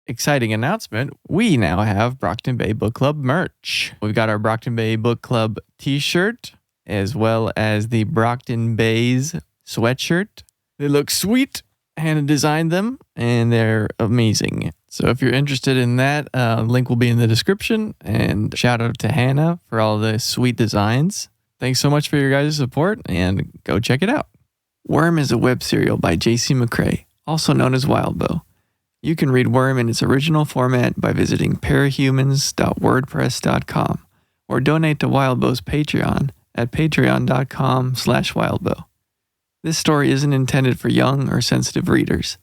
exciting announcement. We now have Brockton Bay Book Club merch. We've got our Brockton Bay Book Club t-shirt, as well as the Brockton Bay's sweatshirt. They look sweet. Hannah designed them, and they're amazing. So if you're interested in that, link will be in the description. And shout out to Hannah for all the sweet designs. Thanks so much for your guys' support, and go check it out. Worm is a web serial by J.C. McCrae, also known as Wildbow. You can read Worm in its original format by visiting parahumans.wordpress.com or donate to Wildbow's Patreon at patreon.com/wildbow. This story isn't intended for young or sensitive readers.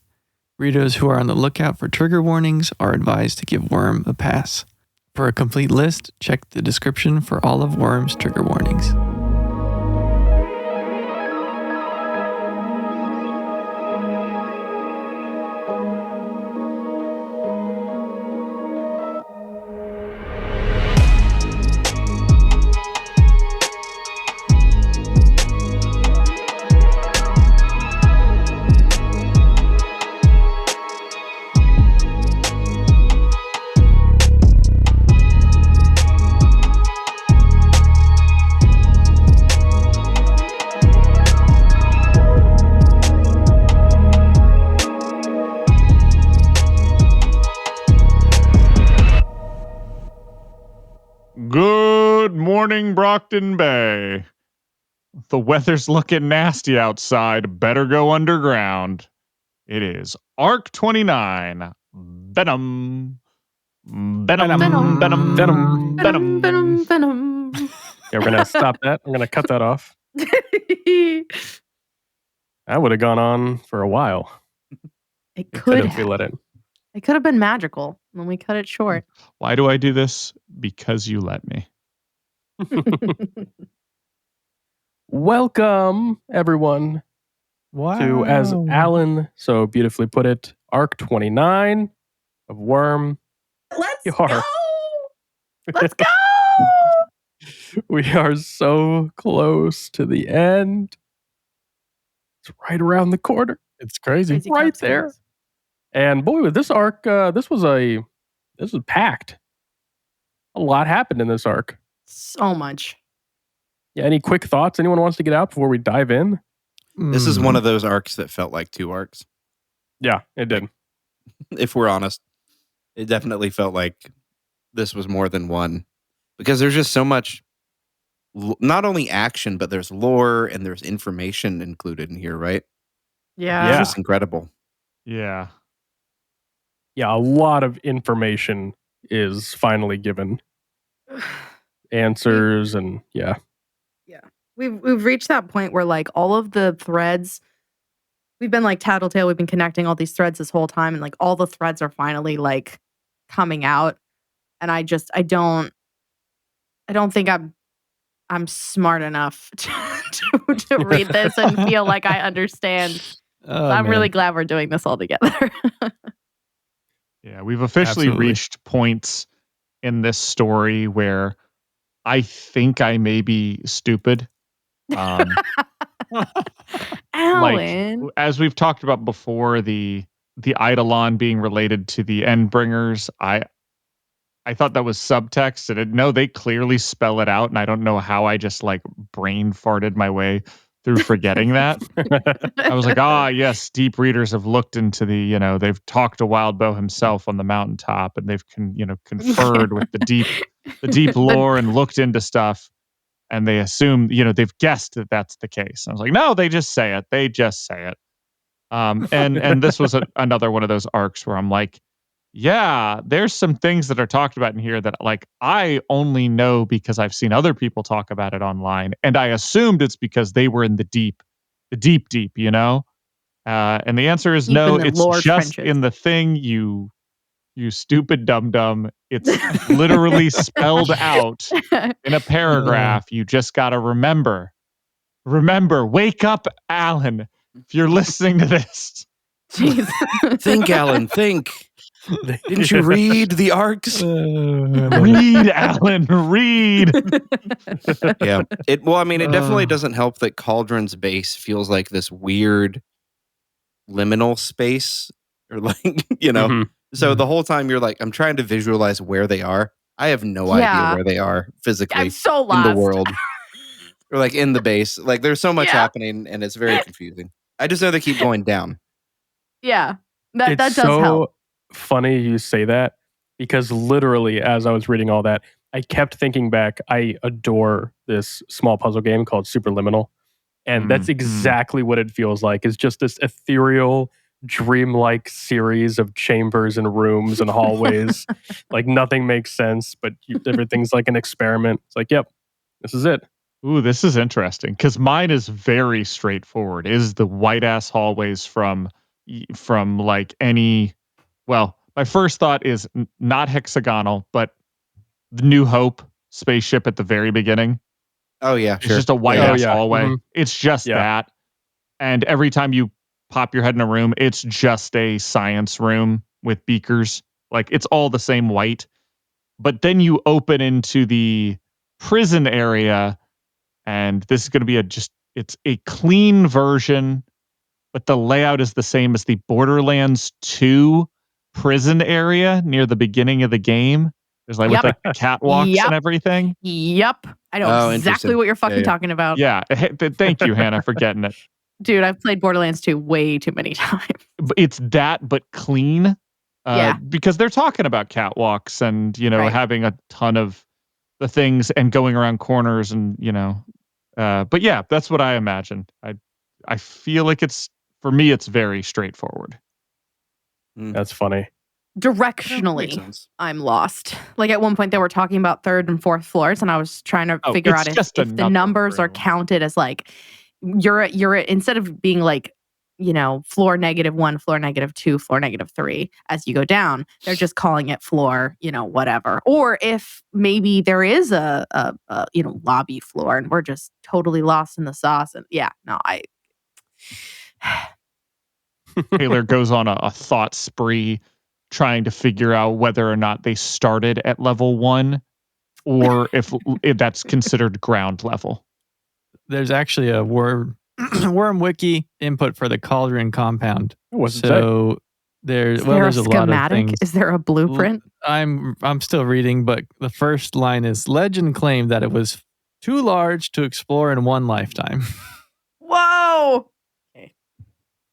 Readers who are on the lookout for trigger warnings are advised to give Worm a pass. For a complete list, check the description for all of Worm's trigger warnings. Good morning, Brockton Bay. The weather's looking nasty outside. Better go underground. It is Arc 29. Venom. Venom. Yeah, we're going to stop that. I'm going to cut that off. That would have gone on for a while. It could if we let it. It could have been magical when we cut it short. Why do I do this? Because you let me. Welcome, everyone, to, as Alan so beautifully put it, Arc 29 of Worm. Let's go! Let's go! We are so close to the end. It's right around the corner. It's crazy. Right there. And boy, with this arc, this was packed. A lot happened in this arc. So much. Yeah, any quick thoughts anyone wants to get out before we dive in? This is one of those arcs that felt like two arcs. Yeah, it did. If we're honest, it definitely felt like this was more than one. Because there's just so much, not only action, but there's lore and there's information included in here, right? Yeah. It's just incredible. Yeah. Yeah, a lot of information is finally given. Answers and yeah. We've reached that point where like all of the threads, we've been like tattletale, we've been connecting all these threads this whole time, and like all the threads are finally like coming out. And I don't think I'm smart enough to read this and feel like I understand. I'm really glad we're doing this all together. Yeah, we've officially reached points in this story where I think I may be stupid. Alan. Like, as we've talked about before, the Eidolon being related to the Endbringers, I thought that was subtext, and no, they clearly spell it out, and I don't know how I just like brain farted my way through forgetting that. I was like, yes, deep readers have looked into they've talked to Wildbow himself on the mountaintop, and they've conferred with the deep lore and looked into stuff, and they assume, they've guessed that that's the case. I was like, no, they just say it. They just say it. And this was another one of those arcs where I'm like, yeah, there's some things that are talked about in here that like I only know because I've seen other people talk about it online, and I assumed it's because they were in the deep, and the answer is no. It's just trenches. In the thing, you stupid dum-dum. It's literally spelled out in a paragraph. You just got to remember, wake up, Alan, if you're listening to this. Jeez. Think, Alan, think. Didn't you read the arcs? Read, Alan, read. Yeah. It definitely doesn't help that Cauldron's base feels like this weird liminal space, or like, So the whole time you're like, I'm trying to visualize where they are. I have no idea where they are physically I'm so in the lost. world. Or like in the base. Like there's so much Yeah. happening and it's very confusing. I just know they keep going down. Yeah. That It's does help. funny you say that because literally as I was reading all that, I kept thinking back. I adore this small puzzle game called Superliminal. And that's exactly what it feels like. It's just this ethereal, dreamlike series of chambers and rooms and hallways. Like nothing makes sense, but everything's like an experiment. It's like, yep, this is it. Ooh, this is interesting because mine is very straightforward. It is the white ass hallways from like any. Well, my first thought is not hexagonal, but the New Hope spaceship at the very beginning. Oh yeah, It's sure. just a white ass hallway. Mhm. It's just that. And every time you pop your head in a room, it's just a science room with beakers. Like it's all the same white. But then you open into the prison area, and this is going to be it's a clean version, but the layout is the same as the Borderlands 2 prison area near the beginning of the game. There's like with Yep. like the catwalks Yep. and everything. Yep. I know Oh, exactly interesting. what you're fucking Yeah. talking about. Yeah. Thank you, Hannah, for getting it. Dude, I've played Borderlands 2 way too many times. It's that, but clean. Yeah. Because they're talking about catwalks and, Right. having a ton of the things and going around corners and, but yeah, that's what I imagined. I feel like for me, it's very straightforward. That's funny. Makes Directionally, sense. I'm lost. Like at one point they were talking about third and fourth floors, and I was trying to figure it's out just if the another numbers are room. counted as like you're instead of being like, floor -1, floor -2, floor -3 as you go down, they're just calling it floor, whatever. Or if maybe there is a lobby floor and we're just totally lost in the sauce. And Taylor goes on a thought spree trying to figure out whether or not they started at level 1 or if that's considered ground level. There's actually a worm wiki input for the Cauldron compound. What's it say? So there's is there there's a a lot of schematic? things. Is there a blueprint? I'm still reading, but the first line is legend claimed that it was too large to explore in one lifetime. Whoa!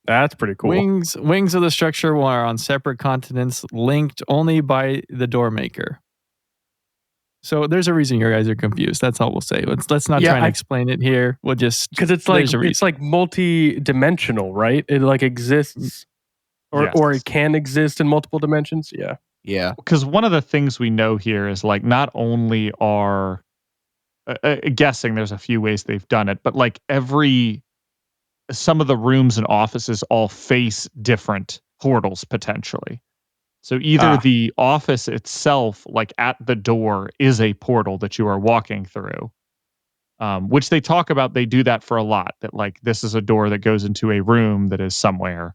That's pretty cool. Wings of the structure are on separate continents, linked only by the door maker. So there's a reason you guys are confused. That's all we'll say. Let's not try and explain it here. We'll just because it's like multi-dimensional, right? It like exists, or it can exist in multiple dimensions. Yeah. Yeah. Because one of the things we know here is like not only are guessing there's a few ways they've done it, but like some of the rooms and offices all face different portals potentially. So either the office itself, like at the door, is a portal that you are walking through, which they talk about. They do that for a lot, that like this is a door that goes into a room that is somewhere,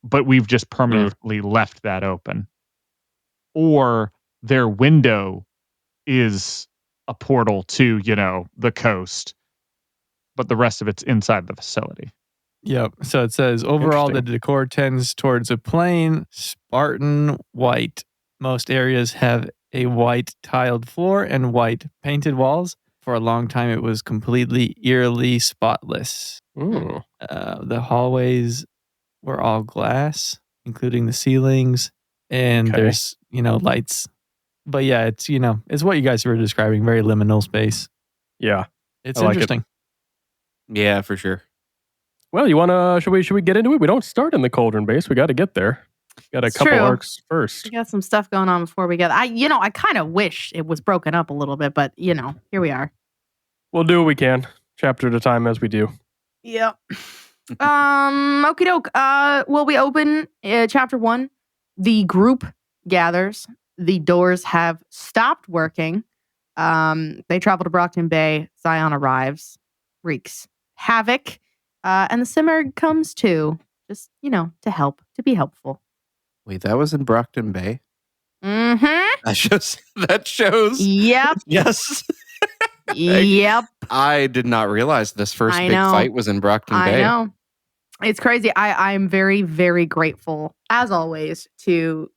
but we've just permanently left that open. Or their window is a portal to, the coast, but the rest of it's inside the facility. Yep. So it says overall the decor tends towards a plain Spartan white. Most areas have a white tiled floor and white painted walls. For a long time, it was completely eerily spotless. The hallways were all glass, including the ceilings, and there's lights. But yeah, it's it's what you guys were describing. Very liminal space. Yeah, it's interesting. Yeah, for sure. Well, should we get into it? We don't start in the Cauldron base. We got to get there. Got a couple arcs first. We got some stuff going on before we get. I kind of wish it was broken up a little bit, but here we are. We'll do what we can, chapter at a time, as we do. Yep. Okie doke. Well, we open chapter 1. The group gathers. The doors have stopped working. They travel to Brockton Bay. Zion arrives, wreaks havoc. And the Simmer comes too, just, to be helpful. Wait, that was in Brockton Bay? Mm-hmm. That shows. Yep. Yes. Yep. I did not realize this first big fight was in Brockton Bay. I know. It's crazy. I'm very, very grateful, as always, to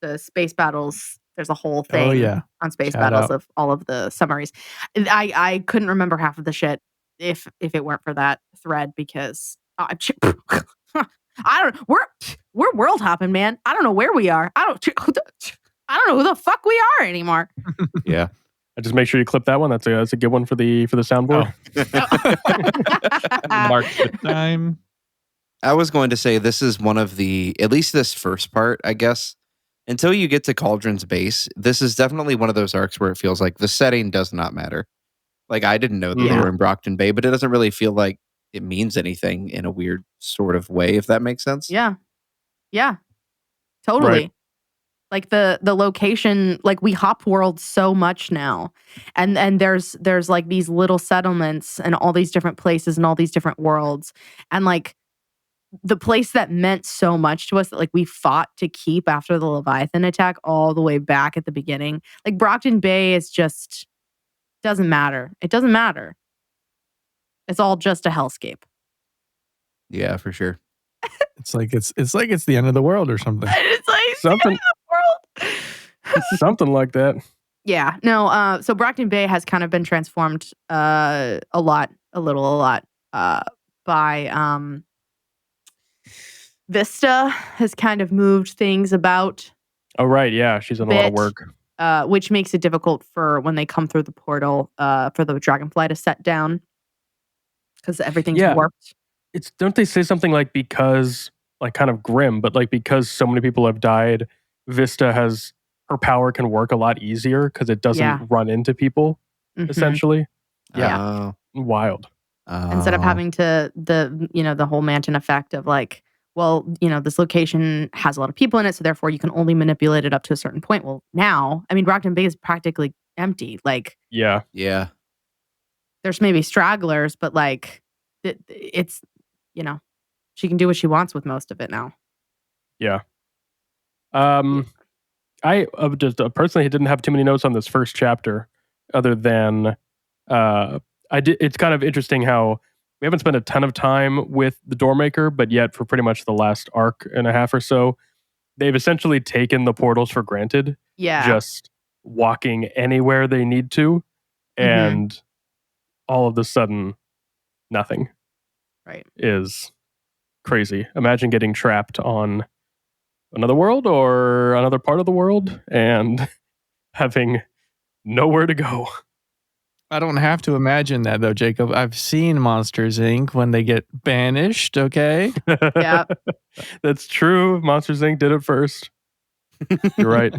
the space battles. There's a whole thing Oh, yeah. on space Shout battles out. of all of the summaries. I couldn't remember half of the shit if it weren't for that thread because I don't. We're world hopping, man. I don't know where we are. I don't know who the fuck we are anymore. Yeah. Just make sure you clip that one. That's a good one for the soundboard. Mark the time. I was going to say this is one of the, at least this first part, I guess, until you get to Cauldron's base, this is definitely one of those arcs where it feels like the setting does not matter. Like, I didn't know that they were in Brockton Bay, but it doesn't really feel like it means anything in a weird sort of way, if that makes sense. Yeah. Totally. Right. Like the location, like we hop world so much now. And there's like these little settlements and all these different places and all these different worlds. And like the place that meant so much to us that like we fought to keep after the Leviathan attack all the way back at the beginning. Like Brockton Bay is just doesn't matter. It doesn't matter. It's all just a hellscape. Yeah, for sure. It's like it's the end of the world or something. It's like Something, world. something like that. Yeah. No, so Brockton Bay has kind of been transformed a lot by Vista has kind of moved things about, Oh, right. Yeah, she's done a lot of Bit. work. which makes it difficult for when they come through the portal for the dragonfly to set down because everything's Yeah. warped. Don't they say something like because, like kind of grim, but like because so many people have died, Vista has her power can work a lot easier because it doesn't Yeah. run into people, Mhm. essentially. Yeah. Oh. Wild. Instead of having to the whole Manton effect of like, well, this location has a lot of people in it, so therefore you can only manipulate it up to a certain point. Well, now, I mean, Brockton Bay is practically empty. Like, Yeah. Yeah. there's maybe stragglers, but like, it's she can do what she wants with most of it now. Yeah. I just personally didn't have too many notes on this first chapter, other than I did. It's kind of interesting how we haven't spent a ton of time with the Doormaker, but yet for pretty much the last arc and a half or so, they've essentially taken the portals for granted, Yeah. just walking anywhere they need to, and all of a sudden, nothing. Right. Is crazy. Imagine getting trapped on another world or another part of the world and having nowhere to go. I don't have to imagine that though, Jacob. I've seen Monsters Inc. when they get banished, okay? Yeah. That's true. Monsters Inc. did it first. You're right.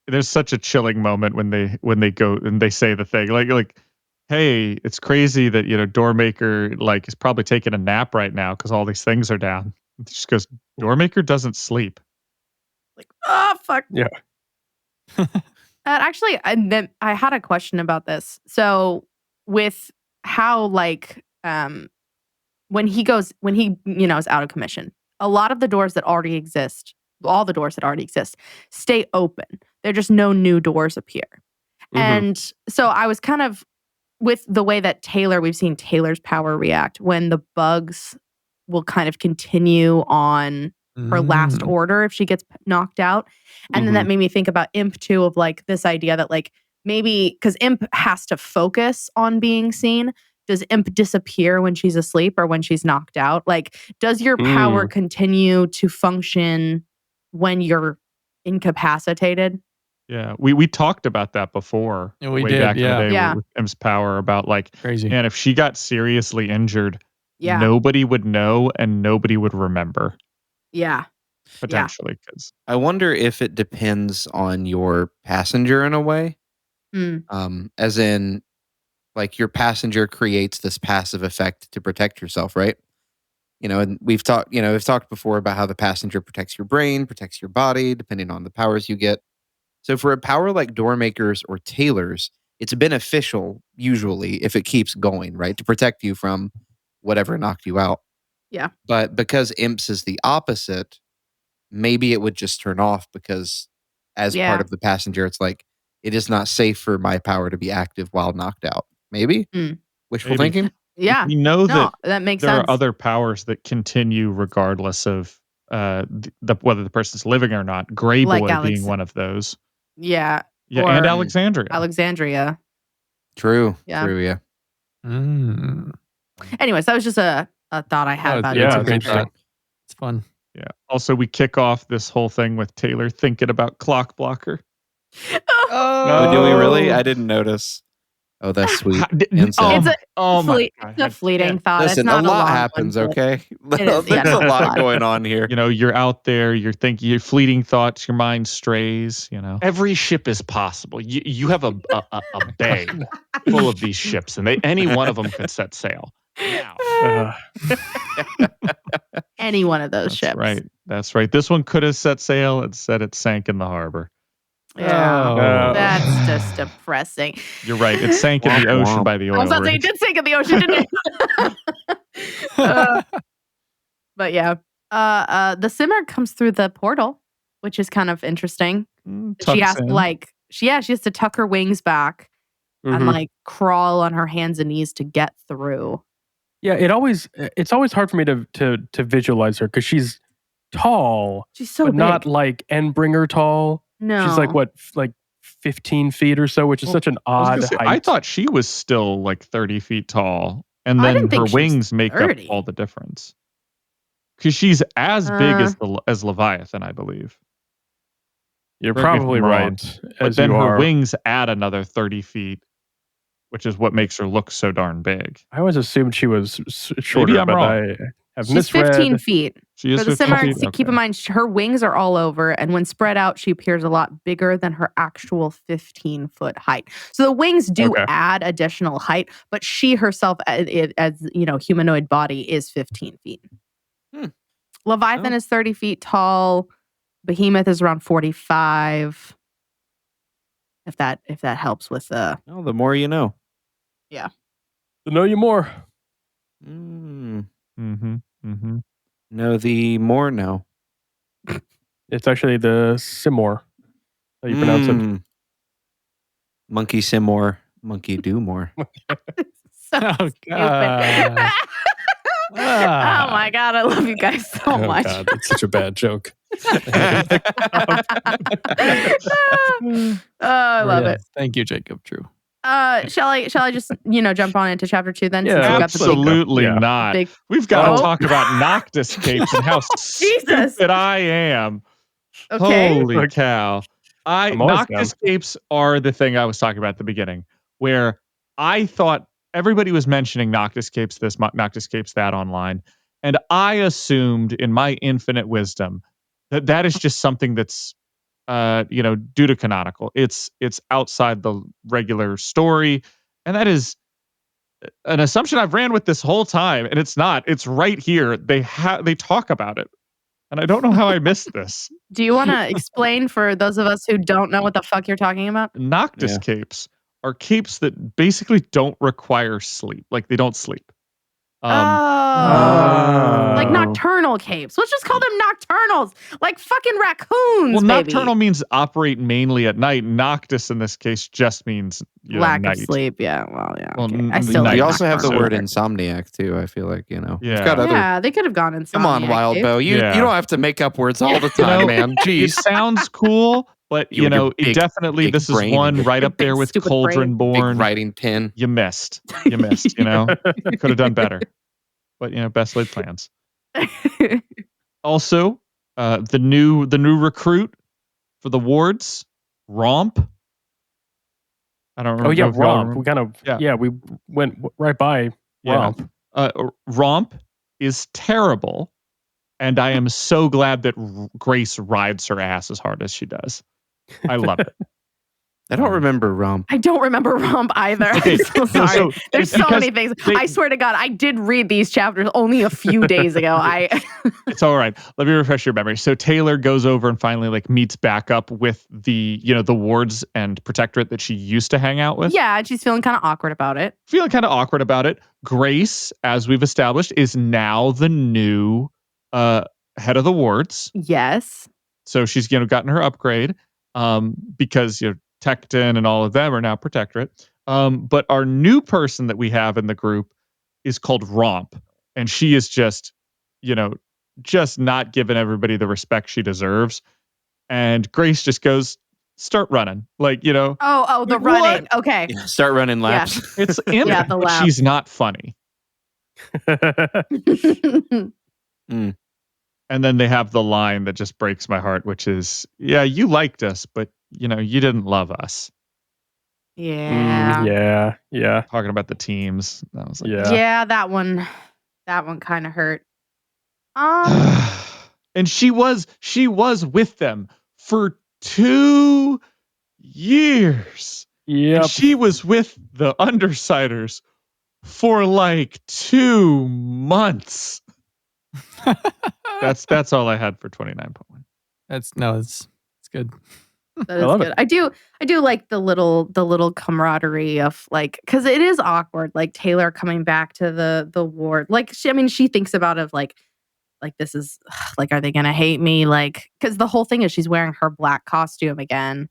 There's such a chilling moment when they go and they say the thing like, hey, it's crazy that Doormaker like is probably taking a nap right now because all these things are down. She just goes, Doormaker doesn't sleep. Like, oh fuck. Yeah. Actually, then I had a question about this. So with how like when he is out of commission, a lot of the doors that already exist, all the doors that already exist, stay open. There just no new doors appear. Mhm. And so I was kind of with the way that we've seen Taylor's power react when the bugs will kind of continue on her last order if she gets knocked out. And then that made me think about Imp too, of like this idea that like maybe because Imp has to focus on being seen. Does Imp disappear when she's asleep or when she's knocked out? Like, does your power continue to function when you're incapacitated? Yeah, we talked about that before. Yeah, we way did, back in the yeah. day Yeah. with M's power about like, Crazy. man, if she got seriously injured, Yeah. nobody would know and nobody would remember Yeah. potentially because I wonder if it depends on your passenger in a way. Mm. As in, like your passenger creates this passive effect to protect yourself, right? And we've talked before about how the passenger protects your brain, protects your body, depending on the powers you get. So for a power like Doormakers or Tailors, it's beneficial usually if it keeps going, right? To protect you from whatever knocked you out. Yeah. But because Imps is the opposite, maybe it would just turn off because as Yeah. part of the passenger, it's like it is not safe for my power to be active while knocked out. Maybe? Mm. Wishful Maybe. thinking? Yeah. We know No, that that makes there sense. are other powers that continue regardless of whether the person's living or not. Grey Like Boy Alex- being one of those. Yeah. Yeah, Or and Alexandria. Alexandria. True. Yeah. True. Yeah. Mm. Anyways, that was just a thought I had Oh, about yeah, it's it. a great interesting. thought. It's fun. Yeah. Also, we kick off this whole thing with Taylor thinking about Clock Blocker. Oh, do we really? I didn't notice. Oh, that's sweet. Insane. It's a fleeting thought. Listen, it's not a lot long happens, one, but okay? it is, There's yeah, a it's lot going on here. You know, you're out there, you're thinking, your fleeting thoughts, your mind strays, you know. Every ship is possible. You have a bay full of these ships, and any one of them could set sail. Now, Any one of those That's ships. right. That's right. This one could have set sail. Instead, it sank in the harbor. Yeah. Oh. That's just depressing. You're right. It sank in the Womp ocean womp. by the I was oil about to say, it rig. did sink in the ocean, didn't it? But yeah. The simmer comes through the portal, which is kind of interesting. She has to she has to tuck her wings back and like crawl on her hands and knees to get through. Yeah, it's always hard for me to visualize her because she's tall, She's so but big. not like Endbringer tall. No. She's like what, like 15 feet or so, which is such an odd height. I thought she was still like 30 feet tall, and I then didn't her think she was wings make up 30. all the difference. Because she's as big as Leviathan, I believe. You're Correct me if probably I'm wrong. right. But As then you her are. wings add another 30 feet, which is what makes her look so darn big. I always assumed she was shorter, I'm but wrong. I have She's misread. 15 feet. She is For the 15 simmer, feet? keep in Okay. mind, her wings are all over, and when spread out, she appears a lot bigger than her actual 15-foot height. So the wings do add additional height, but she herself, as humanoid body, is 15 feet. Leviathan is 30 feet tall. Behemoth is around 45. If that helps with Oh, the more you know. To know you more. Mm. Mm-hmm. No, the more no. It's actually the Simor. How you pronounce it? Monkey sim more. Monkey do more. so Oh, stupid. God. Oh my god, I love you guys so much. God, that's such a bad joke. I love it. Thank you, Jacob. True. Shall I just jump on into chapter 2 then? Yeah, since we've got the big- Absolutely Yeah. not. big- We've got to Oh. talk about Noctis capes and how Jesus. stupid I am. Okay. Holy cow. I'm always Noctis capes are the thing I was talking about at the beginning, where I thought everybody was mentioning Noctis capes this, Noctis capes that online. And I assumed in my infinite wisdom that is just something that's due to canonical. It's outside the regular story. And that is an assumption I've ran with this whole time. And it's not. It's right here. They talk about it. And I don't know how I missed this. Do you want to explain for those of us who don't know what the fuck you're talking about? Noctis capes are capes that basically don't require sleep. Like they don't sleep. Like nocturnal capes. Let's just call them nocturnals. Like fucking raccoons, Well, baby. nocturnal means operate mainly at night. Noctis in this case just means lack night. of sleep. Yeah. Well, yeah. Well, Okay. I still night. like You also have the nocturnal word better. insomniac too. I feel like Yeah. You've got other. Yeah, they could have gone inside. Come on, Wild Bow. You don't have to make up words all the time, man. It Jeez. sounds cool, but You and your it big- definitely big this is brain one and right up big there with stupid Cauldron Big Born. writing pen. You missed. Could have done better. But best laid plans. Also, the new recruit for the wards, Romp. I don't remember. Oh yeah, if y'all Romp. remember. We kind of we went right by Romp. Romp is terrible, and I am so glad that Grace rides her ass as hard as she does. I love it. I don't remember Romp. I don't remember Romp either. Okay, I'm so sorry. so There's it's so many because things. I swear to God, I did read these chapters only a few days ago. It's all right. Let me refresh your memory. So Taylor goes over and finally meets back up with the the wards and protectorate that she used to hang out with. Yeah, and she's feeling kind of awkward about it. Grace, as we've established, is now the new head of the wards. Yes. So she's gotten her upgrade because Tecton and all of them are now protectorate. But our new person that we have in the group is called Romp, and she is just, just not giving everybody the respect she deserves. And Grace just goes, "Start running," Oh, the like, what? running. Okay. Yeah, start running Yeah. laps. It's in Yeah, it, the but lap. she's not funny. Mm. And then they have the line that just breaks my heart, which is, "Yeah, you liked us, but you didn't love us." Yeah. Yeah. Talking about the teams, I was like, Yeah. Yeah, that one kind of hurt. Um, and she was with them for 2 years. And Yep. she was with the Undersiders for like 2 months. That's all I had for 29.1. It's good. that I is love good. it. I do like the little camaraderie of like, because it is awkward. Like Taylor coming back to the ward. Like she thinks about it of like this is like, are they gonna hate me? Like, because the whole thing is she's wearing her black costume again,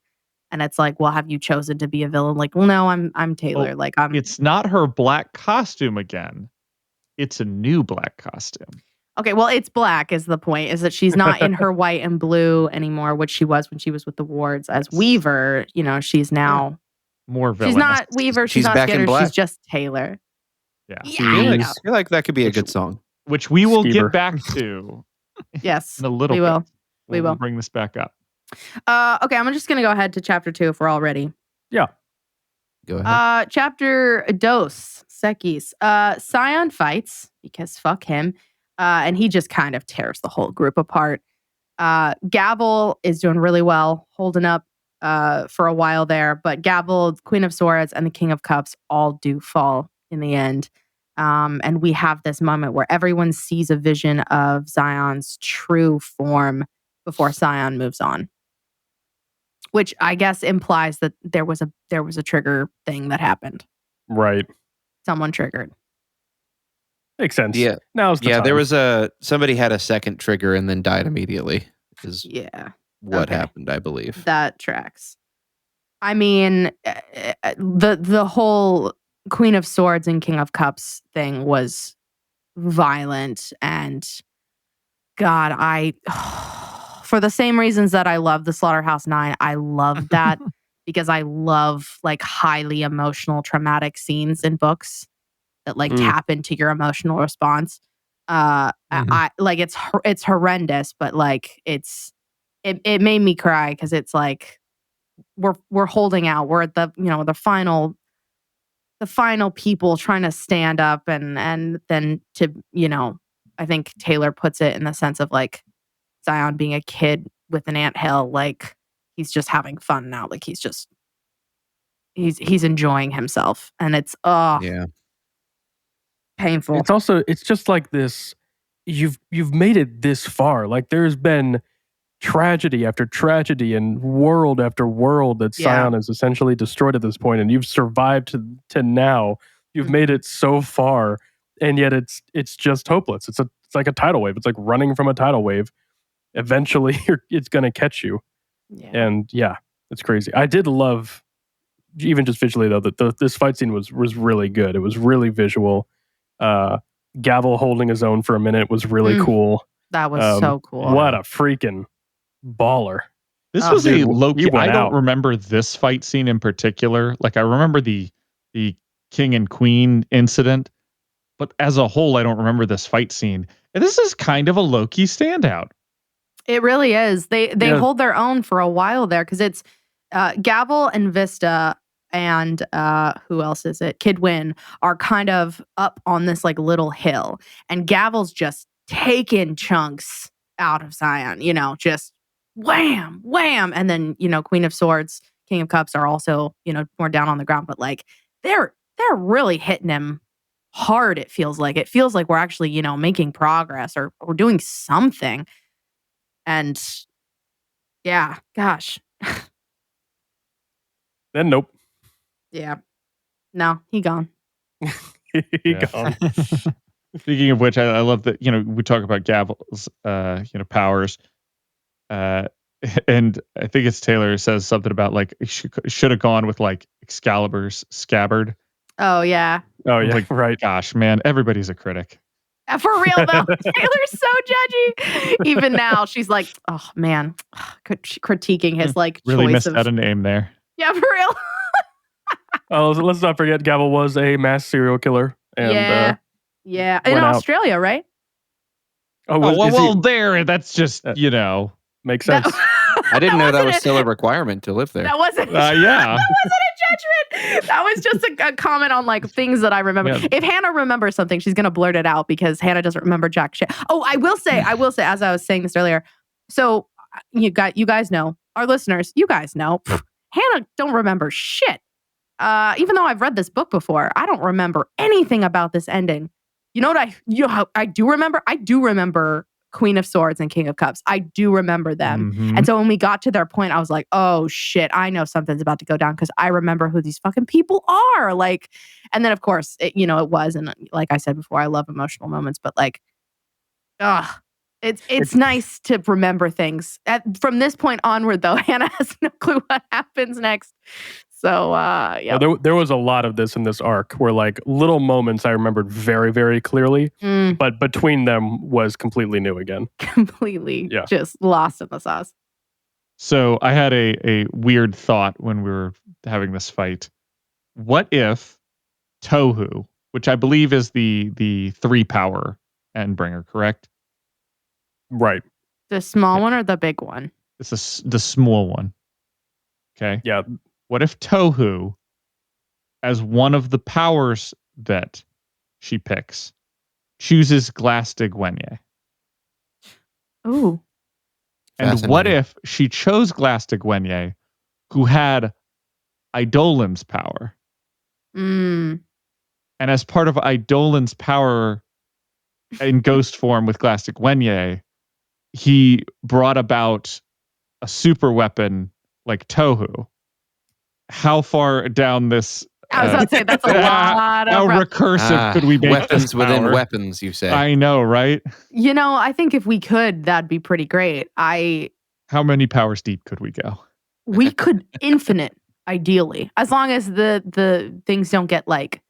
and it's like, well, have you chosen to be a villain? Like, well, no, I'm Taylor. Oh, Like, I'm It's not her black costume again. It's a new black costume. okay. Well, it's black is the point. Is that she's not in her white and blue anymore, which she was when she was with the wards as Yes. Weaver. She's now More villainous. she's not Weaver. She's She's not back in Skitter. She's black. just Taylor. Yeah. I Yeah. feel like that could be a good song. Which we will Skeever. get back to Yes. in a little we bit. will. We We'll will. bring this back up. Okay, I'm just gonna go ahead to chapter 2 if we're all ready. Go ahead. Chapter Dos Sekis. Scion fights because fuck him. And he just kind of tears the whole group apart. Gavel is doing really well, holding up for a while there, but Gavel, Queen of Swords, and the King of Cups all do fall in the end. And we have this moment where everyone sees a vision of Zion's true form before Scion moves on. Which I guess implies that there was a trigger thing that happened. Right. Someone triggered. Makes sense. Yeah. Now's the Yeah, time. there was somebody had a second trigger and then died immediately. Is Yeah, what okay. happened, I believe. that tracks. I mean, the whole Queen of Swords and King of Cups thing was violent, and God, for the same reasons that I love the Slaughterhouse 9, I love that because I love like highly emotional, traumatic scenes in books that like tap into your emotional response. I like it's horrendous, but like it made me cry because it's like we're holding out. We're at the the final people trying to stand up, and then to I think Taylor puts it in the sense of like Zion being a kid with an anthill, like he's just having fun now, like he's enjoying himself, and it's Yeah. painful. It's just like this. You've made it this far. Like there's been tragedy after tragedy and world after world that Yeah. Scion has essentially destroyed at this point, and you've survived to now. You've made it so far, and yet it's just hopeless. It's like a tidal wave. It's like running from a tidal wave. Eventually, it's going to catch you. Yeah. And yeah, it's crazy. I did love, even just visually though, that this fight scene was really good. It was really visual. Gavel holding his own for a minute was really cool. That was so cool. What a freaking baller. This was dude, a low-key. you went I don't out. remember this fight scene in particular. Like I remember the king and queen incident, but as a whole, I don't remember this fight scene. And this is kind of a low-key standout. It really is. They Yeah. hold their own for a while there because it's Gavel and Vista and who else is it? Kid Win are kind of up on this like little hill, and Gavel's just taking chunks out of Zion. Just wham, wham, and then Queen of Swords, King of Cups are also more down on the ground, but like they're really hitting him hard. It feels like we're actually making progress or we're doing something. And yeah, gosh. Then nope. Yeah. No, he gone. He Yeah. gone. Speaking of which, I love that, we talk about Gavel's, powers. And I think it's Taylor who says something about like, he should have gone with like Excalibur's scabbard. Oh yeah. Oh yeah, Like, right. gosh, man, everybody's a critic. For real though, Taylor's so judgy. Even now, she's like, "Oh man," critiquing his like Really choice missed of. out a name there. Yeah, for real. Oh, let's not forget Gavel was a mass serial killer. And yeah, in went out. Australia, right? That's just, makes sense. I didn't know that was wasn't still a requirement to live there. That wasn't. yeah. That wasn't a judgment. That was just a comment on like things that I remember. Yeah. If Hannah remembers something, she's gonna blurt it out because Hannah doesn't remember jack shit. Oh, I will say, as I was saying this earlier. So you guys know, our listeners, you guys know, Hannah don't remember shit. Even though I've read this book before, I don't remember anything about this ending. You know what I do remember? I do remember Queen of Swords and King of Cups. I do remember them. Mhm. And so when we got to their point, I was like, oh shit, I know something's about to go down because I remember who these fucking people are. Like, and then of course, it was. And like I said before, I love emotional moments, but like, it's nice to remember things. From this point onward, though, Hannah has no clue what happens next. So, yeah. There was a lot of this in this arc where like little moments I remembered very, very clearly, but between them was completely new again. Completely just lost in the sauce. So I had a weird thought when we were having this fight. What if Tohu, which I believe is the 3-power Endbringer, correct? Right. The small one or the big one? It's the small one. Okay. Yeah. What if Tohu, as one of the powers that she picks, chooses Glastig-Wenye? Ooh. And what if she chose Glastig-Wenye, who had Eidolon's power? Mm. And as part of Eidolon's power in ghost form with Glastig-Wenye, he brought about a super weapon like Tohu. How far down this? I was about to say that's a lot of. How recursive could we make weapons this within power? weapons? You say? I know, right? I think if we could, that'd be pretty great. How many powers deep could we go? We could infinite, ideally, as long as the things don't get like,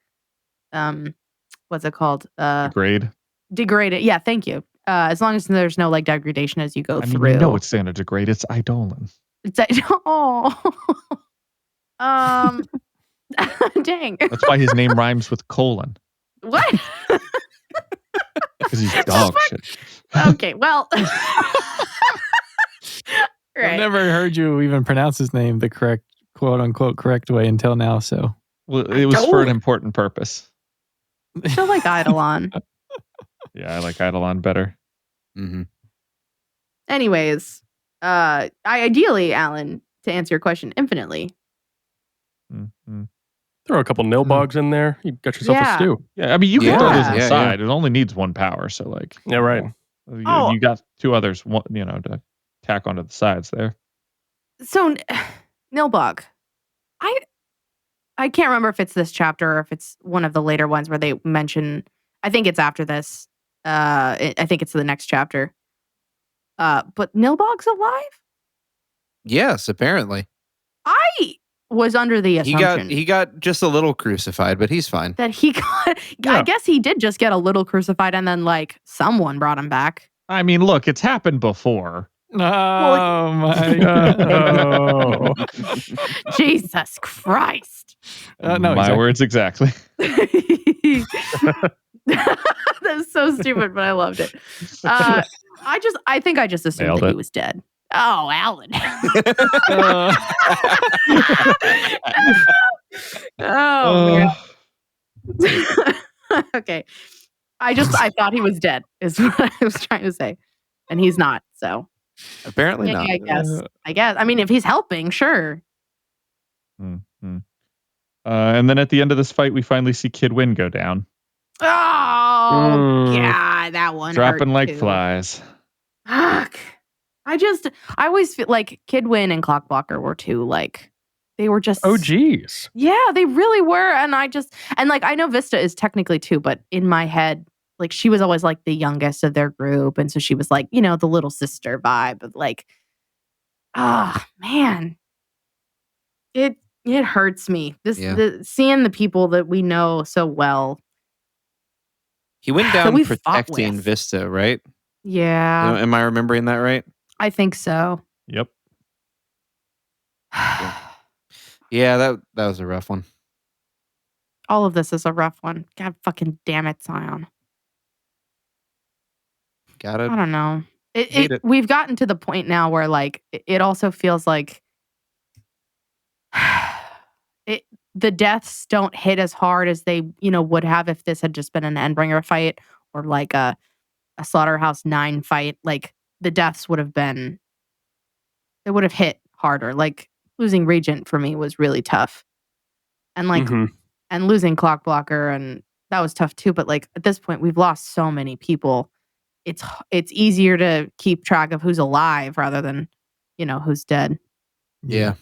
what's it called? Degrade. Degraded. Yeah, thank you. As long as there's no like degradation as you go through. I mean, no, it's going to degrade. It's Eidolon. It's dang. That's why his name rhymes with colon. What? Because he's dog shit. Okay, well. Right. I've never heard you even pronounce his name the correct, quote unquote, correct way until now. So, well, it was for an important purpose. I still like Eidolon. Yeah, I like Eidolon better. Mm-hmm. Anyways, ideally, Alan, to answer your question, infinitely. Mm-hmm. Throw a couple nilbogs in there. You got yourself a stew. Yeah, I mean, you can throw those inside. It only needs one power. So, like, yeah, right. You got two others, to tack onto the sides there. So, Nilbog, I can't remember if it's this chapter or if it's one of the later ones where they mention. I think it's after this. I think it's the next chapter. But Nilbog's alive? Yes, apparently. I was under the assumption he got just a little crucified, but he's fine. that he got. I guess he did just get a little crucified, and then like someone brought him back. I mean, look, it's happened before. Oh my God. Jesus Christ. No, my words exactly. That's so stupid, but I loved it. I think I just assumed that he was dead. Oh, Alan. Oh, man. Okay. I thought he was dead, is what I was trying to say. And he's not, so. Apparently not. I guess. I mean, if he's helping, sure. Mm-hmm. And then at the end of this fight, we finally see Kid Win go down. Oh, God, that one dropping hurt like too. flies. Fuck. I always feel like Kid Win and Clockblocker were too, like, they were just. Oh, geez. Yeah, they really were. And I know Vista is technically too, but in my head, like, she was always like the youngest of their group. And so she was like, the little sister vibe of like, man. It hurts me. Yeah. Seeing the people that we know so well He went that down we fought protecting with. Vista, right? Yeah, Am I remembering that right? I think so. Yep. Yeah, that was a rough one. All of this is a rough one. God fucking damn it, Zion. Got I it. don't know. Hate it. We've gotten to the point now where like it also feels like the deaths don't hit as hard as they, would have if this had just been an Endbringer fight or like a Slaughterhouse 9 fight. Like the deaths would have hit harder. Like losing Regent for me was really tough. And like and losing Clock Blocker, and that was tough too, but like at this point we've lost so many people. It's easier to keep track of who's alive rather than, who's dead. Yeah,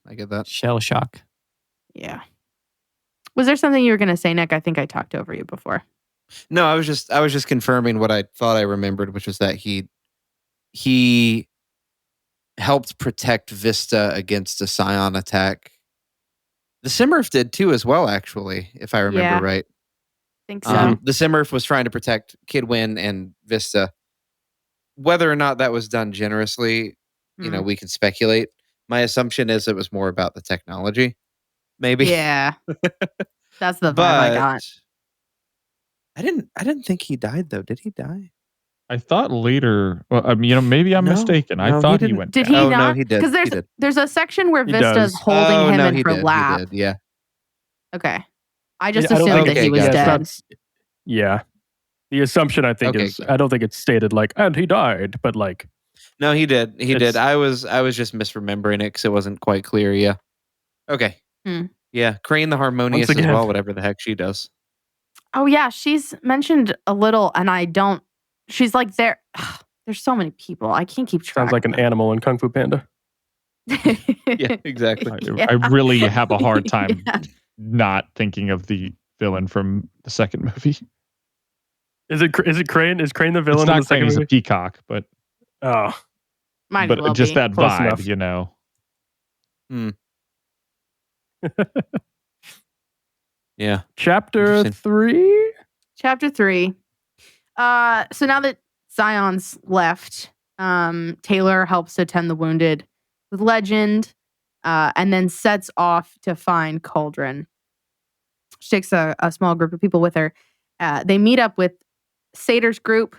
I get that. Shell shock. Yeah. Was there something you were going to say, Nick? I think I talked over you before. No, I was just confirming what I thought I remembered, which was that he helped protect Vista against a Scion attack. The Simurf did too as well, actually, if I remember right. I think so. The Simurf was trying to protect Kidwin and Vista. Whether or not that was done generously, we can speculate. My assumption is it was more about the technology, maybe. Yeah. That's the vibe I got. I didn't think he died though. Did he die? I thought later. Well, maybe I'm mistaken. No, I he thought he didn't. went. Did down. he Oh, not? no, he did. Because there's a section where He Vista's does. holding him in he her did. lap. He did. Yeah. Okay. I just I don't assumed think that he was gotcha. dead. Yeah. The assumption I think is gotcha. I don't think it's stated like and he died, but like No, he did. He did. It's- I was just misremembering it because it wasn't quite clear. Yeah. Okay. Yeah. Crane the Harmonious as again. well. Whatever the heck she does. Oh yeah, she's mentioned a little, and she's like there. There's so many people. I can't keep track. sounds like an animal in Kung Fu Panda. Yeah. Exactly. I really have a hard time Yeah. not thinking of the villain from the second movie. Is it Crane? Is Crane the villain It's in not the second Crane, he's a movie? peacock, but Oh, Might as well just be. that Close vibe, enough. Yeah. Chapter Interesting. 3. Chapter 3. So now that Zion's left, Taylor helps to tend the wounded with Legend, and then sets off to find Cauldron. She takes a small group of people with her. They meet up with Sator's group,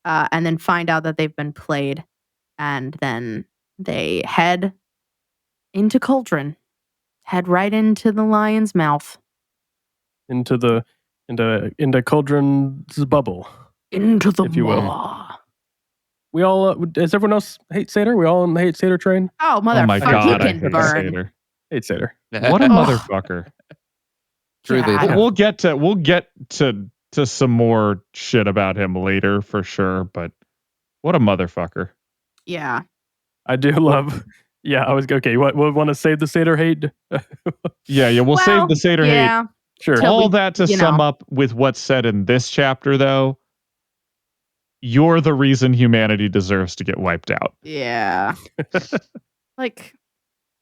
and then find out that they've been played, and then they head into Cauldron. Head right into the lion's mouth. Into Cauldron's bubble. Into the If you will. maw. We all does everyone else hate Sator? We all on the hate Sator train? Oh, oh my motherfucker, god, he I can hate burn. Sator. Hate Sator. What a Oh. motherfucker. Truly. God. We'll get to some more shit about him later for sure, but what a motherfucker. Yeah. I do love. Yeah, I was okay. What want to save the Sator hate? Yeah, we'll save the Sator hate. Yeah. Sure. Till All we- that to you sum know. up with what's said in this chapter, though, you're the reason humanity deserves to get wiped out. Yeah. Like,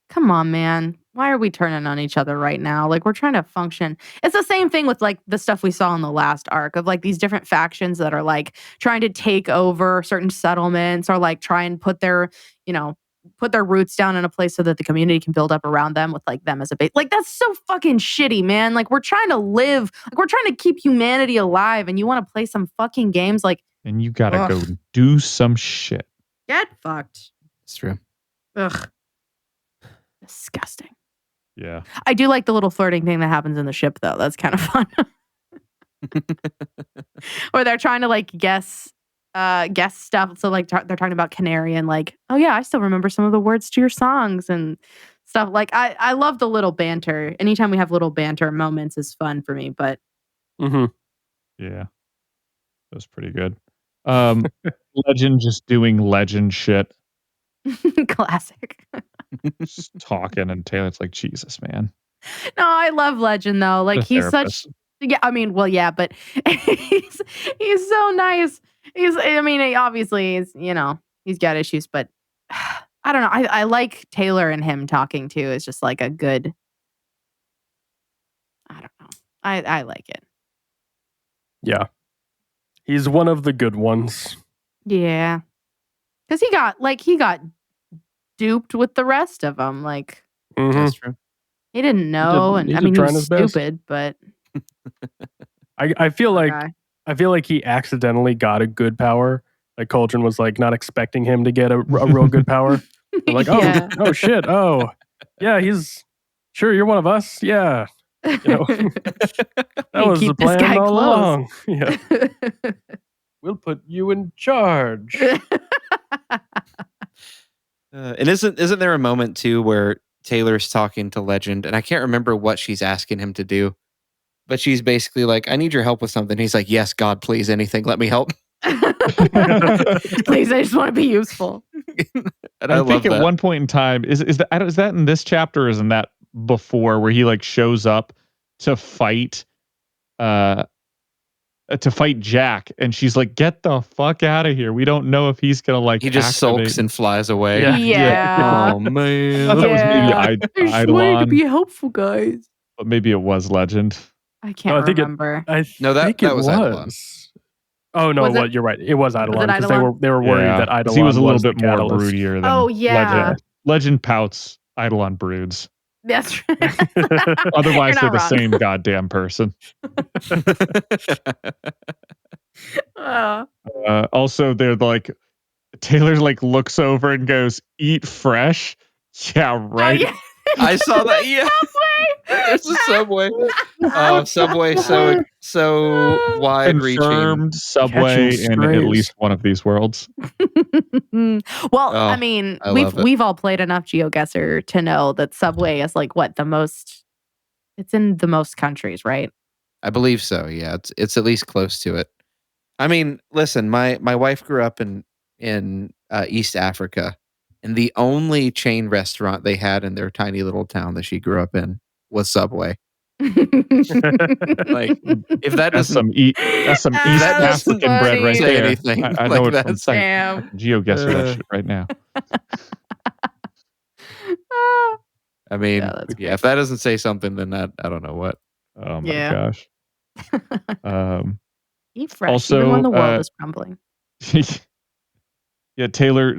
come on, man. Why are we turning on each other right now? Like, we're trying to function. It's the same thing with like the stuff we saw in the last arc of like these different factions that are like trying to take over certain settlements or like try and put their roots down in a place so that the community can build up around them with like them as a base. Like, that's so fucking shitty, man. Like, we're trying to live, like, we're trying to keep humanity alive, and you want to play some fucking games like, And you gotta go Ugh. do some shit. get fucked. It's true. Ugh. Disgusting. Yeah. I do like the little flirting thing that happens in the ship, though. That's kind of fun. Or they're trying to like guess stuff. So like they're talking about Canary and like, oh yeah, I still remember some of the words to your songs and stuff. Like I love the little banter. Anytime we have little banter moments is fun for me. But Mm-hmm. Yeah. That was pretty good. Legend just doing legend shit. classic. Just talking and Taylor's like, Jesus, man. No, I love Legend though. Like The he's therapist. such. Yeah, I mean, well, yeah, but he's so nice. He obviously is, he's got issues, but I don't know. I like Taylor and him talking too. It's just like a good I like it. Yeah. He's one of the good ones. Yeah. Because he got duped with the rest of them. Like, Mhm. That's true. he didn't know. He I did mean, he trying was his best. stupid, but I feel poor like guy. I feel like he accidentally got a good power. Like Cauldron was like not expecting him to get a real good power. They're like, Yeah. oh shit, oh yeah, he's sure you're one of us. Yeah, you know, that We was the keep this plan guy all close. along. Yeah, we'll put you in charge. And isn't there a moment too where Taylor's talking to Legend, and I can't remember what she's asking him to do, but she's basically like, "I need your help with something." He's like, "Yes, God, please, anything, let me help." Please, I just want to be useful. And I love think at that. one point in time, is that in this chapter or is in that before where he like shows up to fight Jack, and she's like, "Get the fuck out of here. We don't know if he's gonna like He just activate." sulks and flies away. Yeah. Yeah. Oh man. I thought it was maybe Yeah. I just wanted to Eidolon, be helpful, guys. but maybe it was Legend. I can't No, I think remember. No, that think it was Eidolon. was. Oh no, Was it- you're right. It was Eidolon because Eidolon? they were worried that 'cause Eidolon he was a little the bit more catalyst. broodier than Oh, yeah. Legend. Legend pouts, Eidolon broods. That's Otherwise, You're they're not the wrong. same goddamn person. Also, they're like, Taylor like looks over and goes, "Eat fresh." Yeah, right. Oh, yeah. I saw that. Yeah. There's a Subway. Oh, Subway so wide reaching. Confirmed Subway Catching in at strays. least one of these worlds. Well, I Oh, mean, I love it. we've all played enough GeoGuessr to know that Subway is like what the most. It's in the most countries, right? I believe so. Yeah, it's at least close to it. I mean, listen, my wife grew up in East Africa, and the only chain restaurant they had in their tiny little town that she grew up in was Subway. Like, if that That's doesn't some East That's African bread right funny. say there. anything, I like know it from that's sight. Damn. I can GeoGuessr that shit right now. I mean, Yeah, that's if that doesn't say something, then I don't know what. Oh my Yeah. gosh. Eat fresh, Also, even when the world is crumbling. Yeah, Taylor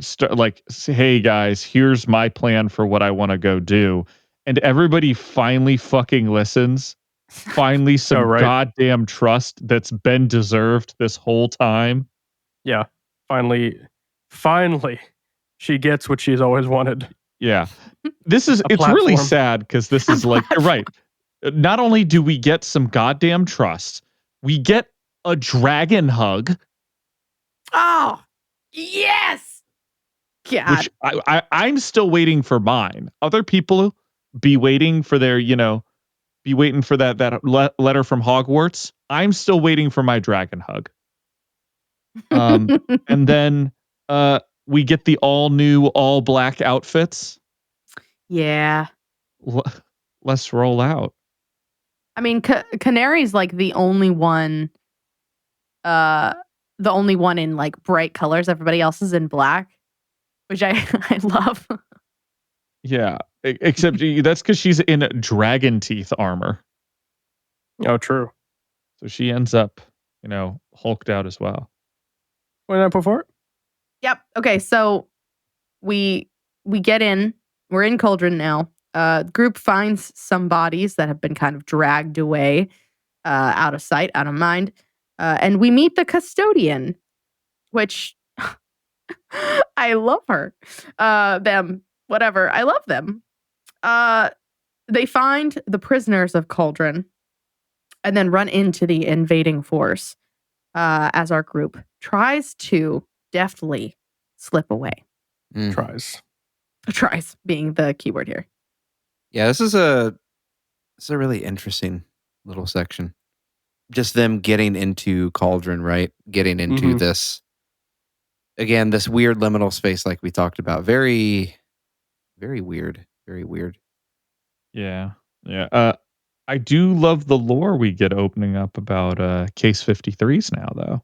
"Hey guys, here's my plan for what I want to go do," and everybody finally fucking listens. Finally, some right. goddamn trust that's been deserved this whole time. Yeah, finally, she gets what she's always wanted. Yeah, it's platform. really sad because this is like, you're right. Not only do we get some goddamn trust, we get a dragon hug. Oh, yes. God. Which I'm still waiting for mine. Other people be waiting for their, be waiting for that letter from Hogwarts. I'm still waiting for my dragon hug. And then we get the all new all black outfits. Yeah. Let's roll out. I mean, Canary's like the only one in like bright colors. Everybody else is in black, which I love. Yeah, except that's because she's in dragon teeth armor. Oh, true. So she ends up, hulked out as well. What did I put for it? Yep. Okay, so we get in. We're in Cauldron now. The group finds some bodies that have been kind of dragged away, out of sight, out of mind. And we meet the custodian, which I love her. Them, whatever. I love them. They find the prisoners of Cauldron and then run into the invading force as our group tries to deftly slip away. Tries being the keyword here. Yeah, this is a really interesting little section. Just them getting into Cauldron, right? Getting into this, again, this weird liminal space like we talked about. Very, very weird. Very weird. Yeah. Yeah. I do love the lore we get opening up about Case 53s now, though.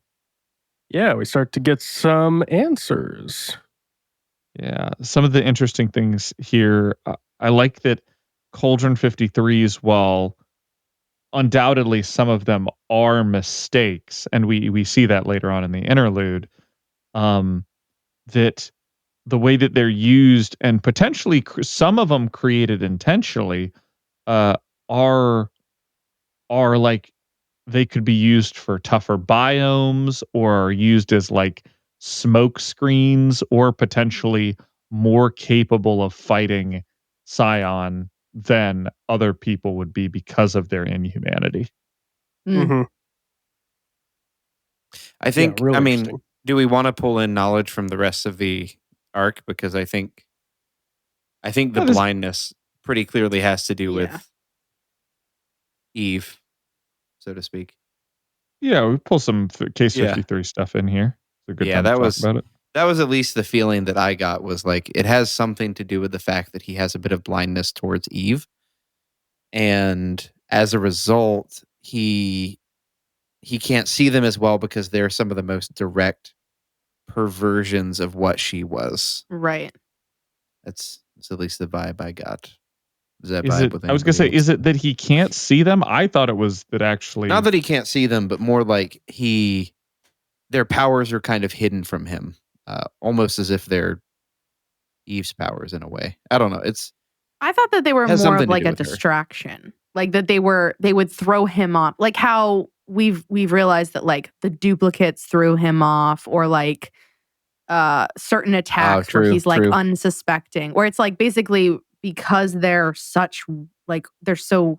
Yeah, we start to get some answers. Yeah. Some of the interesting things here, I like that Cauldron 53s, while undoubtedly some of them are mistakes, and we see that later on in the interlude. That the way that they're used and potentially some of them created intentionally uh, are like they could be used for tougher biomes or are used as like smoke screens or potentially more capable of fighting Scion than other people would be because of their inhumanity. Mm. hmm I think, really I mean, interesting. do we want to pull in knowledge from the rest of the arc? Because I think the That is- blindness pretty clearly has to do Yeah. with Eve, so to speak. Yeah, we pull some case Yeah. 53 stuff in here. It's a good Yeah, time to that talk was about it. that was at least the feeling that I got, was like it has something to do with the fact that he has a bit of blindness towards Eve. And as a result, he can't see them as well because they're some of the most direct perversions of what she was. Right. That's at least the vibe I got. Does that Is vibe it? with I was gonna anybody say, else? is it that he can't see them? I thought it was that actually. Not that he can't see them, but more like their powers are kind of hidden from him, almost as if they're Eve's powers in a way. I don't know. I thought that they were Has more something of to like do a with her. distraction. Like that they would throw him off. Like how we've realized that like the duplicates threw him off, or like certain attacks where true, he's like true. unsuspecting. Where it's like basically because they're such like they're so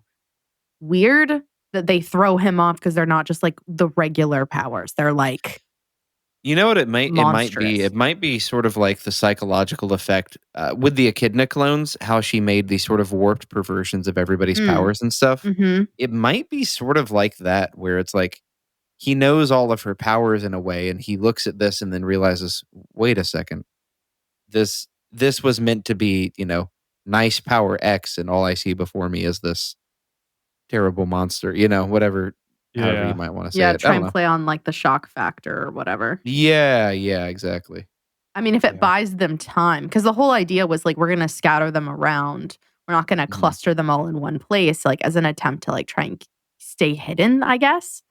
weird that they throw him off because they're not just like the regular powers. They're like You know what it might be? monstrous. It might be sort of like the psychological effect with the Echidna clones, how she made these sort of warped perversions of everybody's powers and stuff. Mm-hmm. It might be sort of like that, where it's like he knows all of her powers in a way, and he looks at this and then realizes, wait a second, this was meant to be, nice power X, and all I see before me is this terrible monster, whatever, however you Yeah. might want to say Yeah, it. I try don't and know. play on like the shock factor or whatever. Yeah, exactly. I mean, if it Yeah. buys them time, because the whole idea was like, we're going to scatter them around. We're not going to Mhm. cluster them all in one place, like as an attempt to like try and stay hidden, I guess.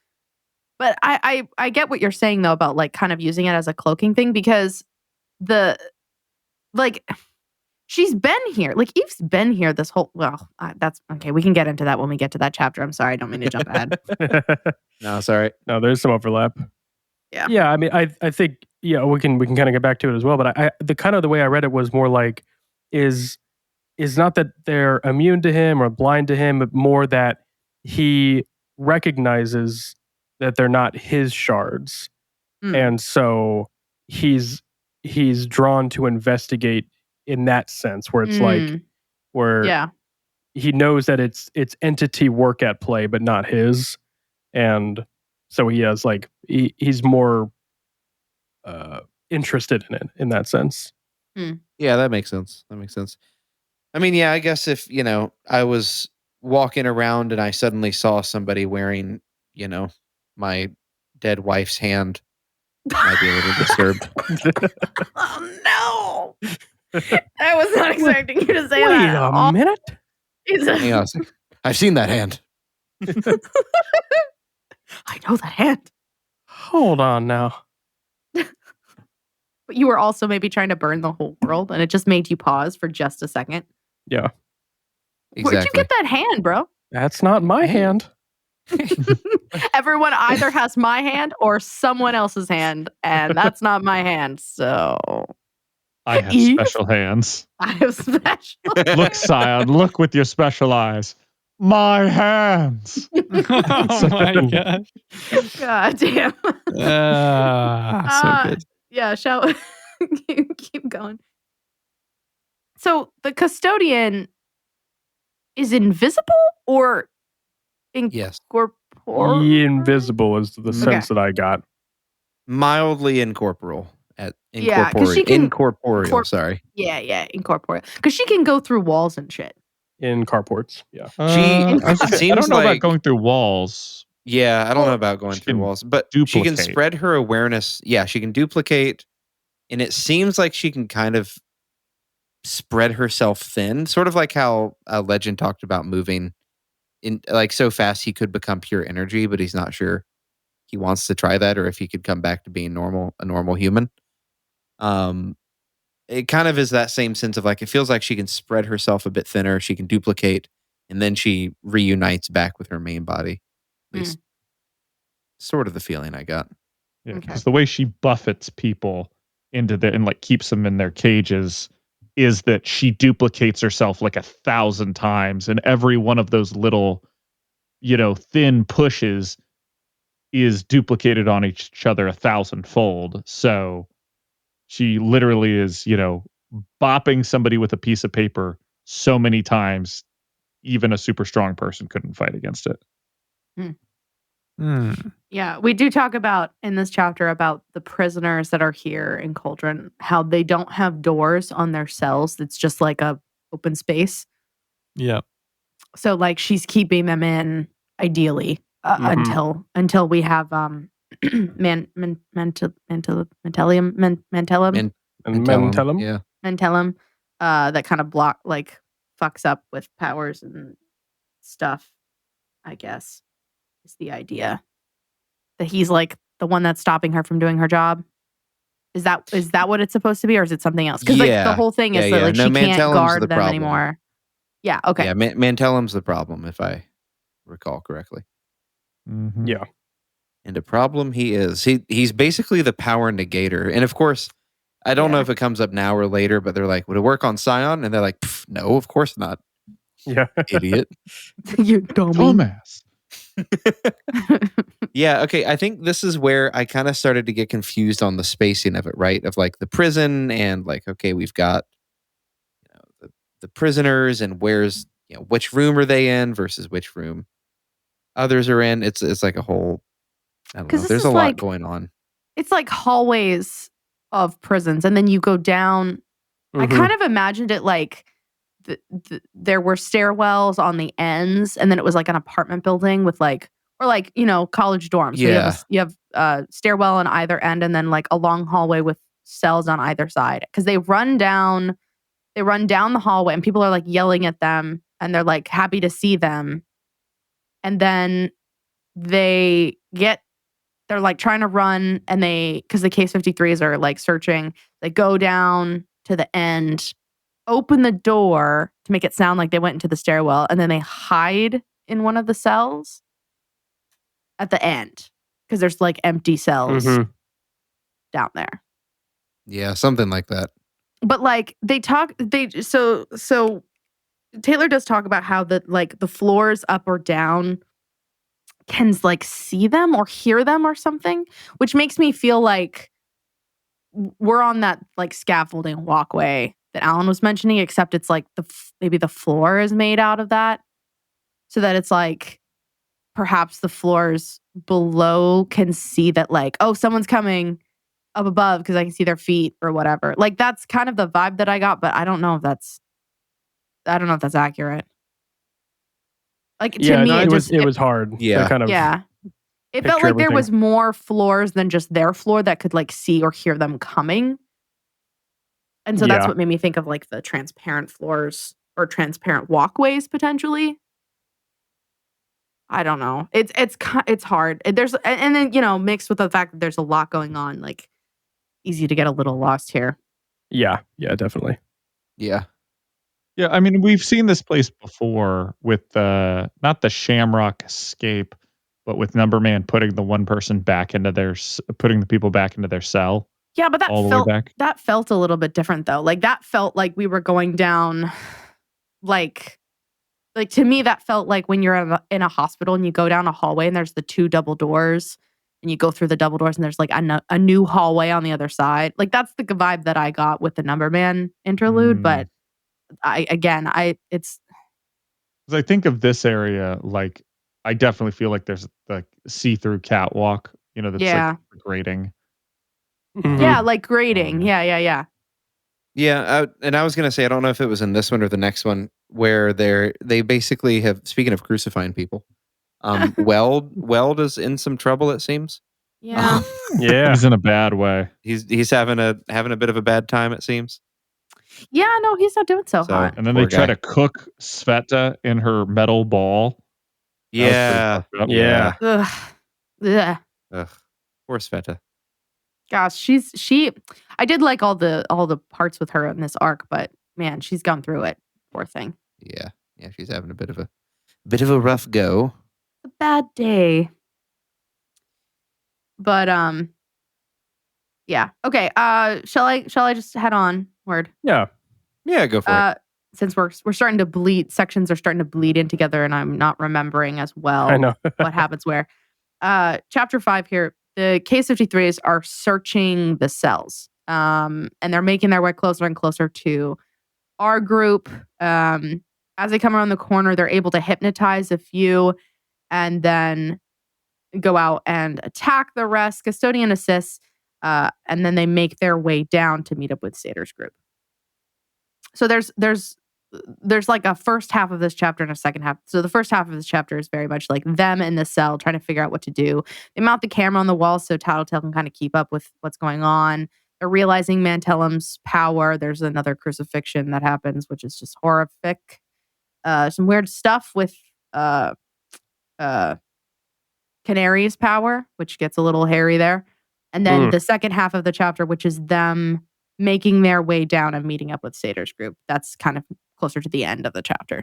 But I get what you're saying though about like kind of using it as a cloaking thing, because like she's been here. Like Eve's been here this whole, that's okay. We can get into that when we get to that chapter. I'm sorry. I don't mean to jump ahead. No, it's all right. No, there's some overlap. Yeah. Yeah, I mean, I think we can kind of get back to it as well. But the way I read it was more like is not that they're immune to him or blind to him, but more that he recognizes that they're not his shards, and so he's drawn to investigate in that sense, where it's like where Yeah. he knows that it's entity work at play, but not his, and so he has like he's more interested in it in that sense. Yeah, that makes sense. I mean, yeah, I guess if, I was walking around and I suddenly saw somebody wearing, my dead wife's hand, I might be a little disturbed. Oh no! I was not expecting you to say Wait that. at a all. minute. Hang on a second. I've seen that hand. I know that hand. Hold on now. But you were also maybe trying to burn the whole world, and it just made you pause for just a second. Yeah, Where'd you Exactly. get that hand, bro? that's not my hand. Everyone either has my hand or someone else's hand, and that's not my hand. So I have Eve? special hands. I have special. Look, Scion, look with your special eyes. My hands. Oh my gosh. God damn. So good. Yeah, shall keep going. So the custodian is invisible or Yes. incorporeal? Invisible is the sense that I got. Mildly incorporeal. Yeah, 'cause she can- Incorporeal, sorry. Yeah, incorporeal. Because she can go through walls and shit. In carports. Yeah. I was gonna it say, I seems don't know like- about going through walls. Yeah, I don't know Well, about going she through can walls, but she can duplicate. spread her awareness. Yeah, she can duplicate, and it seems like she can kind of spread herself thin, sort of like how Legend talked about moving in like so fast he could become pure energy, but he's not sure he wants to try that or if he could come back to being a normal human. It kind of is that same sense of like it feels like she can spread herself a bit thinner, she can duplicate, and then she reunites back with her main body. At least sort of the feeling I got. Yeah, Okay. because the way she buffets people and like keeps them in their cages is that she duplicates herself like 1,000 times, and every one of those little, thin pushes is duplicated on each other 1,000-fold. So she literally is, bopping somebody with a piece of paper so many times, even a super strong person couldn't fight against it. Yeah, we do talk about in this chapter about the prisoners that are here in Cauldron, how they don't have doors on their cells. It's just like a open space. Yeah. So like she's keeping them in ideally until we have Mantellum that kind of fucks up with powers and stuff, I guess, is the idea. That he's like the one that's stopping her from doing her job. Is that what it's supposed to be, or is it something else? Because like the whole thing is that like she can't guard them anymore. Yeah. Okay. Yeah, Mantellum's the problem, if I recall correctly. Mm-hmm. Yeah. And a problem he is. He's basically the power negator. And of course, I don't know if it comes up now or later, but they're like, would it work on Scion? And they're like, no, of course not. Yeah. Idiot. You dummy. Dumbass. Yeah, okay. I think this is where I kind of started to get confused on the spacing of it, right? Of like the prison and like, okay, we've got the prisoners and where's which room are they in versus which room others are in. It's like a whole I don't know. There's a lot going on. It's like hallways of prisons, and then you go down. I kind of imagined it like there were stairwells on the ends, and then it was like an apartment building with like, or like, college dorms. Yeah. So you have a stairwell on either end, and then like a long hallway with cells on either side. Because they run down the hallway, and people are like yelling at them, and they're like happy to see them, and then they're like trying to run, and because the case 53s are like searching, they go down to the end, open the door to make it sound like they went into the stairwell, and then they hide in one of the cells at the end because there's like empty cells down there. Yeah, something like that. But like so Taylor does talk about how the floors up or down can like see them or hear them or something, which makes me feel like we're on that like scaffolding walkway that Alan was mentioning, except it's like maybe the floor is made out of that, so that it's like perhaps the floors below can see that like, oh, someone's coming up above because I can see their feet or whatever. Like that's kind of the vibe that I got, but I don't know if that's accurate. Like to me, it was hard. Yeah. To kind of It felt like there was more floors than just their floor that could like see or hear them coming. And so that's what made me think of like the transparent floors or transparent walkways potentially. I don't know. It's hard. And then mixed with the fact that there's a lot going on, like easy to get a little lost here. Yeah, definitely. Yeah. Yeah, I mean, we've seen this place before with not the Shamrock escape, but with Numberman putting putting the people back into their cell. Yeah, but that felt a little bit different though. Like that felt like we were going down, like to me that felt like when you're in a hospital and you go down a hallway and there's the two double doors and you go through the double doors and there's like a new hallway on the other side. Like that's the vibe that I got with the Numberman interlude, but I think of this area, like I definitely feel like there's like see-through catwalk, that's like grating. Yeah, like grating. Yeah. Yeah, and I was gonna say I don't know if it was in this one or the next one where they basically have, speaking of crucifying people, Weld is in some trouble, it seems. Yeah. Yeah. He's in a bad way. He's having a bit of a bad time, it seems. Yeah, no, he's not doing so hot. And then they try to cook Sveta in her metal ball. Yeah. fucked up. Yeah. Ugh. Ugh. Ugh. Poor Sveta. Gosh, I did like all the parts with her in this arc, but man, she's gone through it. Poor thing. Yeah. Yeah, she's having a bit of a rough go. A bad day. But yeah. Okay. Shall I just head onward? Yeah. Yeah, go for it. Since we're starting to bleed, sections are starting to bleed in together, and I'm not remembering as well I know. what happens where. Chapter 5 here, the Case-53s are searching the cells. And they're making their way closer and closer to our group. As they come around the corner, they're able to hypnotize a few and then go out and attack the rest. Custodian assists, and then they make their way down to meet up with Sator's group. So there's like a first half of this chapter and a second half. So the first half of this chapter is very much like them in the cell trying to figure out what to do. They mount the camera on the wall so Tattletale can kind of keep up with what's going on. They're realizing Mantellum's power. There's another crucifixion that happens, which is just horrific. Some weird stuff with Canary's power, which gets a little hairy there. And then the second half of the chapter, which is them making their way down and meeting up with Sator's group. That's kind of closer to the end of the chapter.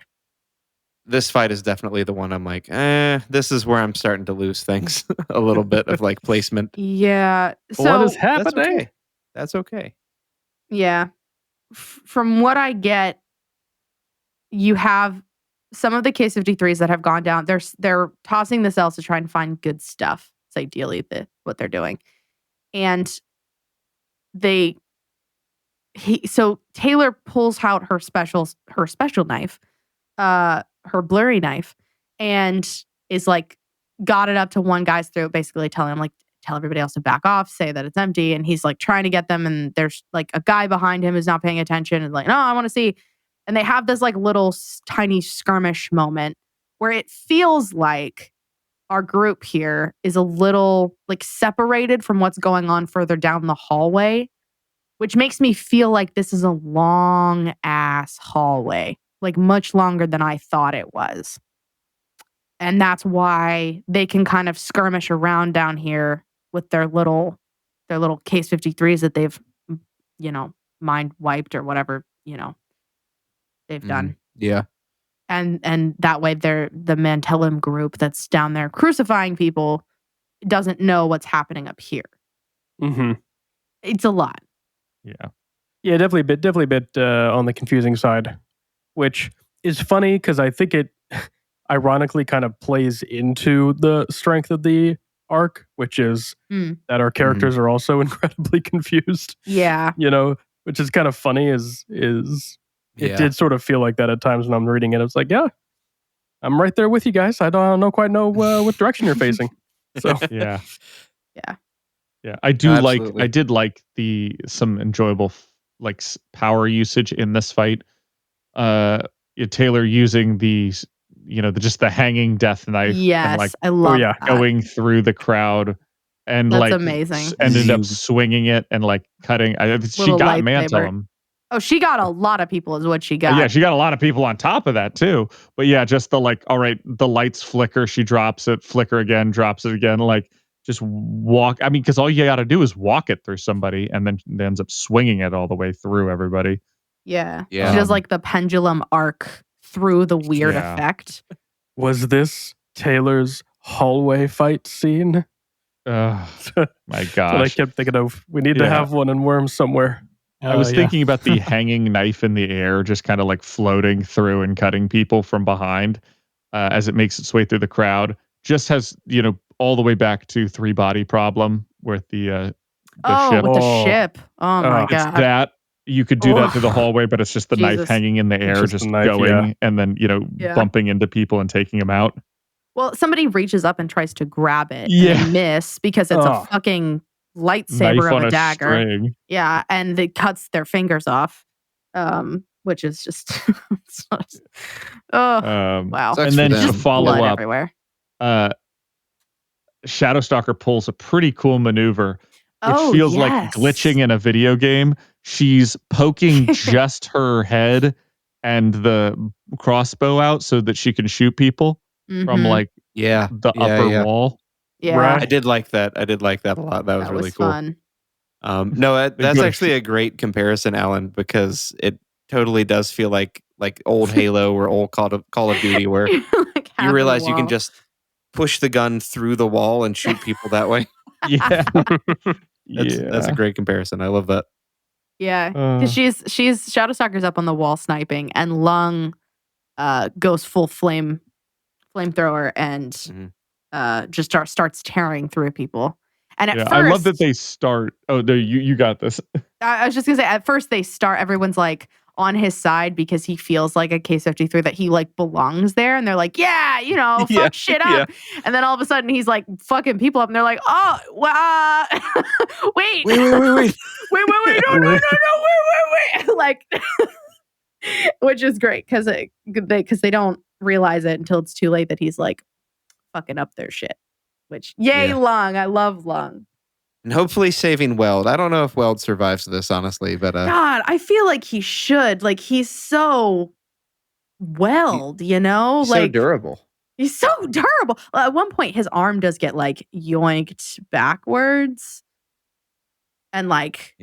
This fight is definitely the one I'm like, this is where I'm starting to lose things a little bit of like placement. Yeah. So What is That's happening? okay. That's okay. yeah. From what I get, you have some of the Case-53s that have gone down. They're tossing the cells to try and find good stuff. It's ideally what they're doing. And so Taylor pulls out her special knife, her blurry knife, and is like got it up to one guy's throat, basically telling him like, tell everybody else to back off, say that it's empty. And he's like trying to get them, and there's like a guy behind him who's not paying attention and like, no, I want to see. And they have this like little tiny skirmish moment where it feels like our group here is a little like separated from what's going on further down the hallway, which makes me feel like this is a long ass hallway, like much longer than I thought it was. And that's why they can kind of skirmish around down here with their little Case-53s that they've, mind wiped or whatever, they've done. Yeah. And that way the Mantellum group that's down there crucifying people doesn't know what's happening up here. Mm-hmm. It's a lot. Yeah, definitely a bit on the confusing side, which is funny because I think it ironically kind of plays into the strength of the arc, which is that our characters are also incredibly confused. Yeah. Which is kind of funny it did sort of feel like that at times when I'm reading it. It's like, yeah, I'm right there with you guys. I don't quite know what direction you're facing. So Yeah. Yeah. Yeah, I do Absolutely. I did like some enjoyable power usage in this fight. Taylor using just the hanging death knife. Yes, and like I love that. going through the crowd and That's like amazing. ended up swinging it and like cutting. She Little got lightsaber. Mantellum. Oh, she got a lot of people is what she got. Yeah, she got a lot of people on top of that too. But yeah, just the all right, the lights flicker, she drops it, flicker again, drops it again, like just walk. I mean, because all you got to do is walk it through somebody and then it ends up swinging it all the way through everybody. Yeah. Yeah. She does like the pendulum arc through the weird Yeah. effect. was this Taylor's hallway fight scene? My That's what I gosh. kept thinking of. We need to Yeah. have one in Worms somewhere. I was Yeah. thinking about the hanging knife in the air, just kind of like floating through and cutting people from behind as it makes its way through the crowd. Just has, all the way back to 3-body problem with the ship. With the Oh. ship. Oh my It's It's god. that you could do that through the Oh. hallway, but it's just the knife Jesus. hanging in the air, just just the knife, going yeah. and then, Yeah. bumping into people and taking them out. Well, somebody reaches up and tries to grab it and Yeah. they miss because it's Oh. a fucking lightsaber Knife of on a a dagger. string. Yeah, and it cuts their fingers off. Which is just it's not- oh wow. Sucks And for then them. to Just follow blood up, everywhere. Shadowstalker pulls a pretty cool maneuver. It Oh, feels like yes. glitching in a video game. She's poking just her head and the crossbow out so that she can shoot people from Mhm. like Yeah. the yeah, upper yeah. wall. Yeah, Right. I did like that. I did like that a lot. That was that really was cool. fun. No, They that's go to- actually a great comparison, Alan, because it totally does feel like old Halo or old Call of Duty, where Like half you the realize you can wall. just push the gun through the wall and shoot people that way. Yeah. That's a great comparison. I love that. Yeah, Uh, because she's Shadowstalker's up on the wall sniping, and Lung goes full flamethrower and just starts tearing through people. And at yeah, first, I love that they start. Oh, no, you got this. I was just gonna say, at first they start, everyone's like on his side because he feels like a Case-53 that he like belongs there, and they're like, yeah, Yeah, fuck shit up. And then all of a sudden he's like fucking people up, and they're like, oh, wait, Wait. wait, no, wait. Like, which is great because they don't realize it until it's too late that he's like fucking up their shit. Which, yay, Yeah. Lung. I love Lung. And hopefully saving Weld. I don't know if Weld survives this, honestly, but God, I feel like he should. Like, he's so Weld, he's like so durable. he's so durable. At one point, his arm does get like yoinked backwards, and like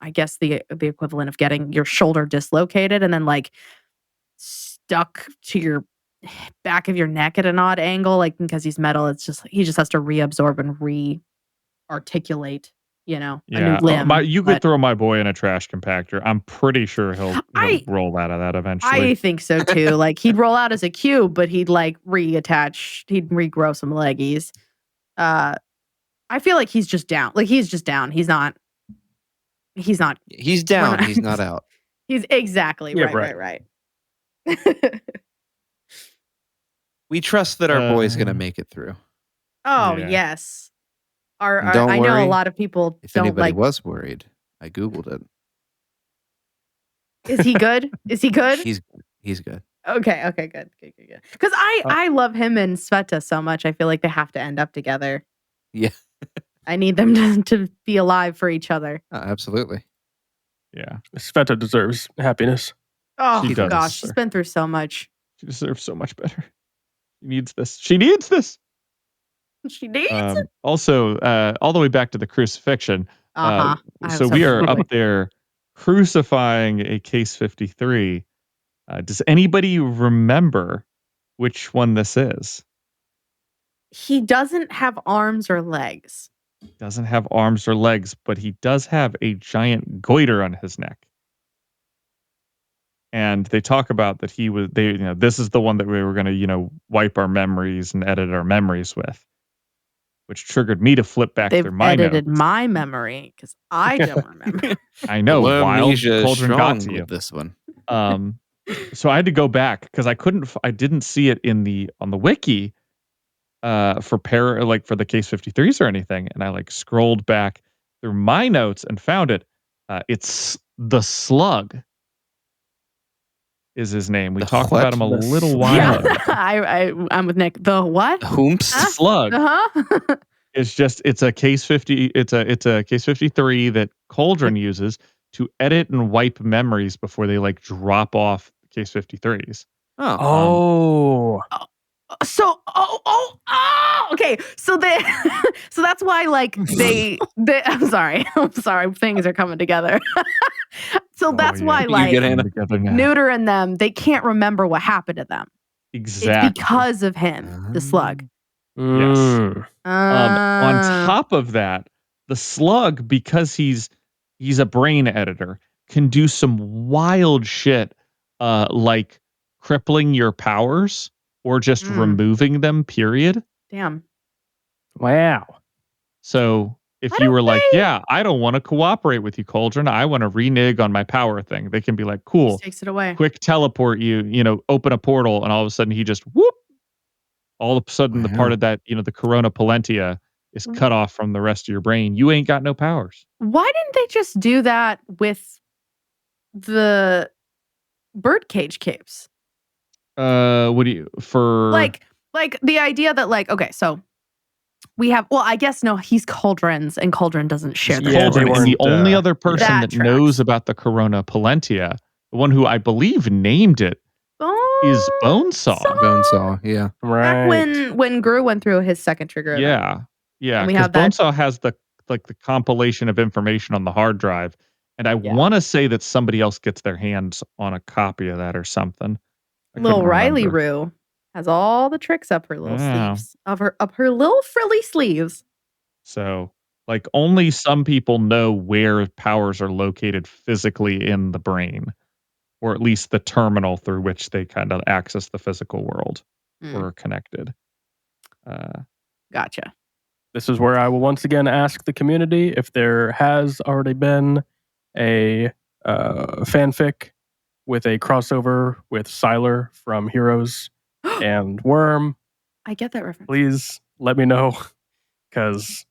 I guess the equivalent of getting your shoulder dislocated and then like stuck to your back of your neck at an odd angle, like because he's metal. It's just he just has to reabsorb and re-articulate, a new limb. You could throw my boy in a trash compactor. I'm pretty sure he'll roll out of that eventually. I think so too. Like he'd roll out as a cube, but he'd like reattach. He'd regrow some leggies. I feel like he's just down. Like he's just down. He's not. He's not. He's down. He's not out. He's exactly Yeah, right. We trust that our boy's gonna make it through. Oh Yeah. yes. Don't I know worry. a lot of people If don't anybody like. was worried, I googled it. Is he good? Is he good? He's good. Okay, good. Because I love him and Sveta so much. I feel like they have to end up together. Yeah. I need them to be alive for each other. Oh, absolutely. Yeah. Sveta deserves happiness. Oh She does, gosh, she's sir. been through so much. She deserves so much better. She needs this. She needs this. She needs it. Also, all the way back to the crucifixion. I So was we hoping are you would. up there crucifying a Case 53. Does anybody remember which one this is? He doesn't have arms or legs. Doesn't have arms or legs, but he does have a giant goiter on his neck. And they talk about that this is the one that we were going to, wipe our memories and edit our memories with, which triggered me to flip back They've through my edited notes. my memory because I don't remember. I know, Well, wild amnesia is Cauldron got strong to you. with this one. So I had to go back because I didn't see it on the wiki for the Case 53s or anything, and I scrolled back through my notes and found it. It's the Slug is his name. We talked about him a little while ago. I'm with Nick. The what? Whomps. The Slug. Uh-huh. It's a Case 50. It's a Case 53 that Cauldron uses to edit and wipe memories before they drop off Case 53s. Oh. So okay. So that's why they I'm sorry, things are coming together. So that's why Neuter and them, they can't remember what happened to them. Exactly. It's because of him, the Slug. Yes. On top of that, the Slug, because he's a brain editor, can do some wild shit like crippling your powers or just removing them, period. Damn. Wow. So if you were I don't want to cooperate with you, Cauldron. I want to renege on my power thing. They can be like, cool. Just takes it away. Quick teleport you, open a portal, and all of a sudden he just whoop. All of a sudden the part of that, the Corona Palentia is cut off from the rest of your brain. You ain't got no powers. Why didn't they just do that with the birdcage capes? What do you for like the idea that okay, so we have I guess no, he's Cauldron's and Cauldron doesn't share the Cauldron is the only other person that that knows about the Corona Palentia, the one who I believe named it. is Bonesaw. Bonesaw, yeah. Back Right. when Gru went through his second trigger event. Yeah. Yeah. And we Because have that- Bonesaw has the compilation of information on the hard drive. And I Yeah. want to say that somebody else gets their hands on a copy of that or something. I Little couldn't Riley remember. Roo has all the tricks up her little Yeah. sleeves. Up her little frilly sleeves. So, like, only some people know where powers are located physically in the brain, or at least the terminal through which they kind of access the physical world or are connected. Gotcha. This is where I will once again ask the community if there has already been a fanfic with a crossover with Sylar from Heroes and Worm. I get that reference. Please let me know, because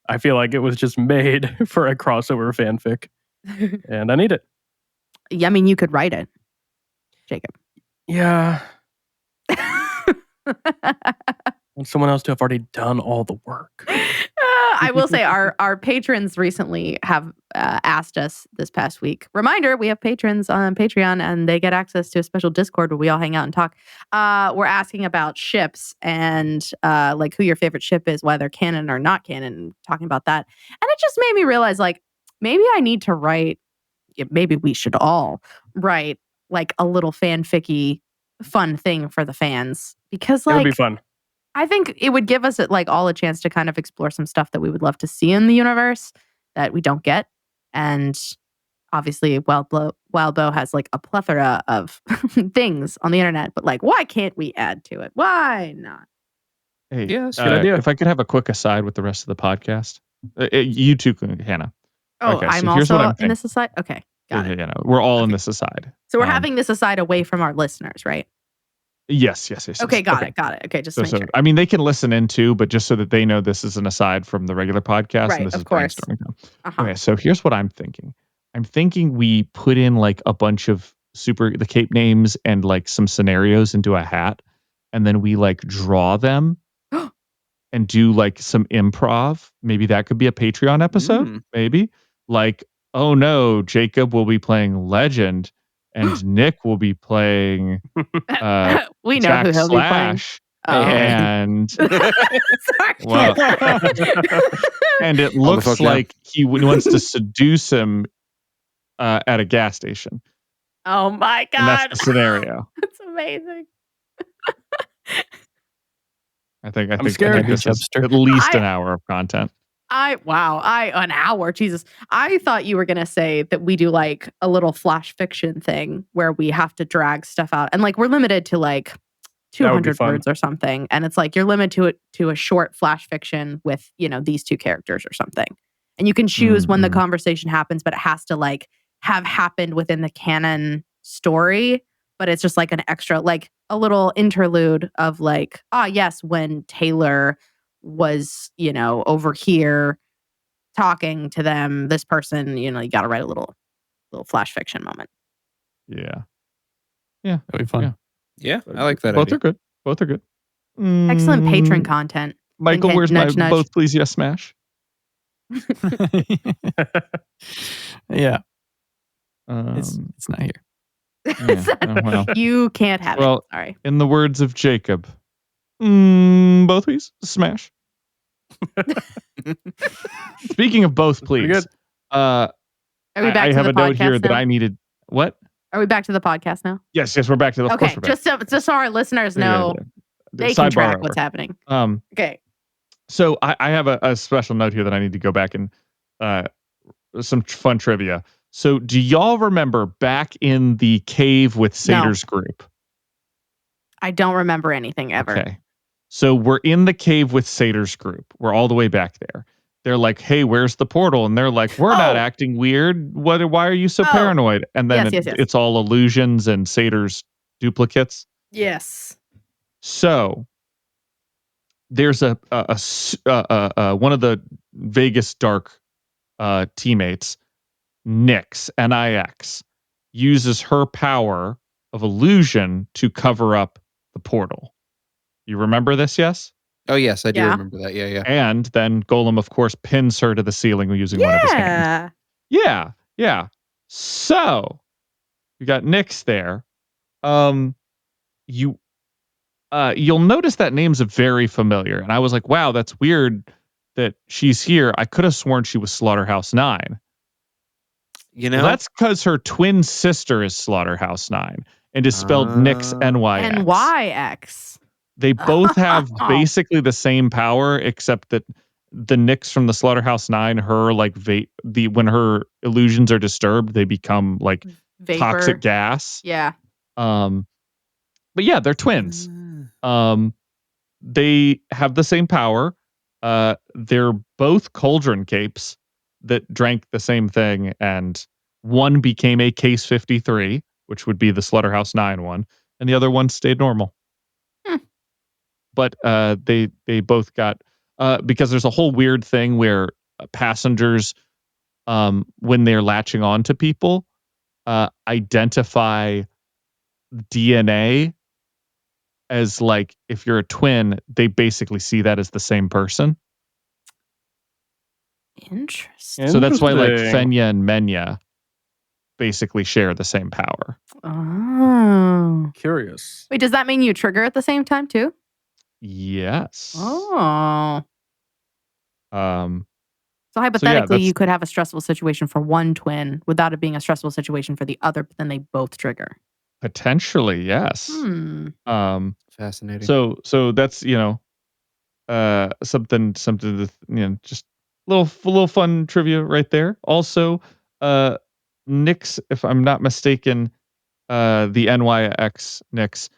I feel like it was just made for a crossover fanfic, and I need it. Yeah, I mean, you could write it, Jacob. Yeah. Want someone else to have already done all the work. I will say our patrons recently have asked us this past week. Reminder, we have patrons on Patreon and they get access to a special Discord where we all hang out and talk. We're asking about ships and like who your favorite ship is, whether canon or not canon, talking about that. And it just made me realize like maybe I need to write, maybe we should all write like a little fanficky fun thing for the fans. Because It would like be fun. I think it would give us like all a chance to kind of explore some stuff that we would love to see in the universe that we don't get. And obviously Wildbow has like a plethora of things on the internet, but like why can't we add to it? Why not? Hey, Yeah, that's a good idea. If I could have a quick aside with the rest of the podcast, you too, Hannah. Oh, Okay, I'm so here's what also I'm in thinking. this aside. Okay. Got it. You know, we're all in Okay. this aside. So we're having this aside away from our listeners, right? Yes. Okay, got it. Okay, just to make sure. I mean, they can listen in too, but just so that they know this is an aside from the regular podcast, Right, and this of is course. brainstorming time. Uh-huh. Okay, so here's what I'm thinking. I'm thinking we put in like a bunch of the cape names and like some scenarios into a hat, and then we like draw them and do like some improv. Maybe that could be a Patreon episode. Maybe like, oh no, Jacob will be playing Legend, and Nick will be playing we know Jack who he'll be playing. Slash. Oh. And Sorry. well, and it looks fuck down. like he wants to seduce him at a gas station. Oh my And god. that's the scenario. That's amazing. I think scared. this is Chubster. at least an hour of content. An hour. Jesus. I thought you were gonna say that we do like a little flash fiction thing where we have to drag stuff out. And like we're limited to like That would be 200 fun. words or something. And it's like you're limited to a short flash fiction with, these two characters or something. And you can choose when the conversation happens, but it has to like have happened within the canon story. But it's just like an extra, like a little interlude of like, yes, when Taylor was, over here talking to them, this person, you got to write a little flash fiction moment. Yeah. That'd be fun. Yeah, I like that Both idea. are good. Both are good. Excellent patron content. Michael, Hint, where's nudge, my nudge. both please yes smash? Yeah, Um, it's not here. yeah, well. You can't have it. Well, Sorry. in the words of Jacob, both please smash. Speaking of both Pretty please, good. Are we back I to have the a note podcast here that now? I needed. What? Are we back to the podcast now? Yes, we're back to the. Of Okay, course we're back. just so our listeners know, they can track what's happening. Okay. So I have a special note here that I need to go back and some fun trivia. So do y'all remember back in the cave with Sator's group? I don't remember anything ever. Okay. So we're in the cave with Sator's group. We're all the way back there. They're like, hey, where's the portal? And they're like, we're not acting weird. Why are you so paranoid? And then Yes. it's all illusions and Sator's duplicates. Yes. So there's a one of the Vegas Dark teammates, Nix, Nix, uses her power of illusion to cover up the portal. You remember this, yes? Oh, yes, I do Yeah. remember that. Yeah. And then Golem, of course, pins her to the ceiling using one of his hands. Yeah. So we got Nix there. you'll notice that name's very familiar. And I was like, wow, that's weird that she's here. I could have sworn she was Slaughterhouse 9. You Well, know, that's because her twin sister is Slaughterhouse 9 and is spelled Nyx, NYX. NYX. They both have basically the same power, except that the Nyx from the Slaughterhouse 9, her like when her illusions are disturbed, they become like Vapor. toxic gas. Yeah. But yeah, they're twins. They have the same power. They're both cauldron capes that drank the same thing, and one became a case 53, which would be the Slaughterhouse 9 one, and the other one stayed normal. But they both got because there's a whole weird thing where passengers, when they're latching on to people, identify DNA as like if you're a twin, they basically see that as the same person. Interesting. So that's why like Fenya and Menya basically share the same power. Oh. Curious. Wait, does that mean you trigger at the same time too? Yes. Oh. So hypothetically, you could have a stressful situation for one twin without it being a stressful situation for the other, but then they both trigger. Potentially, yes. Fascinating. So that's something to just little fun trivia right there. Also, Nyx, if I'm not mistaken, the NYX Nyx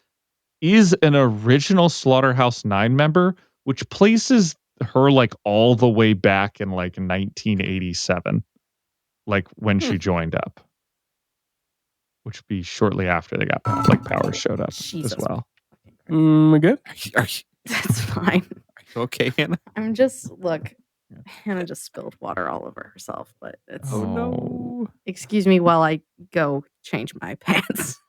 is an original Slaughterhouse 9 member, which places her like all the way back in like 1987, like when she joined up, which would be shortly after they got like powers showed up as well. Good. That's fine. Okay, Hannah. Hannah just spilled water all over herself, but it's no. Excuse me while I go change my pants.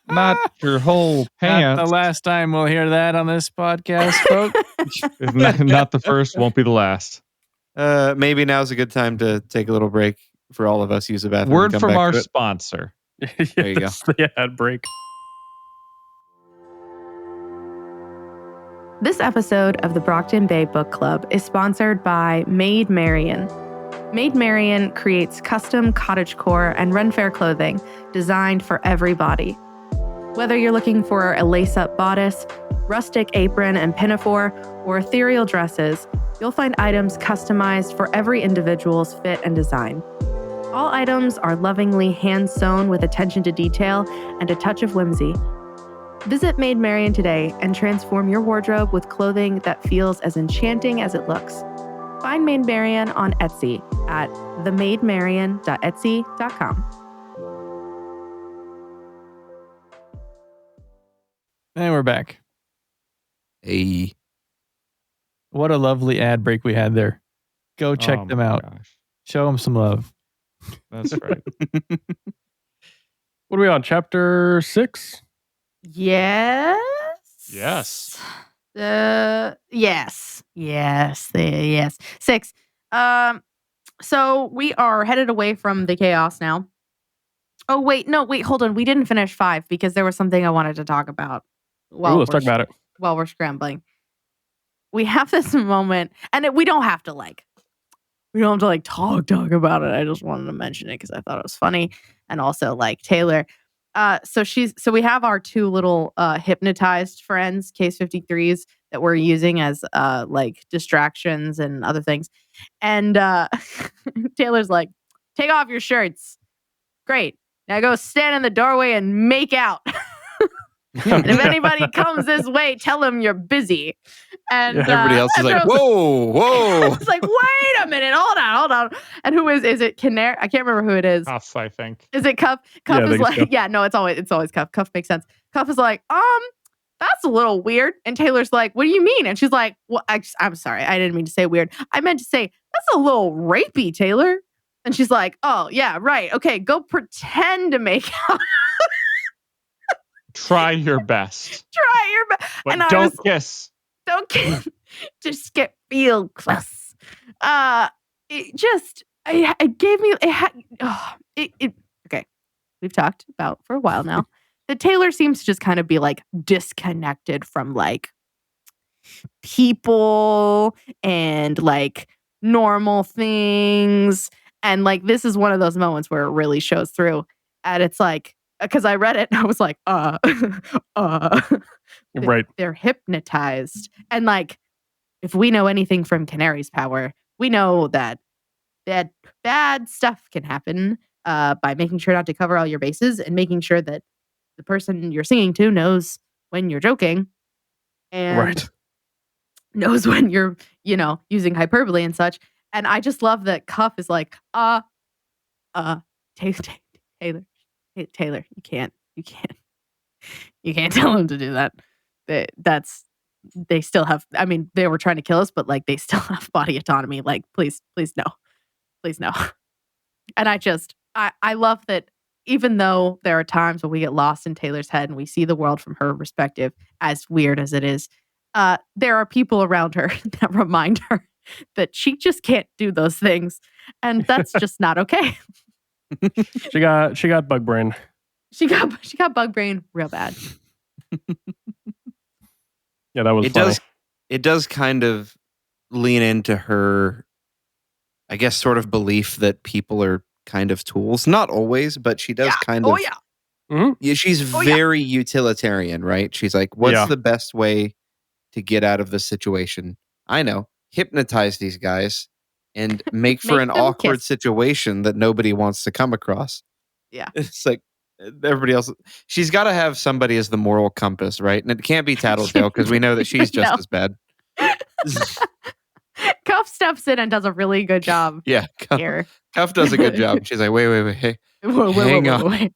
Not your whole pants. Not the last time we'll hear that on this podcast, folks. Not the first, won't be the last. Maybe now's a good time to take a little break for all of us. Use the bathroom. Word come from back our to it. sponsor. There you go. The ad break. This episode of the Brockton Bay Book Club is sponsored by Maid Marian. Maid Marian creates custom cottagecore and run-fair clothing designed for every body. Whether you're looking for a lace-up bodice, rustic apron and pinafore, or ethereal dresses, you'll find items customized for every individual's fit and design. All items are lovingly hand-sewn with attention to detail and a touch of whimsy. Visit Maid Marian today and transform your wardrobe with clothing that feels as enchanting as it looks. Find Maid Marian on Etsy at themaidmarian.etsy.com. And we're back. Hey. What a lovely ad break we had there. Go check Oh them my out. gosh. Show them some love. That's right. What are we on? Chapter 6? Yes. Yes. Yes. 6. So we are headed away from the chaos now. Oh, wait, hold on. We didn't finish 5 because there was something I wanted to talk about. Let's talk about it. While we're scrambling. We have this moment, and we don't have to talk about it. I just wanted to mention it because I thought it was funny. And also like Taylor. So we have our 2 little hypnotized friends, case 53s, that we're using as like distractions and other things. And Taylor's like, take off your shirts. Great. Now go stand in the doorway and make out. And if anybody comes this way, tell them you're busy. And everybody else is like, whoa. It's like, wait a minute, hold on. And who is it? Canary? I can't remember who it is. Cuff, I think. Is it Cuff? Cuff Yeah, is like, yeah, no, it's always Cuff. Cuff makes sense. Cuff is like, that's a little weird. And Taylor's like, what do you mean? And she's like, well, I'm sorry, I didn't mean to say weird. I meant to say that's a little rapey, Taylor. And she's like, oh yeah, right. Okay, go pretend to make out. Try your best. But and don't kiss. Don't kiss. Just get real close. It just, it gave me, okay. We've talked about for a while now Taylor seems to just kind of be like disconnected from like people and like normal things. And like this is one of those moments where it really shows through. And it's like, because I read it and I was like, Right. they're hypnotized. And like, if we know anything from Canary's power, we know that bad stuff can happen by making sure not to cover all your bases and making sure that the person you're singing to knows when you're joking and Right. knows when you're, using hyperbole and such. And I just love that Cuff is like, Taylor, you can't tell him to do that. They still have, I mean, they were trying to kill us, but like they still have body autonomy. Like, please no. Please no. And I love that even though there are times when we get lost in Taylor's head and we see the world from her perspective, as weird as it is, there are people around her that remind her that she just can't do those things. And that's just not okay. She got bug brain. She got bug brain real bad. Yeah, that was funny. It does kind of lean into her, I guess, sort of belief that people are kind of tools. Not always, but she does kind of. Oh, yeah. Mhm. Yeah, she's very utilitarian, right? She's like, what's the best way to get out of the situation? I know. Hypnotize these guys and make for an them awkward kiss. situation that nobody wants to come across. Yeah. It's like everybody else. She's got to have somebody as the moral compass, right? And it can't be Tattletale because we know that she's just No. as bad. Cuff steps in and does a really good job. Yeah. Here. Cuff does a good job. She's like, wait. Hey, hang on. Wait.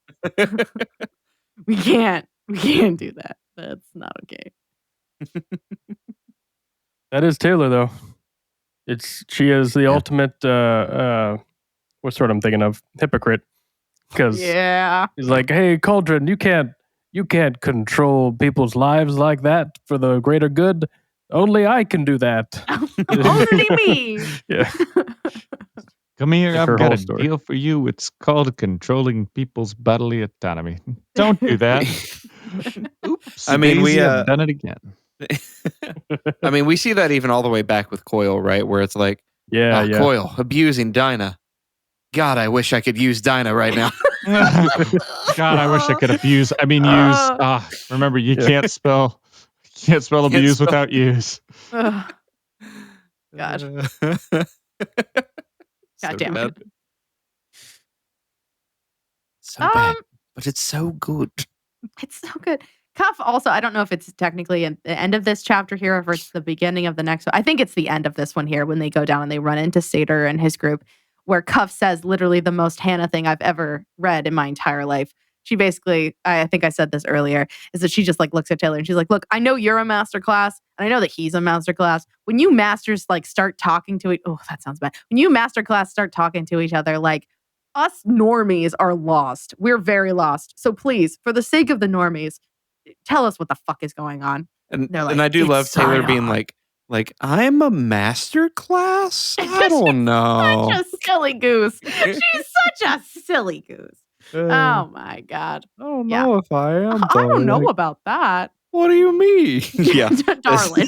We can't do that. That's not okay. That is Taylor, though. She is the ultimate. What's the word I'm thinking of? Hypocrite. Because he's like, hey, Cauldron, you can't control people's lives like that for the greater good. Only I can do that. Only me. Yeah. Come here, Like her I've got whole a story. deal for you. It's called controlling people's bodily autonomy. Don't do that. Oops. I mean, we I've done it again. I mean, we see that even all the way back with Coil, right? Where it's like, Yeah. Coil abusing Dinah. God, I wish I could use Dinah right now. God, I wish I could abuse. I mean, use. Remember, you can't spell abuse without use. God. God damn it. So bad, but it's so good. It's so good. Cuff also, I don't know if it's technically at the end of this chapter here or if it's the beginning of the next one. I think it's the end of this one here when they go down and they run into Sater and his group, where Cuff says literally the most Hannah thing I've ever read in my entire life. She basically, I think I said this earlier, is that she just like looks at Taylor and she's like, look, I know you're a master class and I know that he's a master class. When you masters like start talking to each, oh, that sounds bad. When you master class start talking to each other, like us normies are lost. We're very lost. So please, for the sake of the normies, tell us what the fuck is going on. And They're like, I do "It's love Taylor Saya." being like I'm a master class? I don't know. Such a silly goose. She's such a silly goose. Oh my God. I don't know if I am. I don't know though. Like, about that. what do you mean? Yeah. Darling.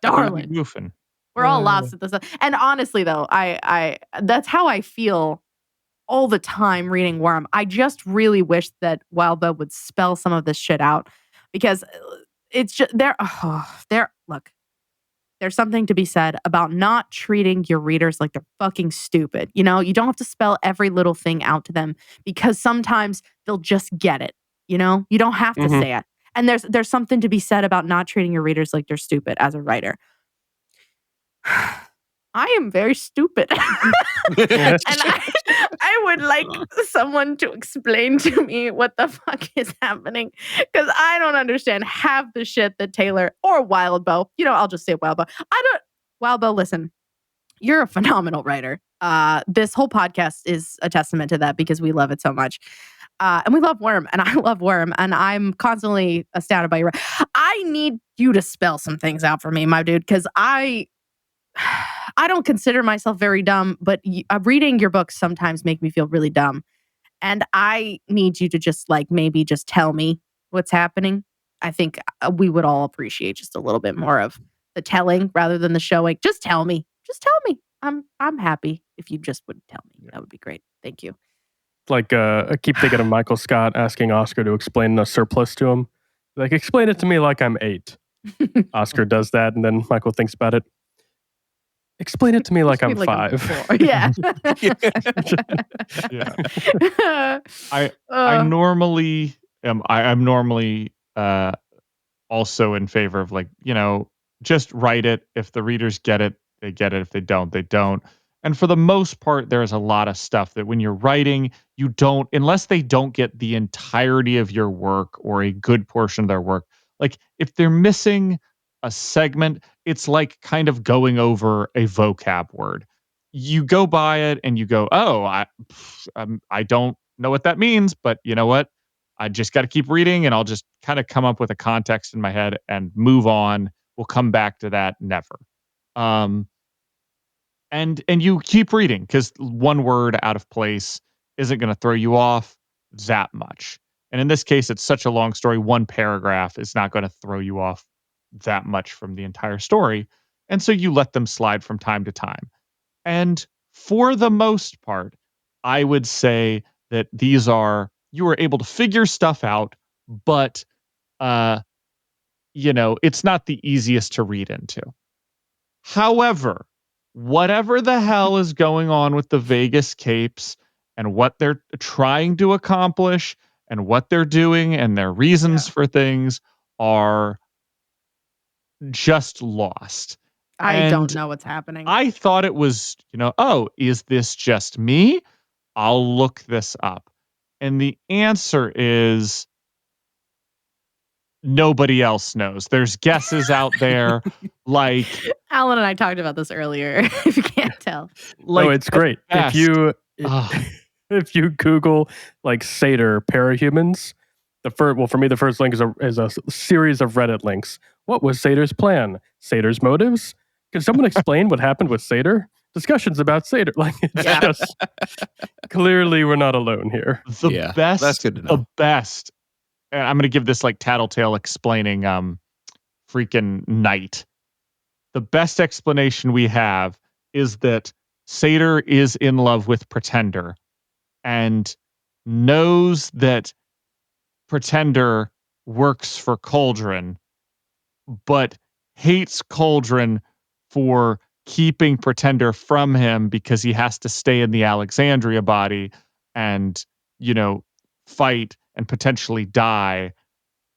Darling. Goofing. We're all lost at this. And honestly, though, I that's how I feel all the time reading Worm. I just really wish that Wildbow would spell some of this shit out because it's just look, there's something to be said about not treating your readers like they're fucking stupid. You know, you don't have to spell every little thing out to them because sometimes they'll just get it. You know, you don't have to say it. And there's something to be said about not treating your readers like they're stupid as a writer. I am very stupid. And I would like someone to explain to me what the fuck is happening because I don't understand half the shit that Taylor or Wildbow, I'll just say Wildbow. Wildbow, listen, you're a phenomenal writer. This whole podcast is a testament to that because we love it so much. And we love Worm, and I love Worm, and I'm constantly astounded by your. I need you to spell some things out for me, my dude, because I don't consider myself very dumb, but reading your books sometimes make me feel really dumb. And I need you to just like maybe just tell me what's happening. I think we would all appreciate just a little bit more of the telling rather than the showing. Just tell me. Just tell me. I'm happy if you just would tell me. That would be great. Thank you. Like, I keep thinking of Michael Scott asking Oscar to explain the surplus to him. Like, explain it to me like I'm 8. Oscar does that, and then Michael thinks about it. Explain it to me like I'm 5. Yeah. Yeah. I normally am. I'm normally also in favor of like, just write it. If the readers get it, they get it. If they don't, they don't. And for the most part, there's a lot of stuff that when you're writing, you don't, unless they don't get the entirety of your work or a good portion of their work. Like if they're missing a segment, it's like kind of going over a vocab word. You go by it and you go, oh, I don't know what that means, but you know what? I just got to keep reading and I'll just kind of come up with a context in my head and move on. We'll come back to that never. And you keep reading because one word out of place isn't going to throw you off that much. And in this case, it's such a long story. One paragraph is not going to throw you off that much from the entire story. And so you let them slide from time to time. And for the most part, I would say that you are able to figure stuff out, but it's not the easiest to read into. However, whatever the hell is going on with the Vegas capes and what they're trying to accomplish and what they're doing and their reasons for things are just lost. I don't know what's happening. I thought it was, oh, is this just me? I'll look this up. And the answer is nobody else knows. There's guesses out there. Like Alan and I talked about this earlier. If you can't tell. No, it's great. If you Google like Satyr parahumans, for me the first link is a series of Reddit links. What was Satyr's plan? Satyr's motives? Can someone explain what happened with Satyr? Discussions about Satyr. Like it's just clearly we're not alone here. That's good to know. The best. And I'm going to give this like tattletale explaining freaking Knight. The best explanation we have is that Satyr is in love with Pretender and knows that Pretender works for Cauldron, but hates Cauldron for keeping Pretender from him because he has to stay in the Alexandria body and, fight and potentially die,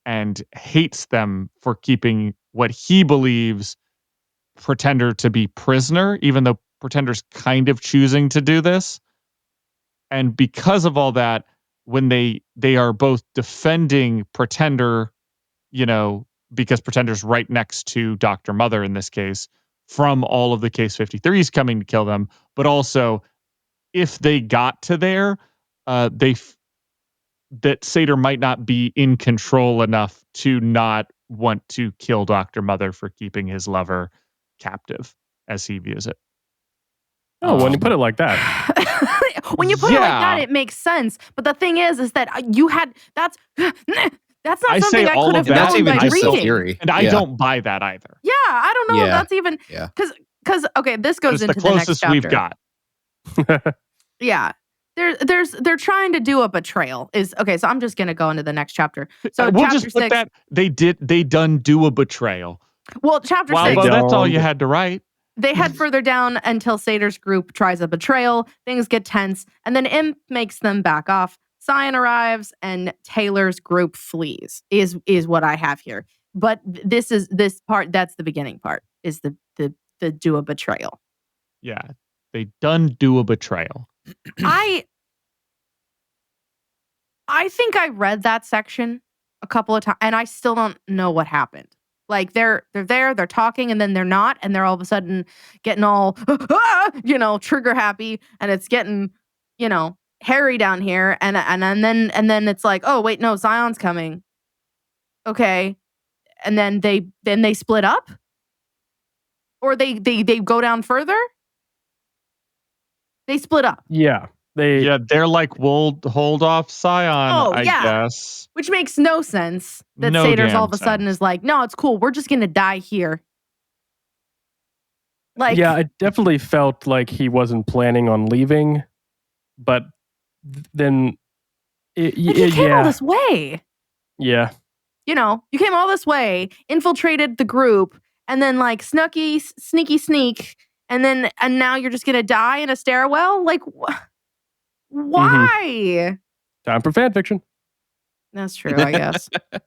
and hates them for keeping what he believes Pretender to be prisoner, even though Pretender's kind of choosing to do this. And because of all that, when they are both defending Pretender, because Pretender's right next to Dr. Mother in this case, from all of the Case 53s coming to kill them, but also if they got to there, that Satyr might not be in control enough to not want to kill Dr. Mother for keeping his lover captive, as he views it. Oh, when you put it like that. When you put it like that, it makes sense. But the thing is that that's not something I could have known by reading. Theory. And I don't buy that either. Yeah, I don't know if that's even because okay, this goes into the next chapter. We've got. Yeah. They're trying to do a betrayal. So I'm just gonna go into the next chapter. So we'll chapter just put 6, that they done do a betrayal. Well, chapter 6. Well, that's all you had to write. They head further down until Satyr's group tries a betrayal. Things get tense, and then Imp makes them back off. Cyan arrives, and Taylor's group flees. Is what I have here. But this part. That's the beginning part. Is the do a betrayal. Yeah, they done do a betrayal. I think I read that section a couple of times, and I still don't know what happened. Like they're there, they're talking, and then they're not, and they're all of a sudden getting all trigger happy, and it's getting hairy down here, and then it's like, oh wait, no, Zion's coming. Okay, and then they split up, or they go down further. They split up. Yeah. They're like, we'll hold off Scion, Oh, I yeah. guess. Which makes no sense that No Satyrs all damn of a sudden sense. is like, no, it's cool. We're just going to die here. Like, yeah, I definitely felt like he wasn't planning on leaving, but then like he came all this way. Yeah. You know, you came all this way, infiltrated the group, and then like sneak, and now you're just gonna die in a stairwell? Like, why? Time for fan fiction. That's true, I guess. I'm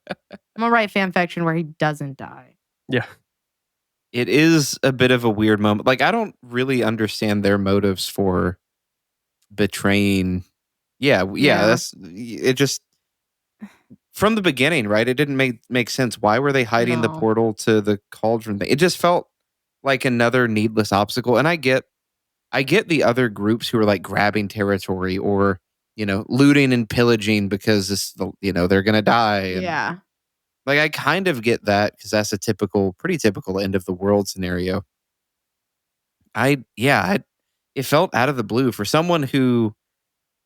gonna write fan fiction where he doesn't die. Yeah. It is a bit of a weird moment. Like, I don't really understand their motives for betraying. Yeah. That's it. Just from the beginning, right? It didn't make sense. Why were they hiding the No. portal to the cauldron thing? It just felt like another needless obstacle. And I get the other groups who are like grabbing territory or looting and pillaging because they're gonna die. And, Yeah. like, I kind of get that because that's a pretty typical end of the world scenario. It felt out of the blue for someone who,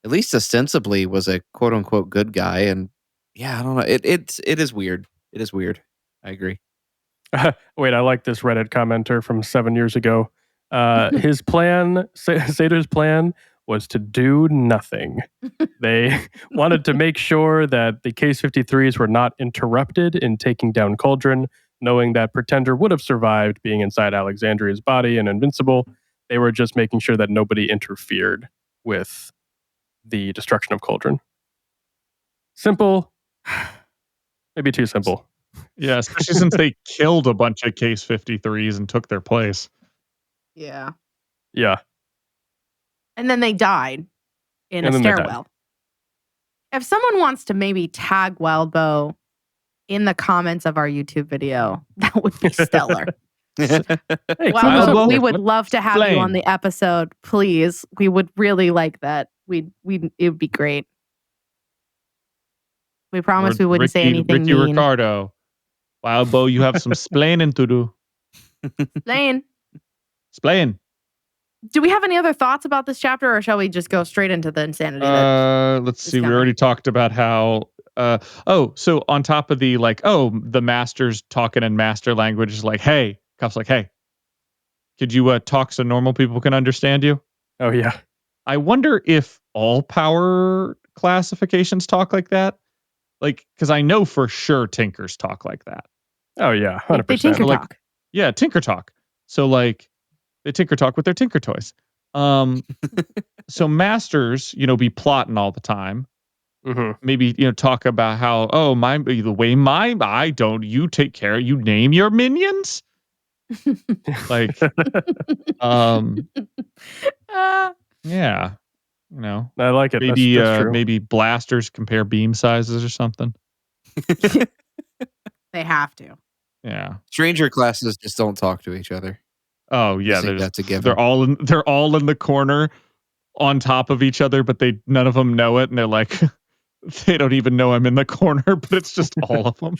at least ostensibly, was a quote unquote good guy. And yeah, I don't know. It is weird. It is weird. I agree. Wait, I like this Reddit commenter from 7 years ago. His plan, Satyr's plan, was to do nothing. They wanted to make sure that the Case 53s were not interrupted in taking down Cauldron, knowing that Pretender would have survived being inside Alexandria's body and invincible. They were just making sure that nobody interfered with the destruction of Cauldron. Simple. Maybe too simple. Yeah, especially since they killed a bunch of Case 53s and took their place. Yeah. Yeah. And then they died in a stairwell. If someone wants to maybe tag Wildbow in the comments of our YouTube video, that would be stellar. Hey, Wildbow, we would love to have you on the episode. Please. We would really like that. It would be great. We promise we wouldn't say anything Ricky mean. Ricardo. Wildbow, you have some splaining to do. Splain. Do we have any other thoughts about this chapter, or shall we just go straight into the insanity? Let's see. We already talked about how. So on top of the the master's talking in master language is like, hey, Cuff's like, hey, could you talk so normal people can understand you? Oh yeah. I wonder if all power classifications talk like that. Like, because I know for sure Tinkers talk like that. Oh yeah, 100%. They Tinker talk. Yeah, Tinker talk. So like, they Tinker talk with their Tinker toys. So masters, be plotting all the time. Mm-hmm. Maybe talk about how the way I don't, you take care, you name your minions. Like, yeah, I like it. Maybe that's true. maybe blasters compare beam sizes or something. They have to. Yeah. Stranger classes just don't talk to each other. Oh yeah, that's a given. They're all in the corner on top of each other, but none of them know it, and they're like, they don't even know I'm in the corner, but it's just all of them.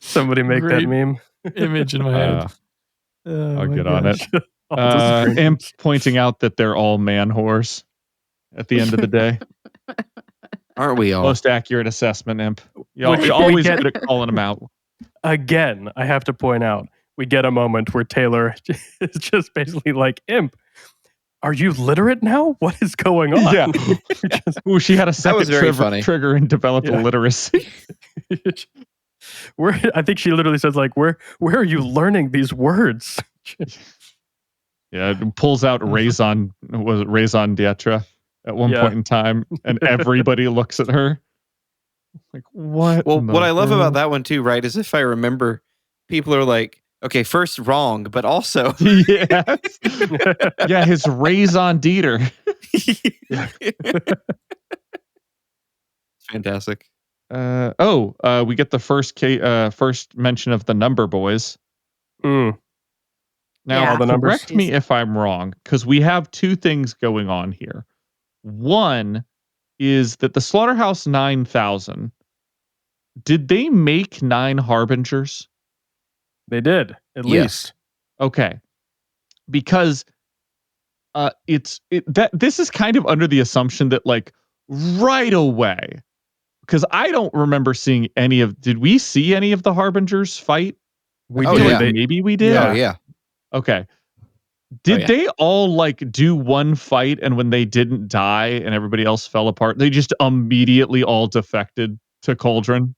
Somebody make Great that meme. image in my head. I'll get on it. Imp pointing out that they're all man whores at the end of the day. Aren't we all? Most accurate assessment, Imp. You're always good at calling them out. Again, I have to point out, we get a moment where Taylor is just basically like, Imp, are you literate now? What is going on? Yeah. Ooh, she had a second trigger and developed illiteracy. I think she literally says, like, where are you learning these words? Yeah, it pulls out raison d'etre at one point in time, and everybody looks at her. Like, what? Well, what I love about that one too, right, is if I remember, people are like, okay, first wrong, but also yeah, his raison d'etre. Fantastic. We get the first mention of the number boys. Mm. Now, correct me if I'm wrong, because we have two things going on here. One is that the Slaughterhouse 9000, did they make 9 Harbingers? They did, at least. Okay. Because This is kind of under the assumption that like right away, because I don't remember seeing any of. Did we see any of the Harbingers fight? We Oh, did. yeah. Maybe we did. Yeah. Oh yeah. Okay. Did yeah. they all like do one fight, and when they didn't die and everybody else fell apart, they just immediately all defected to Cauldron?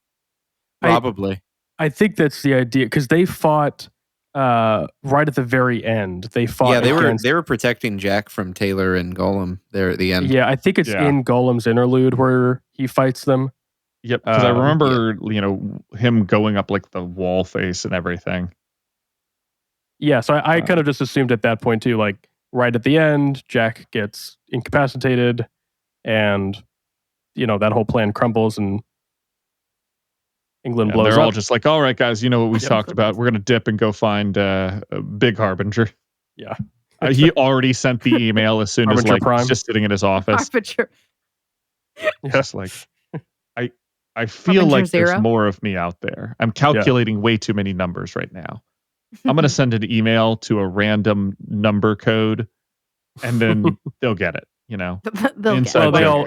Probably. I think that's the idea because they fought right at the very end. They fought. Yeah, against, they were protecting Jack from Taylor and Golem there at the end. Yeah, I think it's in Golem's interlude where he fights them. Yep, because I remember him going up like the wall face and everything. Yeah, so I kind of just assumed at that point too, like right at the end, Jack gets incapacitated, and that whole plan crumbles, and England blows up. They're all just like, "All right, guys, you know what we talked about. We're gonna dip and go find a Big Harbinger." Yeah, he already sent the email as soon as Harbinger like Prime. he's just sitting in his office. Harbinger. Just like I feel Harbinger like there's Zero? more of me out there. I'm calculating way too many numbers right now. I'm going to send an email to a random number code, and then they'll get it. They'll Inside get it. they joke. all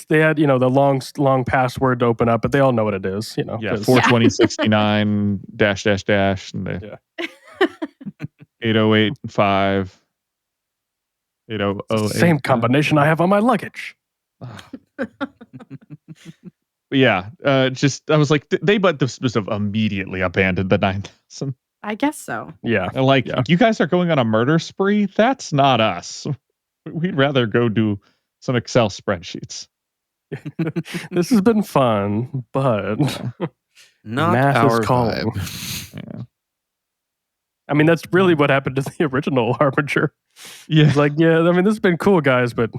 they had the long password to open up, but they all know what it is. 42069 dash dash dash and the 8085 8008. Same combination I have on my luggage. Yeah, I was like, they must have immediately abandoned the 9000. I guess so. Yeah, you guys are going on a murder spree. That's not us. We'd rather go do some Excel spreadsheets. This has been fun, but Not math our is calling. vibe. Yeah. I mean, that's really what happened to the original Harbinger. Yeah, it's like, I mean, this has been cool, guys, but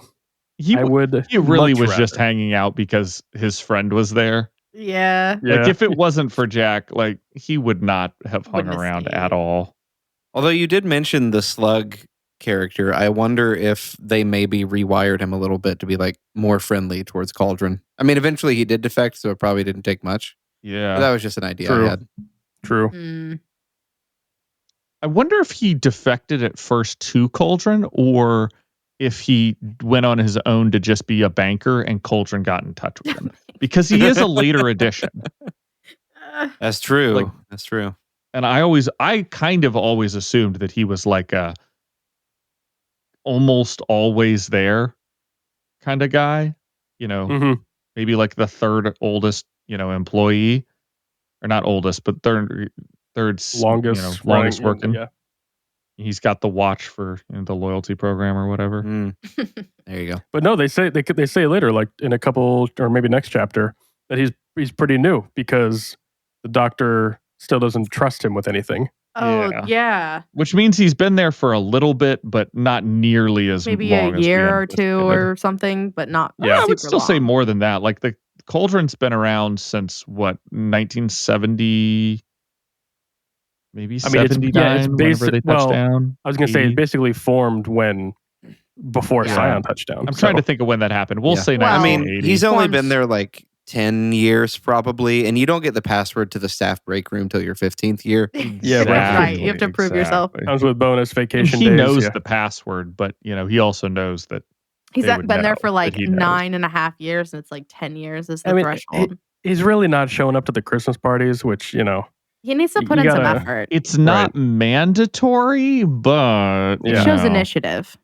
he really much was just rather. hanging out because his friend was there. Yeah. Like if it wasn't for Jack, like he would not have hung Wouldn't have around stayed. at all. Although you did mention the slug character, I wonder if they maybe rewired him a little bit to be like more friendly towards Cauldron. I mean, eventually he did defect, so it probably didn't take much. Yeah, But that was just an idea True. I had. True. Mm. I wonder if he defected at first to Cauldron, or if he went on his own to just be a banker and Cauldron got in touch with him. Because he is a later addition. That's true. Like- That's true. And I kind of always assumed that he was like a almost always there kind of guy, Mhm. maybe like the third oldest, employee, or not oldest, but third Longest longest running, working. Yeah. He's got the watch for the loyalty program or whatever. Mm. There you go. But no, they say later, like in a couple or maybe next chapter, that he's pretty new because the doctor still doesn't trust him with anything. Oh, Yeah. yeah. Which means he's been there for a little bit, but not nearly as Maybe long a as we year or two anticipated. or something, but not Yeah, I would super still say long. more than that. Like the Cauldron's been around since what, 1970, maybe I mean, it's 79, whenever they touched down. I was going to say 80. it basically formed before Yeah. Scion touched down. I'm trying to think of when that happened. We'll Yeah. say Well, I 1980. mean, he's only been Forms- there like 10 years probably, and you don't get the password to the staff break room till your 15th year. Yeah, right. You have to prove yourself. Exactly. Comes with bonus And vacation he days. knows yeah. the password, but he also knows that He's they would been there know for like that he knows. 9.5 years, and it's like 10 years is the I mean, threshold. He's really not showing up to the Christmas parties, which, He needs to you put in some gotta- effort. It's not Right. mandatory, but It Yeah. shows initiative.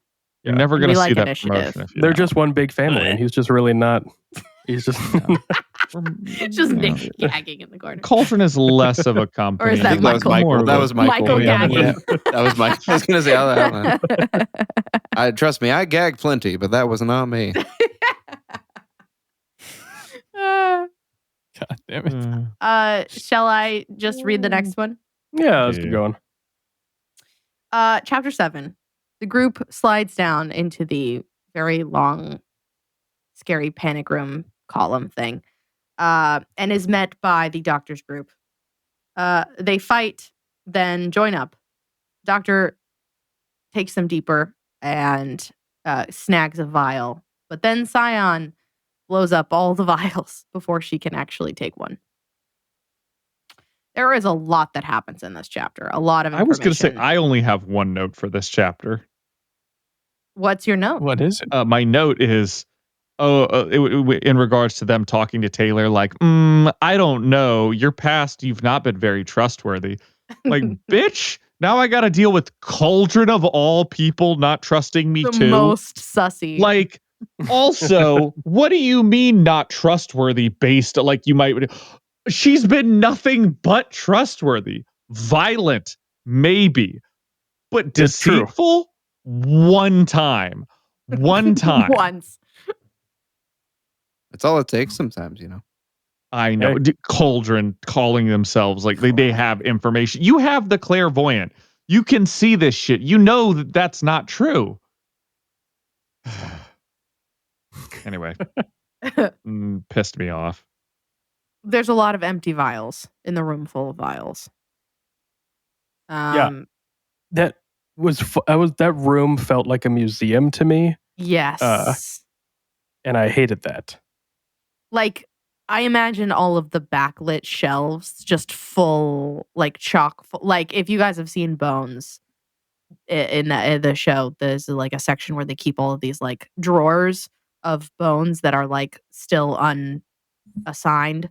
You're Yeah. never We going to see like that initiative. promotion if you they're don't. just one big family, and he's just really not. He's just. Just you know, Nick gagging in the corner. Cauldron is less of a company. Or is I that think that was Michael? Michael. That was Michael. Michael Yeah. gagging. That was Michael. I was going to say, trust me, I gagged plenty, but that was not me. God damn it. Shall I just read the next one? Yeah, let's keep Yeah. going. Chapter 7. The group slides down into the very long, scary panic room column thing, and is met by the doctor's group. They fight, then join up. Doctor takes them deeper and snags a vial, but then Scion blows up all the vials before she can actually take one. There is a lot that happens in this chapter. A lot of I information. was going to say, I only have one note for this chapter. What's your note? What is it? My note is, in regards to them talking to Taylor, like, I don't know. Your past, you've not been very trustworthy. Like, bitch, now I got to deal with Cauldron of all people not trusting me The too. most sussy. Like, also, what do you mean not trustworthy based, like, you might, she's been nothing but trustworthy. Violent, maybe, but It's true. deceitful? One time. Once. That's all it takes sometimes, you know. I know. Hey. Cauldron calling themselves like they have information. You have the clairvoyant. You can see this shit. You know that that's not true. Anyway, pissed me off. There's a lot of empty vials in the room full of vials. Yeah. That that room felt like a museum to me, Yes. and I hated that. Like, I imagine all of the backlit shelves just full, like chock full. Like, if you guys have seen Bones in the show, there's like a section where they keep all of these like drawers of bones that are like still unassigned,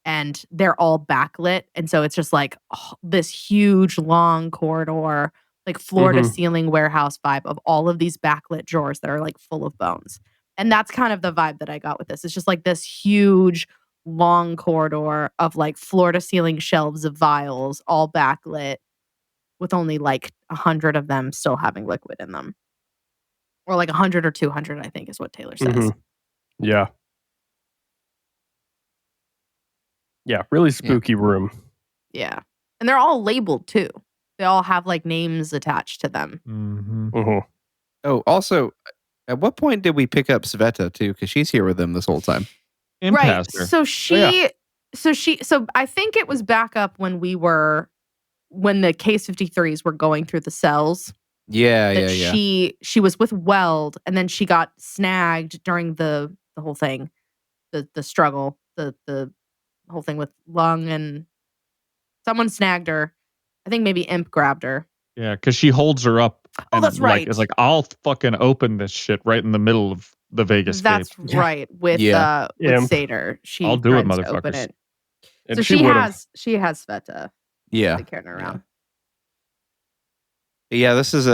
and they're all backlit, and so it's just like this huge long corridor, like floor to ceiling warehouse vibe of all of these backlit drawers that are like full of bones. And that's kind of the vibe that I got with this. It's just like this huge long corridor of like floor to ceiling shelves of vials, all backlit, with only like 100 of them still having liquid in them, or like 100 or 200, I think is what Taylor says. Yeah. Yeah, really spooky room. Yeah. And they're all labeled too. They all have like names attached to them. Oh, also, at what point did we pick up Sveta too? Because she's here with them this whole time. Right. Impaster. So I think it was back up when the case 53s were going through the cells. Yeah. She was with Weld, and then she got snagged during the whole thing, the struggle, the whole thing with Lung, and someone snagged her. I think maybe Imp grabbed her. Yeah, because she holds her up. Oh, And that's right. It's like, I'll fucking open this shit right in the middle of the Vegas That's Cape. right. With Imp. Satyr. She I'll do it, threatens to open motherfuckers. it. And So she has Sveta. Yeah. Carrying her around. Yeah, this is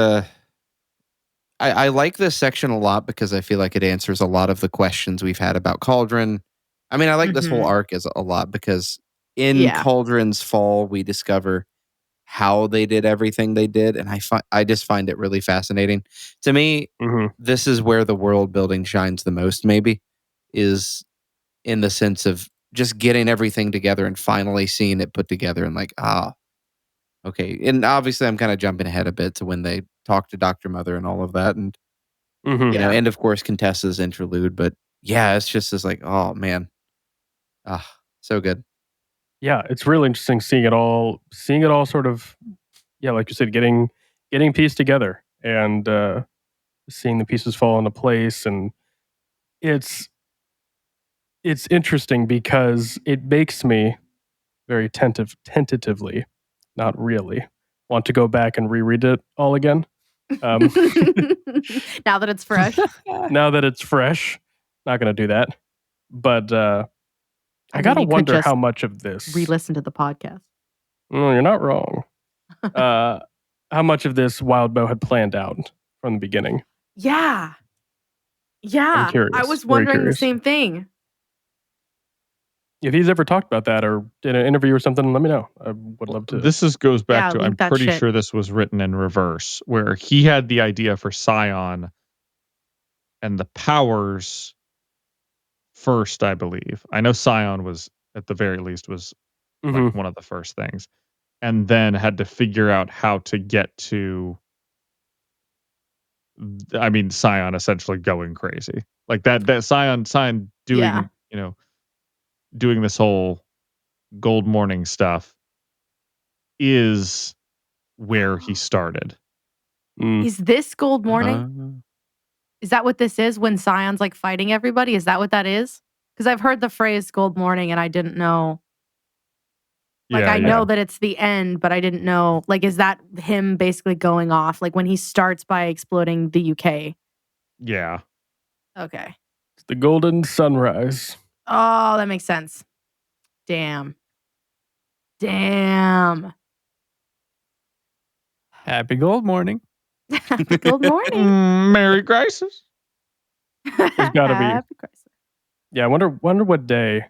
I like this section a lot because I feel like it answers a lot of the questions we've had about Cauldron. I mean, I like this whole arc a lot because in Cauldron's fall, we discover how they did everything they did, and I just find it really fascinating. To me, this is where the world building shines the most, maybe, is in the sense of just getting everything together and finally seeing it put together and like, okay. And obviously I'm kind of jumping ahead a bit to when they talk to Dr. Mother and all of that, and you know, and of course Contessa's interlude, but yeah, it's just this like, oh man. So good. Yeah, it's really interesting seeing it all sort of, yeah, like you said, getting pieced together and seeing the pieces fall into place. And it's interesting because it makes me very tentatively, not really, want to go back and reread it all again. Now that it's fresh. Not going to do that. But I got to wonder how much of this... Re-listen to the podcast. You're not wrong. How much of this Wild Bow had planned out from the beginning. Yeah. I'm curious. I was wondering the same thing. If he's ever talked about that or did an interview or something, let me know. I would love to. This goes back to, I'm pretty sure this was written in reverse, where he had the idea for Scion and the powers first, I believe. I know Scion was, at the very least, was like one of the first things. And then had to figure out how to get to, I mean, Scion essentially going crazy. Like that Scion doing, doing this whole Gold Morning stuff is where he started. Is this Gold Morning? Is that what this is when Scion's like fighting everybody? Is that what that is? Because I've heard the phrase Gold Morning and I didn't know. Like, I know that it's the end, but I didn't know. Like, is that him basically going off? Like when he starts by exploding the UK? Yeah. Okay. It's the golden sunrise. Oh, that makes sense. Damn. Happy gold morning. Happy gold morning. Merry Crisis. There's gotta be. Happy Christmas. Yeah, I wonder what day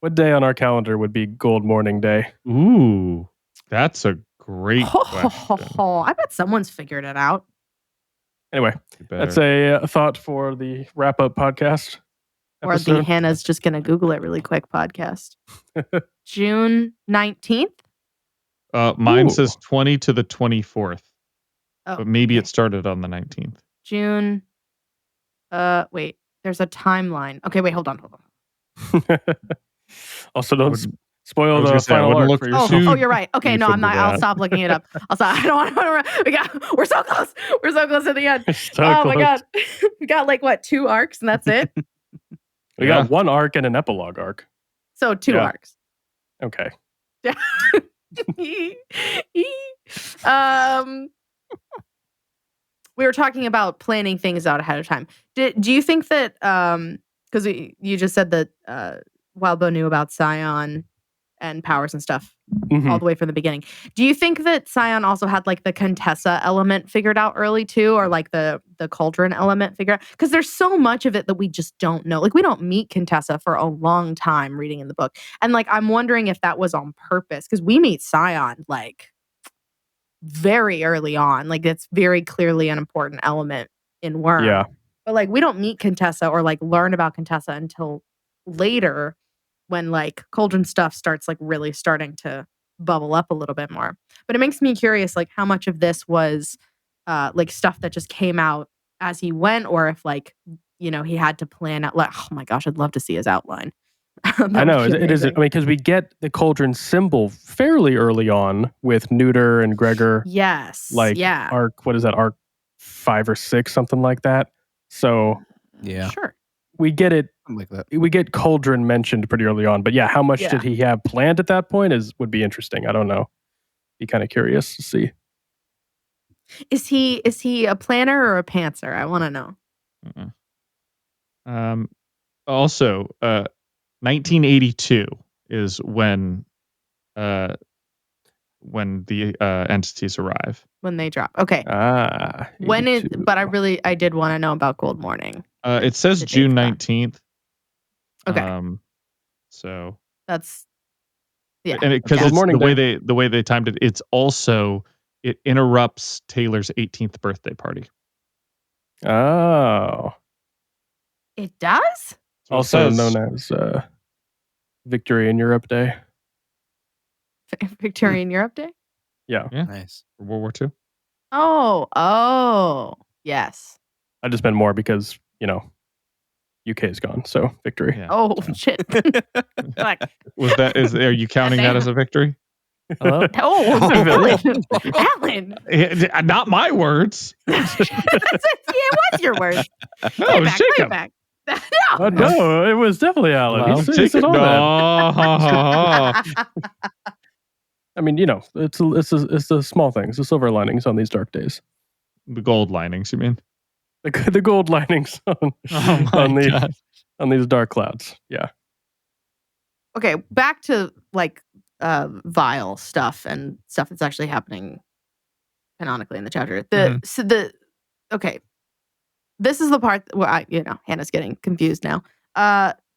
on our calendar would be Gold Morning Day. Ooh, that's a great question. I bet someone's figured it out. Anyway, You better. that's a thought for the wrap up podcast Or the episode. Hannah's just going to Google it really quick podcast. June 19th? Mine Ooh. says 20 to the 24th, Oh, but maybe okay. it started on the 19th. June. Wait, there's a timeline. Okay, wait, hold on. Also, I don't wouldn't- I spoil was the gonna say, I final wouldn't art look for too yourself. Oh, you're right. Okay, deep no, I'm into not. I'll that. stop looking it up. I don't want to. We're so close. We're so close to the end. So Oh my close. god, we got like what 2 arcs and that's it. We got one arc and an epilogue arc. So 2 Yeah. arcs. Okay. We were talking about planning things out ahead of time. Do you think that because you just said that Wildbow knew about Scion and powers and stuff Mhm. all the way from the beginning. Do you think that Scion also had like the Contessa element figured out early too, or like the Cauldron element figured out? Because there's so much of it that we just don't know. Like we don't meet Contessa for a long time reading in the book, and like I'm wondering if that was on purpose because we meet Scion like very early on. Like it's very clearly an important element in Worm. Yeah. But like we don't meet Contessa or like learn about Contessa until later when like Cauldron stuff starts like really starting to bubble up a little bit more. But it makes me curious like how much of this was like stuff that just came out as he went or if like you know he had to plan out like oh my gosh I'd love to see his outline. I know it is. I mean, because we get the Cauldron symbol fairly early on with Neuter and Gregor. Yes. Like yeah. arc. What is that? Arc 5 or 6, something like that. So Yeah, Sure. we get it. something like that. We get Cauldron mentioned pretty early on, but yeah, how much Yeah. did he have planned at that point would be interesting. I don't know. Be kind of curious to see. Is he a planner or a pantser? I want to know. Also, 1982 is when the entities arrive. When they drop. Okay. When 82. but I did want to know about Gold Morning. It says the date June for that. 19th. Okay. So That's yeah. and because Gold it's Morning the way they timed it, it interrupts Taylor's 18th birthday party. Oh. It does? So it Also says- known as Victory in Europe Day. Victorian Europe Day? Yeah, Nice. for World War II. Oh. Yes. I just meant more because, UK is gone. So victory. Yeah. Oh shit. Fuck. Are you counting that as a victory? Hello? Oh, Alan. Not my words. It was your word. No, Play it was back, play Jacob. back. Oh, no, it was definitely Alan. Well, He said all that. No. I mean, it's the small things, the silver linings on these dark days. The gold linings, you mean? The gold linings on, Oh my God. on these dark clouds. Yeah. Okay, back to like vile stuff and stuff that's actually happening canonically in the chapter. Okay. This is the part where Hannah's getting confused now.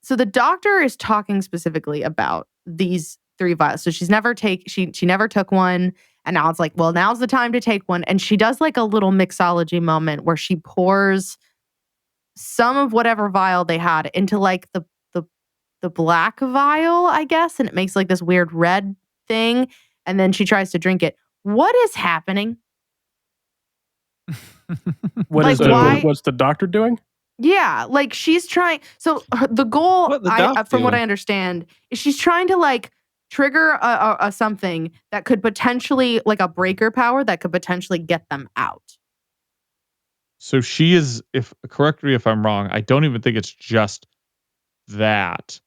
So the doctor is talking specifically about these 3 vials. So she never took one, and now it's like, well, now's the time to take one. And she does like a little mixology moment where she pours some of whatever vial they had into like the black vial, I guess, and it makes like this weird red thing, and then she tries to drink it. What is happening? What's why- the doctor doing? Yeah, like she's trying. So the goal, What the doc from what I doing? understand, is she's trying to like trigger a something that could potentially like a breaker power that could potentially get them out. So she is, correct me if I'm wrong, I don't even think it's just that.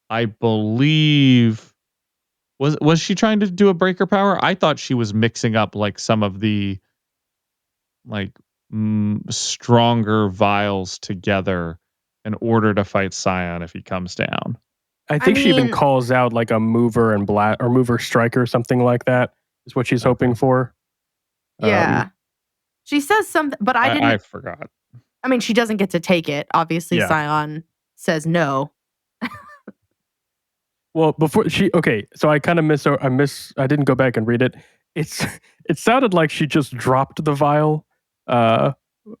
I believe was she trying to do a breaker power? I thought she was mixing up like some of the like stronger vials together in order to fight Scion if he comes down. I think she even calls out like a mover and or mover striker or something like that is what she's hoping for. Yeah. She says something, but I forgot. I mean, she doesn't get to take it. Obviously, Scion says no. Well, before so I kind of I didn't go back and read it. It sounded like she just dropped the vial.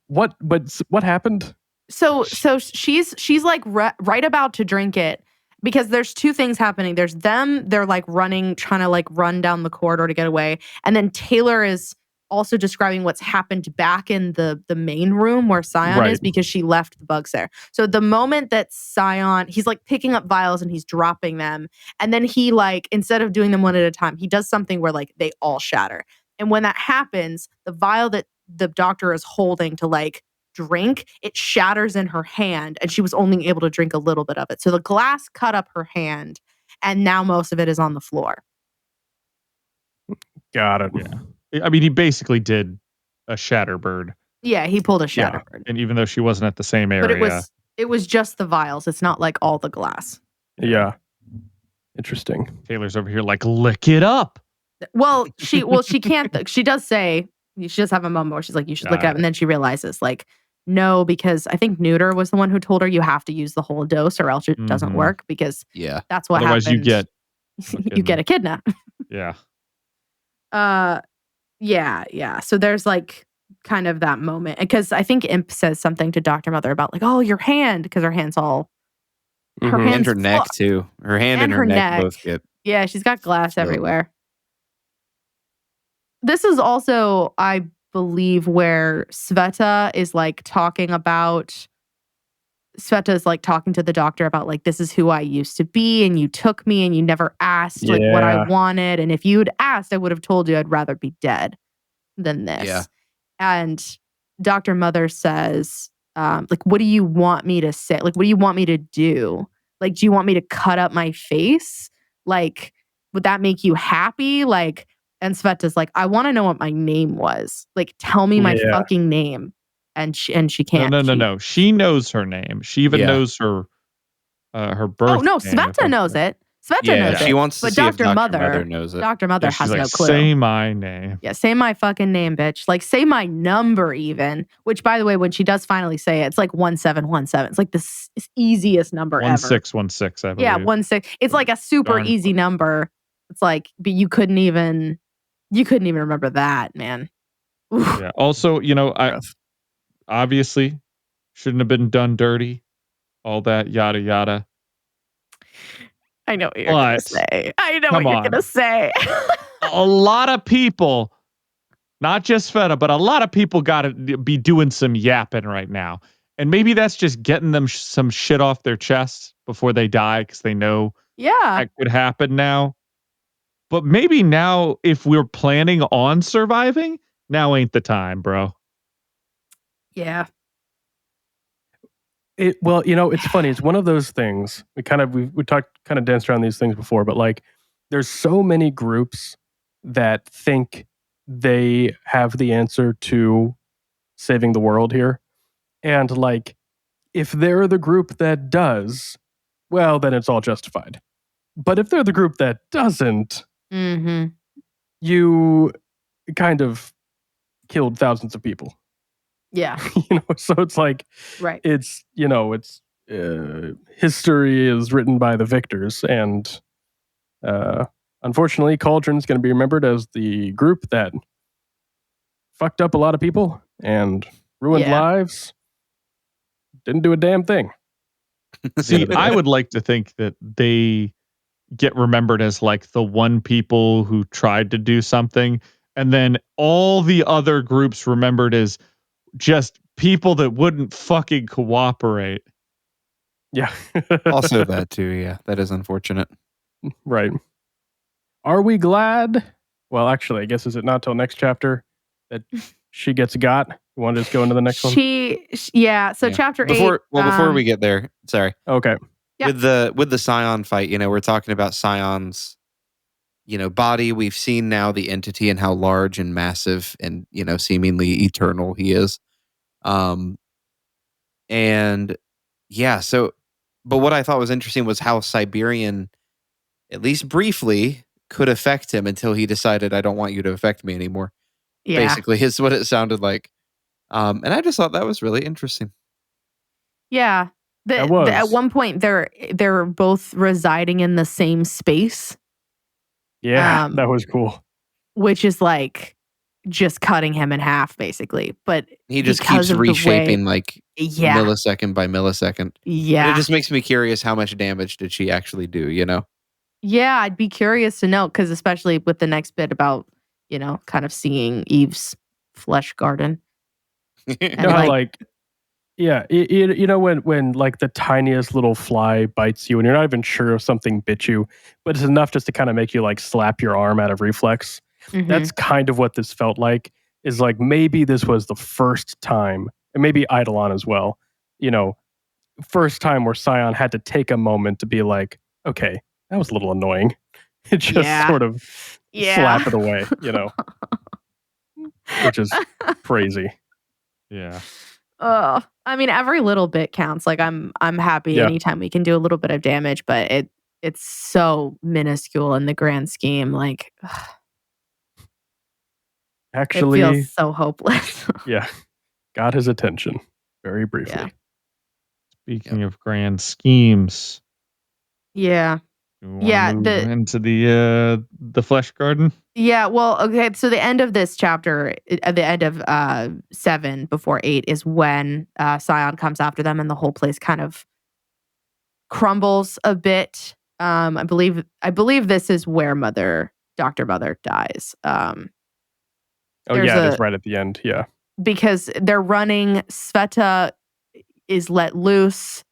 What happened? So she's like right about to drink it because there's two things happening. There's they're like running, trying to like run down the corridor to get away. And then Taylor is also describing what's happened back in the main room where Scion is because she left the bugs there. So the moment that Scion, he's like picking up vials and he's dropping them. And then he like, instead of doing them one at a time, he does something where like they all shatter. And when that happens, the vial that the doctor is holding to like drink, it shatters in her hand and she was only able to drink a little bit of it. So the glass cut up her hand and now most of it is on the floor. Got it. Yeah. I mean, he basically did a Shatterbird. Yeah, he pulled a Shatterbird. Yeah. And even though she wasn't at the same area. But it was just the vials. It's not like all the glass. Yeah. Interesting. Taylor's over here like, lick it up. Well, she can't. She does say, she does have a moment where she's like, you should lick it up. And then she realizes like, no, because I think Neuter was the one who told her you have to use the whole dose or else it doesn't work because that's what otherwise happens. You get a kidnap. Yeah. Yeah. So there's like kind of that moment because I think Imp says something to Dr. Mother about like, oh, your hand, because her hand's all her hands and her neck too. Her hand and her neck both get. Yeah, she's got glass everywhere. This is also, I believe, where Sveta is like talking about. Sveta is like talking to the doctor about like, this is who I used to be and you took me and you never asked like what I wanted. And if you'd asked, I would have told you I'd rather be dead than this. Yeah. And Dr. Mother says, like, what do you want me to say? Like, what do you want me to do? Like, do you want me to cut up my face? Like, would that make you happy? Like, and Sveta's like, I want to know what my name was. Like, tell me my fucking name. And she can't. No. She knows her name. She even knows her birth. Oh no, Sveta knows it. Sveta knows it. She wants to but see Dr. if Dr. Mother knows it. Dr. Mother has no clue. Say my name. Yeah, say my fucking name, bitch. Like, say my number even. Which, by the way, when she does finally say it, it's like 1717. It's like the easiest number ever. 1616, I believe. Yeah, 16. It's like a super easy number. It's like, but you couldn't even remember that, man. Oof. Yeah. Also, I obviously shouldn't have been done dirty. All that yada yada. I know what you're going to say. I know what you're going to say. A lot of people, not just Feta, but a lot of people got to be doing some yapping right now. And maybe that's just getting them some shit off their chest before they die because they know that could happen now. But maybe now, if we're planning on surviving, now ain't the time, bro. Yeah. Well, it's funny. It's one of those things. We talked, kind of danced around these things before, but like, there's so many groups that think they have the answer to saving the world here, and like, if they're the group that does, well, then it's all justified. But if they're the group that doesn't, you kind of killed thousands of people. Yeah. So it's like, right. It's, history is written by the victors. And unfortunately, Cauldron's going to be remembered as the group that fucked up a lot of people and ruined lives. Didn't do a damn thing. See, I would like to think that they get remembered as like the one people who tried to do something. And then all the other groups remembered as just people that wouldn't fucking cooperate. Yeah. Also that too, yeah. That is unfortunate. Right. Are we glad? Well, actually, I guess is it not till next chapter that she gets got? You want to just go into the next one? So chapter 8. Before we get there, sorry. Okay. Yep. With the Scion fight, we're talking about Scion's body. We've seen now the entity and how large and massive and seemingly eternal he is. Um, and yeah, so, but what I thought was interesting was how Siberian, at least briefly, could affect him until he decided, I don't want you to affect me anymore. Yeah. Basically, is what it sounded like. And I just thought that was really interesting. Yeah. That was. At one point they're both residing in the same space. Yeah, that was cool. Which is like just cutting him in half, basically. But He just because keeps of the reshaping like yeah. millisecond by millisecond. Yeah. And it just makes me curious how much damage did she actually do, you know? Yeah, I'd be curious to know, because especially with the next bit about, kind of seeing Eve's flesh garden. You know how yeah, you know when like the tiniest little fly bites you and you're not even sure if something bit you, but it's enough just to kind of make you like slap your arm out of reflex. That's kind of what this felt like. Is like maybe this was the first time, and maybe Eidolon as well. First time where Scion had to take a moment to be like, okay, that was a little annoying. It just sort of slap it away, which is crazy. Yeah. I mean, every little bit counts. Like I'm happy anytime we can do a little bit of damage, but it's so minuscule in the grand scheme. Like, actually, it feels so hopeless. Yeah, got his attention very briefly. Yeah. Speaking of grand schemes, Yeah. do we want to move into the flesh garden? Yeah, well, okay, so the end of this chapter, at the end of 7 before 8, is when Scion comes after them and the whole place kind of crumbles a bit. I believe this is where Dr. Mother dies. Oh yeah, it's right at the end, yeah. Because they're running, Sveta is let loose.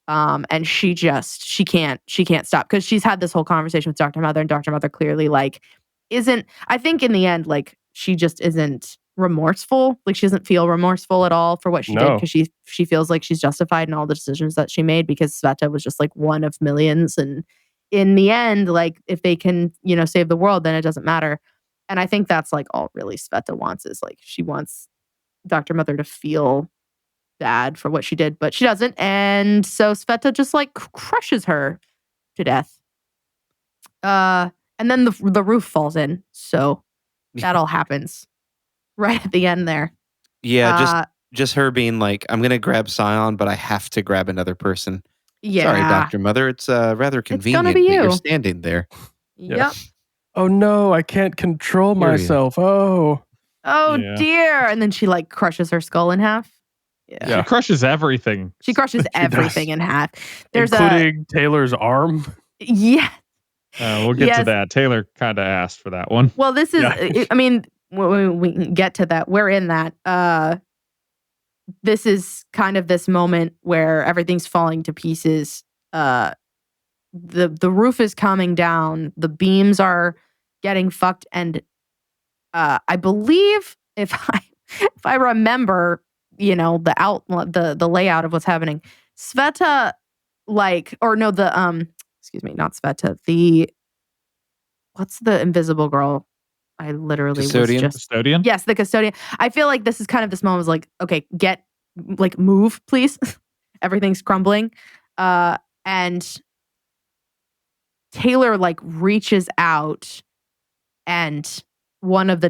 And she can't stop, because she's had this whole conversation with Dr. Mother, and Dr. Mother clearly I think in the end, she just isn't remorseful. Like, she doesn't feel remorseful at all for what she did, because she feels like she's justified in all the decisions that she made, because Sveta was just one of millions. And in the end, if they can, save the world, then it doesn't matter. And I think that's all really Sveta wants, is she wants Dr. Mother to feel bad for what she did, but she doesn't. And so Sveta just crushes her to death. And then the roof falls in. So that all happens right at the end there. Yeah, just her being like, I'm gonna grab Scion, but I have to grab another person. Yeah. Sorry, Dr. Mother. It's rather convenient be that you. you're standing there. Yep. Oh no, I can't control myself. Oh dear. And then she crushes her skull in half. Yeah. She crushes everything. She crushes everything in half. Including Taylor's arm. Yeah. We'll get to that. Taylor kind of asked for that one. Well, this is, I mean, we can get to that. We're in that. This is kind of this moment where everything's falling to pieces. The roof is coming down. The beams are getting fucked. And I believe, if I remember, the layout of what's happening, Sveta, excuse me, not Sveta, what's the invisible girl? I literally Custodian? Yes, the custodian. I feel like this is kind of this moment, was okay, move, please. Everything's crumbling. And Taylor reaches out, and one of the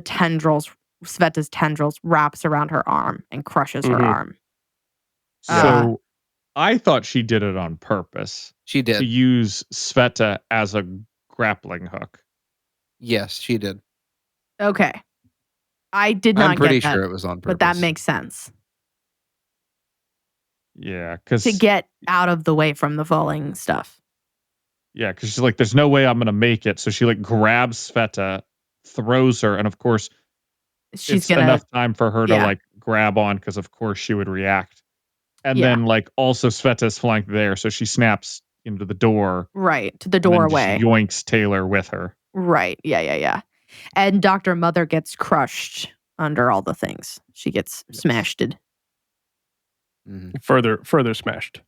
Sveta's tendrils, wraps around her arm and crushes her arm. So I thought she did it on purpose. She did. To use Sveta as a grappling hook. Yes, she did. Okay. I did not I'm pretty get that, sure it was on purpose. but that makes sense. Yeah, because to get out of the way from the falling stuff. Yeah, because she's there's no way I'm going to make it. So she grabs Sveta, throws her, and of course, it's enough time for her to grab on, because of course she would react. And then also Sveta's flanked there, so she snaps into the door. Right, to the doorway. And yoinks Taylor with her. Right, yeah. And Dr. Mother gets crushed under all the things. She gets smashed. Mm-hmm. Further smashed.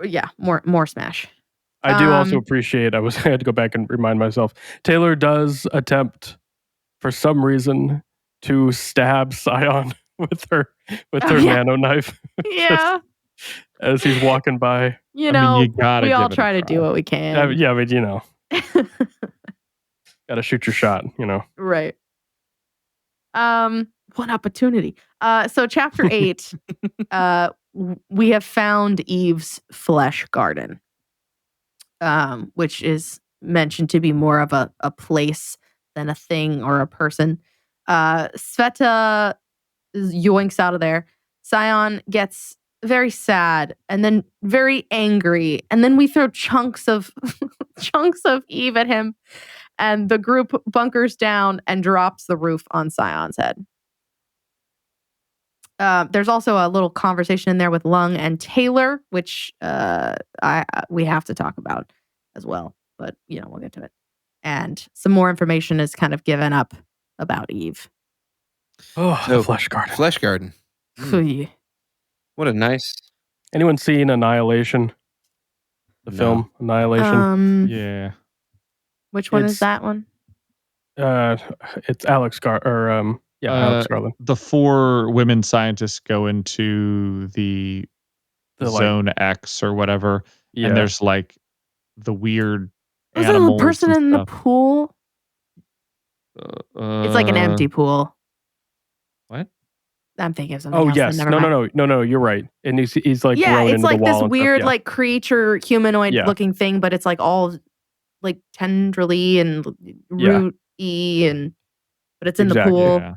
Yeah, more smash. I do also appreciate, I had to go back and remind myself, Taylor does attempt, for some reason, to stab Scion with her with Oh, their yeah. nano knife Yeah. as he's walking by. You I know, mean, you gotta we all give it a try to do try. what we can. Yeah, but gotta shoot your shot. Right. One opportunity. So chapter 8, we have found Eve's flesh garden, which is mentioned to be more of a place than a thing or a person. Sveta yoinks out of there. Scion gets very sad and then very angry, and then we throw chunks of Eve at him, and the group bunkers down and drops the roof on Scion's head. There's also a little conversation in there with Lung and Taylor, which we have to talk about as well, but we'll get to it. And some more information is kind of given up about Eve. Oh, So, the flesh garden. Flesh Garden. Phew. What a nice. Anyone seen Annihilation? The No. film Annihilation. Yeah. Which one is It's- that one? It's Alex Alex Garland. The 4 women scientists go into the The, Zone X or whatever, Yeah. and there's like the weird Was it the animals person and in the stuff. pool? It's like an empty pool. What? I'm thinking of something Oh else. yes, Never mind. no, you're right. And he's like Yeah, blown it's into like the wall this and weird stuff. like creature humanoid Yeah. looking thing, but it's like all like tendrily and Yeah. rooty but it's in Exactly, the pool. Yeah.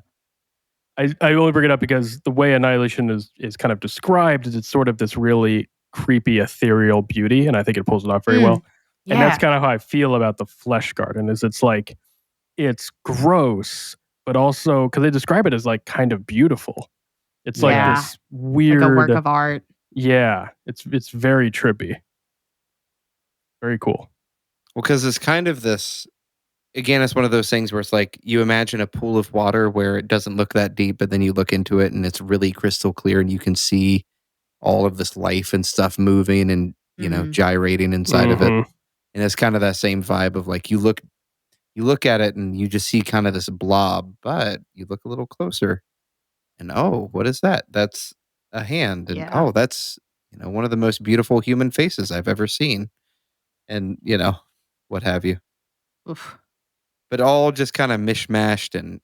I only bring it up because the way Annihilation is kind of described is it's sort of this really creepy ethereal beauty, and I think it pulls it off very well. Yeah. And that's kind of how I feel about the Flesh Garden. Is it's like it's gross, but also because they describe it as like kind of beautiful. It's like Yeah. this weird, like a work of art. yeah. It's very trippy, very cool. Well, because it's kind of this. Again, it's one of those things where it's like you imagine a pool of water where it doesn't look that deep, but then you look into it and it's really crystal clear, and you can see all of this life and stuff moving and gyrating inside of it. Mhm. And it's kind of that same vibe of like you look at it and you just see kind of this blob, but you look a little closer and oh, what is that? That's a hand. And Yeah. oh, that's one of the most beautiful human faces I've ever seen. And what have you. Oof. But all just kind of mishmashed and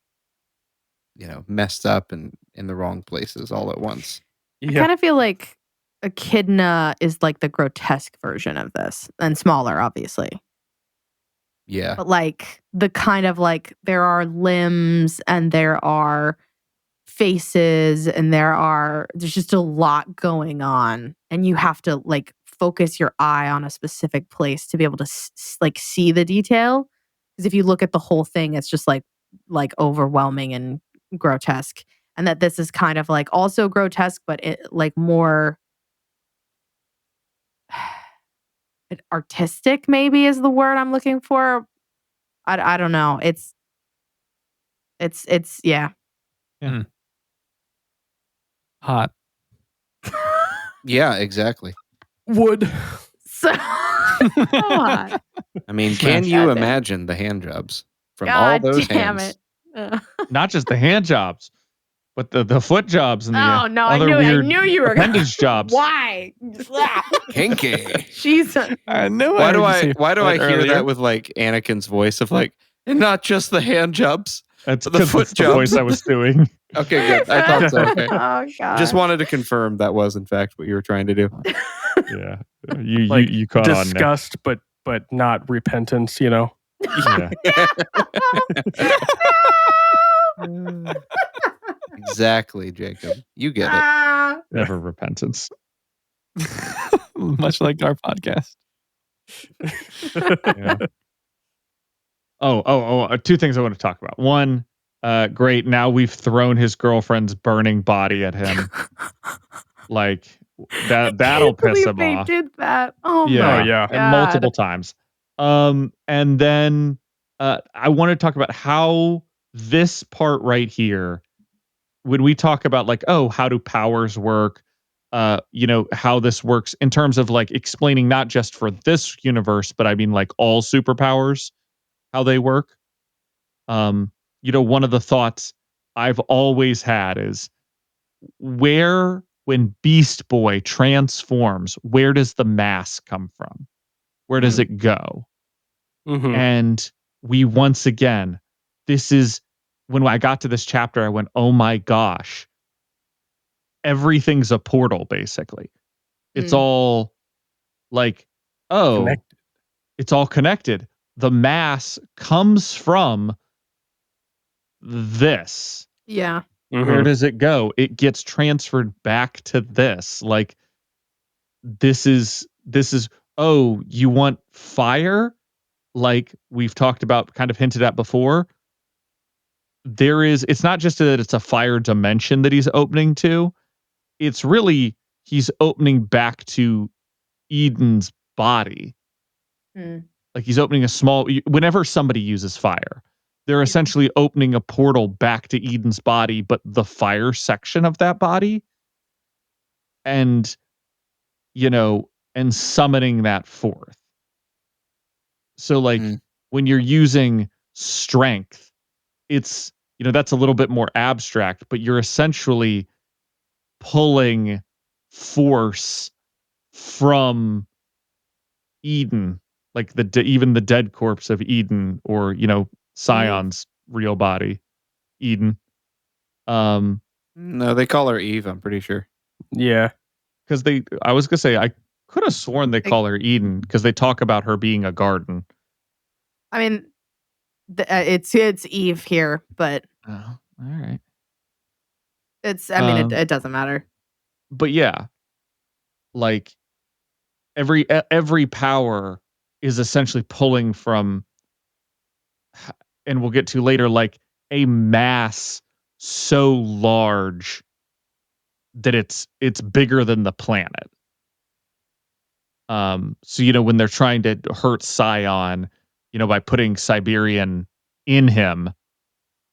messed up and in the wrong places all at once. I Yeah. kind of feel like Echidna is like the grotesque version of this, and smaller, obviously. Yeah. But like the kind of like there are limbs and there are faces and there's just a lot going on, and you have to like focus your eye on a specific place to be able to like see the detail, because if you look at the whole thing, it's just like overwhelming and grotesque. And that this is kind of like also grotesque, but it like more artistic maybe is the word I'm looking for. I don't know. It's yeah. Hot. Yeah, exactly. Wood. So hot. I mean, Smash. can you Goddamn. imagine the hand jobs from all God those damn hands? it. Not just the hand jobs, but the foot jobs and the Oh no, I other knew weird you were appendage jobs. Why? Kinky. Jesus. I know. Why do heard you I say foot hear earlier. that with like Anakin's voice of like, and not just the hand jobs? That's The because foot that's the voice jobs. I was doing. Okay, good. I thought so. Okay. Oh god. Just wanted to confirm that was in fact what you were trying to do. Yeah, you Like you caught on, Nick. disgust, but not repentance. Yeah. Exactly, Jacob. You get it. Ah. Never repentance. Much like our podcast. Yeah. Two things I want to talk about. One, great. Now we've thrown his girlfriend's burning body at him. Like that'll piss him They off. did that. Oh Yeah, my yeah. and multiple times. And then I want to talk about how this part right here, when we talk about like, oh, how do powers work? How this works in terms of like explaining not just for this universe, but I mean like all superpowers, how they work. One of the thoughts I've always had is when Beast Boy transforms, where does the mass come from? Where does it go? Mhm. And we once again, this is when I got to this chapter, I went, oh my gosh, everything's a portal, basically. It's all like, oh, Connected. it's all connected. The mass comes from this. Yeah. Where Mhm. does it go? It gets transferred back to this. Like, this is, oh, you want fire? Like we've talked about, kind of hinted at before. It's not just that it's a fire dimension that he's opening to. It's really, he's opening back to Eden's body. Hmm. Like he's opening whenever somebody uses fire, they're essentially opening a portal back to Eden's body, but the fire section of that body, and, and summoning that forth. So like when you're using strength, it's, that's a little bit more abstract, but you're essentially pulling force from Eden, like even the dead corpse of Eden, or Sion's real body, Eden. No, they call her Eve, I'm pretty sure. Yeah. Because I was gonna say, I could have sworn they call her Eden because they talk about her being a garden. I mean, it's Eve here, but Oh, all right. it doesn't matter. But yeah, like every power is essentially pulling from, and we'll get to later, like a mass so large that it's bigger than the planet. So when they're trying to hurt Sion, by putting Siberian in him,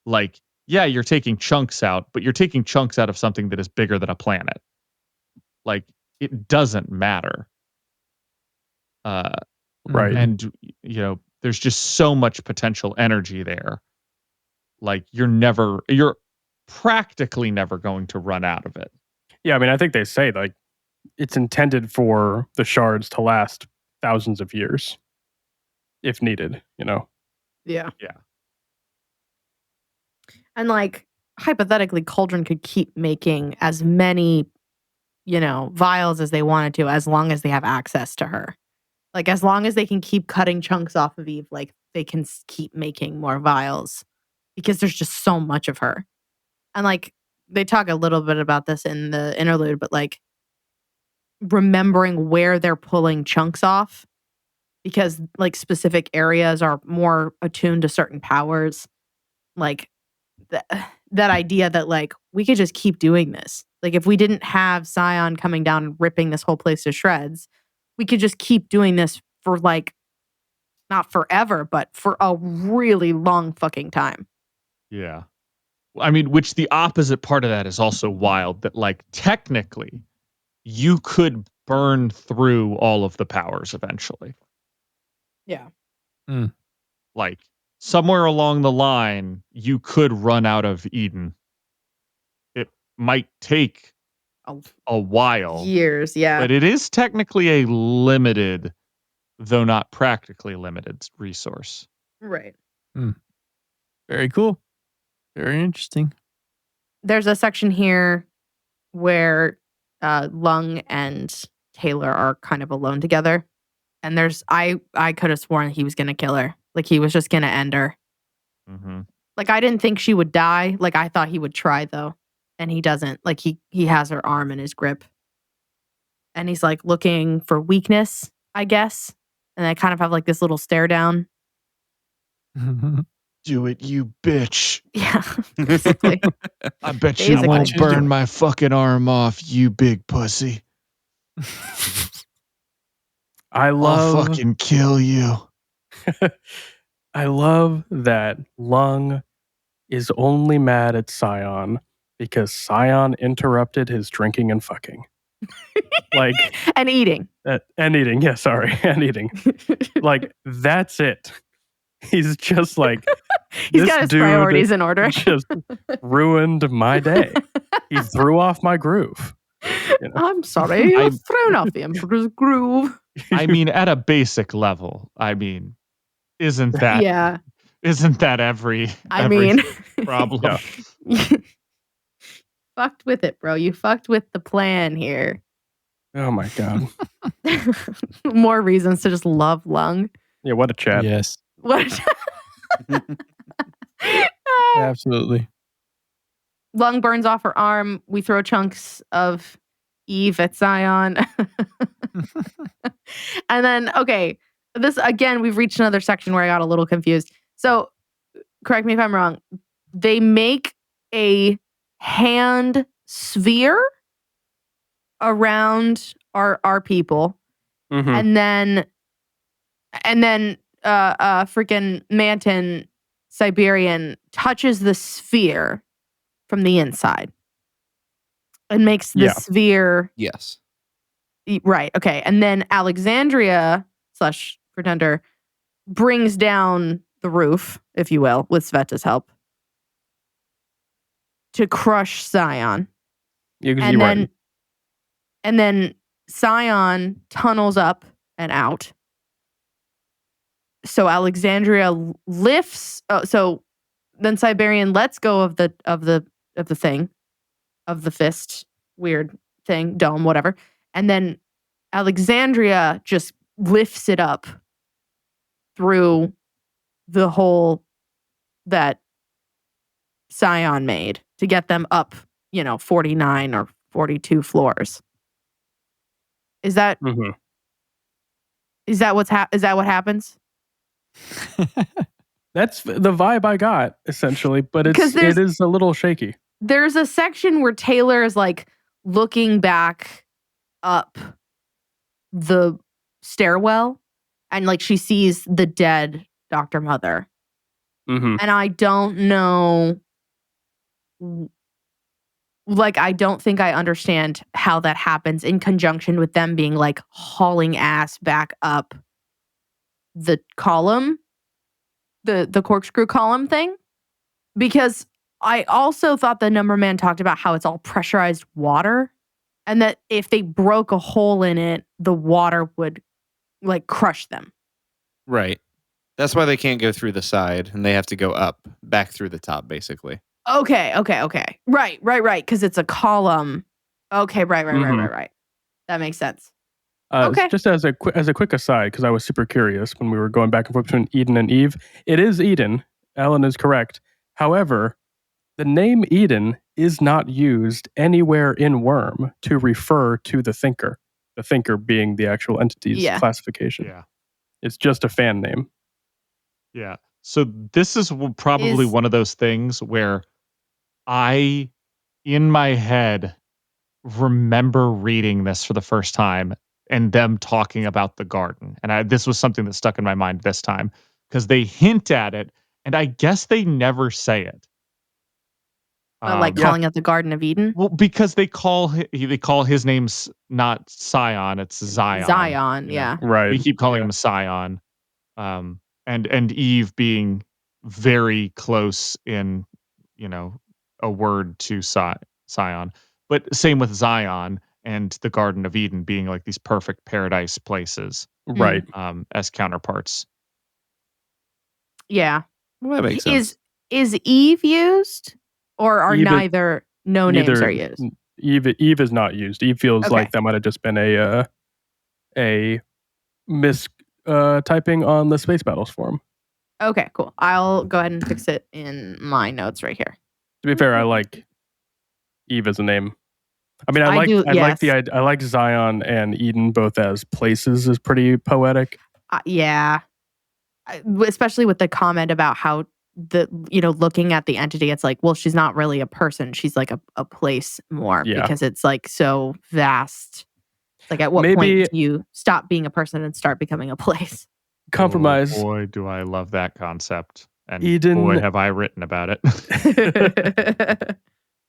like, yeah, you're taking chunks out, but you're taking chunks out of something that is bigger than a planet. Like, it doesn't matter. Right. And there's just so much potential energy there. Like, you're practically never going to run out of it. Yeah, I mean, I think they say like it's intended for the shards to last thousands of years if needed, Yeah. Yeah. And like hypothetically, Cauldron could keep making as many, vials as they wanted to, as long as they have access to her. Like as long as they can keep cutting chunks off of Eve, like they can keep making more vials because there's just so much of her. And like they talk a little bit about this in the interlude, but like remembering where they're pulling chunks off because like specific areas are more attuned to certain powers. Like that idea that like we could just keep doing this. Like if we didn't have Sion coming down and ripping this whole place to shreds, we could just keep doing this for like not forever, but for a really long fucking time. Yeah. I mean, which the opposite part of that is also wild, that like technically you could burn through all of the powers eventually. Yeah. Like somewhere along the line, you could run out of Eden. It might take a while, Years, yeah. but it is technically a limited, though not practically limited, resource. Right. Very cool. Very interesting. There's a section here where Lung and Taylor are kind of alone together. And I could have sworn he was gonna kill her. Like he was just gonna end her. Mm-hmm. Like I didn't think she would die. Like I thought he would try though. And he doesn't. Like he has her arm in his grip. And he's like looking for weakness, I guess. And they kind of have like this little stare down. Do it, you bitch. Yeah, basically. I bet you Basically. won't burn my fucking arm off, you big pussy. I'll fucking kill you. I love that Lung is only mad at Sion because Sion interrupted his drinking and fucking. Like and eating. And eating, and eating. Like that's it. He's just like He's This got his dude priorities in order. just ruined my day. He threw off my groove. You know? I'm sorry, you've thrown off the Emperor's groove. I mean, at a basic level, I mean, isn't that Yeah. every I mean, problem? Yeah. fucked with it, bro. You fucked with the plan here. Oh my god. More reasons to just love Lung. Yeah, what a chat. Yes, What? absolutely. Lung burns off her arm. We throw chunks of Eve at Zion. And then, okay, this again, we've reached another section where I got a little confused. So, correct me if I'm wrong. They make a hand sphere around our people, Mhm. and then freaking Manton Siberian touches the sphere from the inside and makes the Yeah. sphere Yes. right. Okay, and then Alexandria / Pretender brings down the roof, if you will, with Sveta's help to crush Zion. You're And then right. and then Zion tunnels up and out. So Alexandria lifts. So then Siberian lets go of the thing, of the fist, weird thing, dome, whatever, and then Alexandria just lifts it up through the hole that Zion made to get them up, 49 or 42 floors. Is that Mhm. is that what happens? That's the vibe I got, essentially, but it Because is a little shaky. there's a section where Taylor is like looking back up the stairwell and like she sees the dead Dr. Mother. Mhm. And I don't know, like, I don't think I understand how that happens in conjunction with them being like hauling ass back up the column, the corkscrew column thing. Because I also thought the number man talked about how it's all pressurized water and that if they broke a hole in it, the water would like crush them. Right. That's why they can't go through the side and they have to go up, back through the top, basically. Okay. Right. Because it's a column. Okay, right. That makes sense. Okay. Just as a quick aside, because I was super curious when we were going back and forth between Eden and Eve. It is Eden. Ellen is correct. However, the name Eden is not used anywhere in Worm to refer to the Thinker. The Thinker being the actual entity's classification. Yeah. It's just a fan name. Yeah. So this is probably Is- one of those things where I, in my head, remember reading this for the first time and them talking about the garden. And this was something that stuck in my mind this time because they hint at it and I guess they never say it. like calling it the Garden of Eden? Well, because they call his name's not Scion, it's Zion. Zion, you know? yeah. Right. We keep calling him Scion. And Eve being very close in, a word to Scion. But same with Zion and the Garden of Eden being like these perfect paradise places, Right. as counterparts. Yeah. Well, that makes sense. Is Eve used? Or are Eve is- neither names are used? Eve is not used. Eve feels Okay. like that might have just been a mis typing on the Space Battles forum. Okay, cool. I'll go ahead and fix it in my notes right here. To be fair, I like Eve as a name. I mean, I like Zion and Eden both as places is pretty poetic. Yeah. Especially with the comment about how looking at the entity, it's like, well, she's not really a person. She's like a place more because it's like so vast. It's like at what point do you stop being a person and start becoming a place? Compromise. Oh, boy, do I love that concept. And Eden, boy, have I written about it.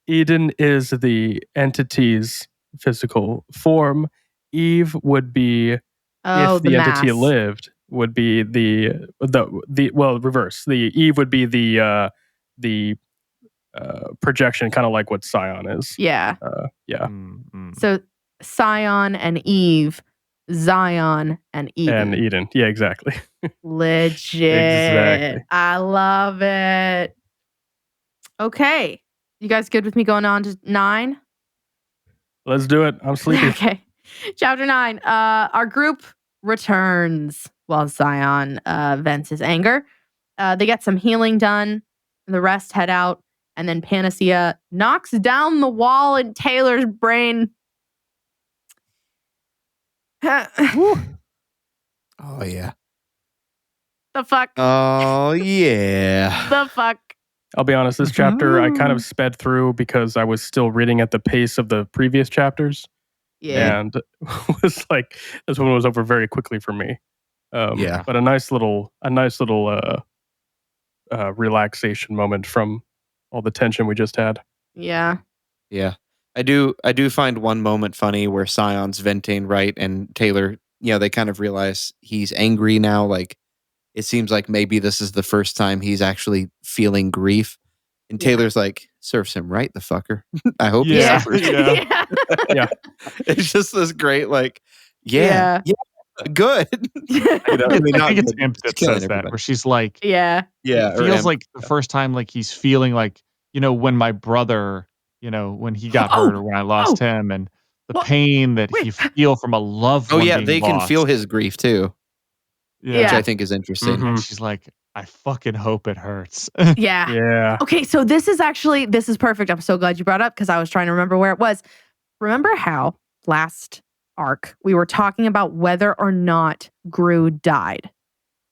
Eden is the entity's physical form. Eve would be if the entity lived. would be the reverse. The Eve would be the projection, kind of like what Scion is. Yeah. Yeah. So Scion and Eve, Zion and Eden. And Eden. Yeah, exactly. Legit. Exactly. I love it. Okay. You guys good with me going on to 9? Let's do it. I'm sleepy. Okay. Chapter 9. Our group returns while Zion vents his anger. They get some healing done. And the rest head out. And then Panacea knocks down the wall in Taylor's brain. Oh yeah. The fuck? Oh yeah. The fuck? I'll be honest, this chapter I kind of sped through because I was still reading at the pace of the previous chapters. Yeah. And was like, this one was over very quickly for me. Yeah. But a nice little relaxation moment from all the tension we just had. Yeah. Yeah. I do find one moment funny where Sion's venting, right? And Taylor, they kind of realize he's angry now. Like, it seems like maybe this is the first time he's actually feeling grief. And Yeah. Taylor's like, serves him right, the fucker. I hope he Yeah. suffers. Yeah. Yeah. It's just this great, like, Yeah. good. Yeah. I mean, I think it's good, Imp just that killing says that, everybody. where she's like, Yeah. Yeah, it or feels Imp. like the first time, like he's feeling like, when my brother, when he got Oh, hurt or when I lost him, and the What? pain that Wait. you feel from a loved Oh one yeah, being they can lost. feel his grief too, which Yeah. I think is interesting. Mhm. And she's like, I fucking hope it hurts. Yeah. Yeah. Okay, so this is perfect. I'm so glad you brought it up because I was trying to remember where it was. Remember how last arc we were talking about whether or not Gru died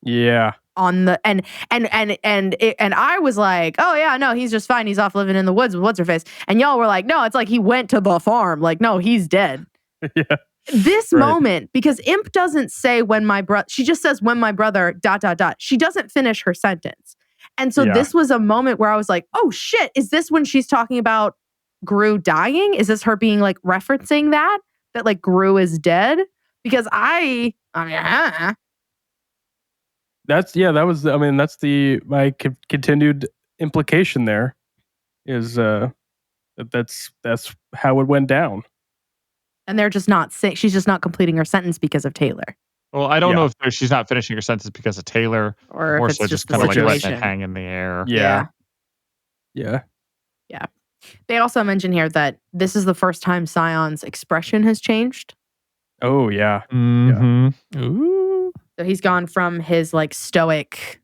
Yeah. on the and I was like, oh yeah, no, he's just fine. He's off living in the woods with what's her face. And y'all were like, no, it's like he went to the farm. Like, no, he's dead. Yeah. This Right. moment, because Imp doesn't say when my brother, she just says when my brother ... She doesn't finish her sentence. And so Yeah. this was a moment where I was like, oh shit, is this when she's talking about Gru dying? Is this her being like referencing that like Gru is dead? Because that's my continued implication there is that's how it went down. and they're just not saying, she's just not completing her sentence because of Taylor. Well, I don't Yeah. know if she's not finishing her sentence because of Taylor, Or or if it's so just just kind the of like letting situation. it hang in the air. Yeah. They also mention here that this is the first time Sion's expression has changed. Oh yeah. Mm-hmm. Ooh. So he's gone from his like stoic,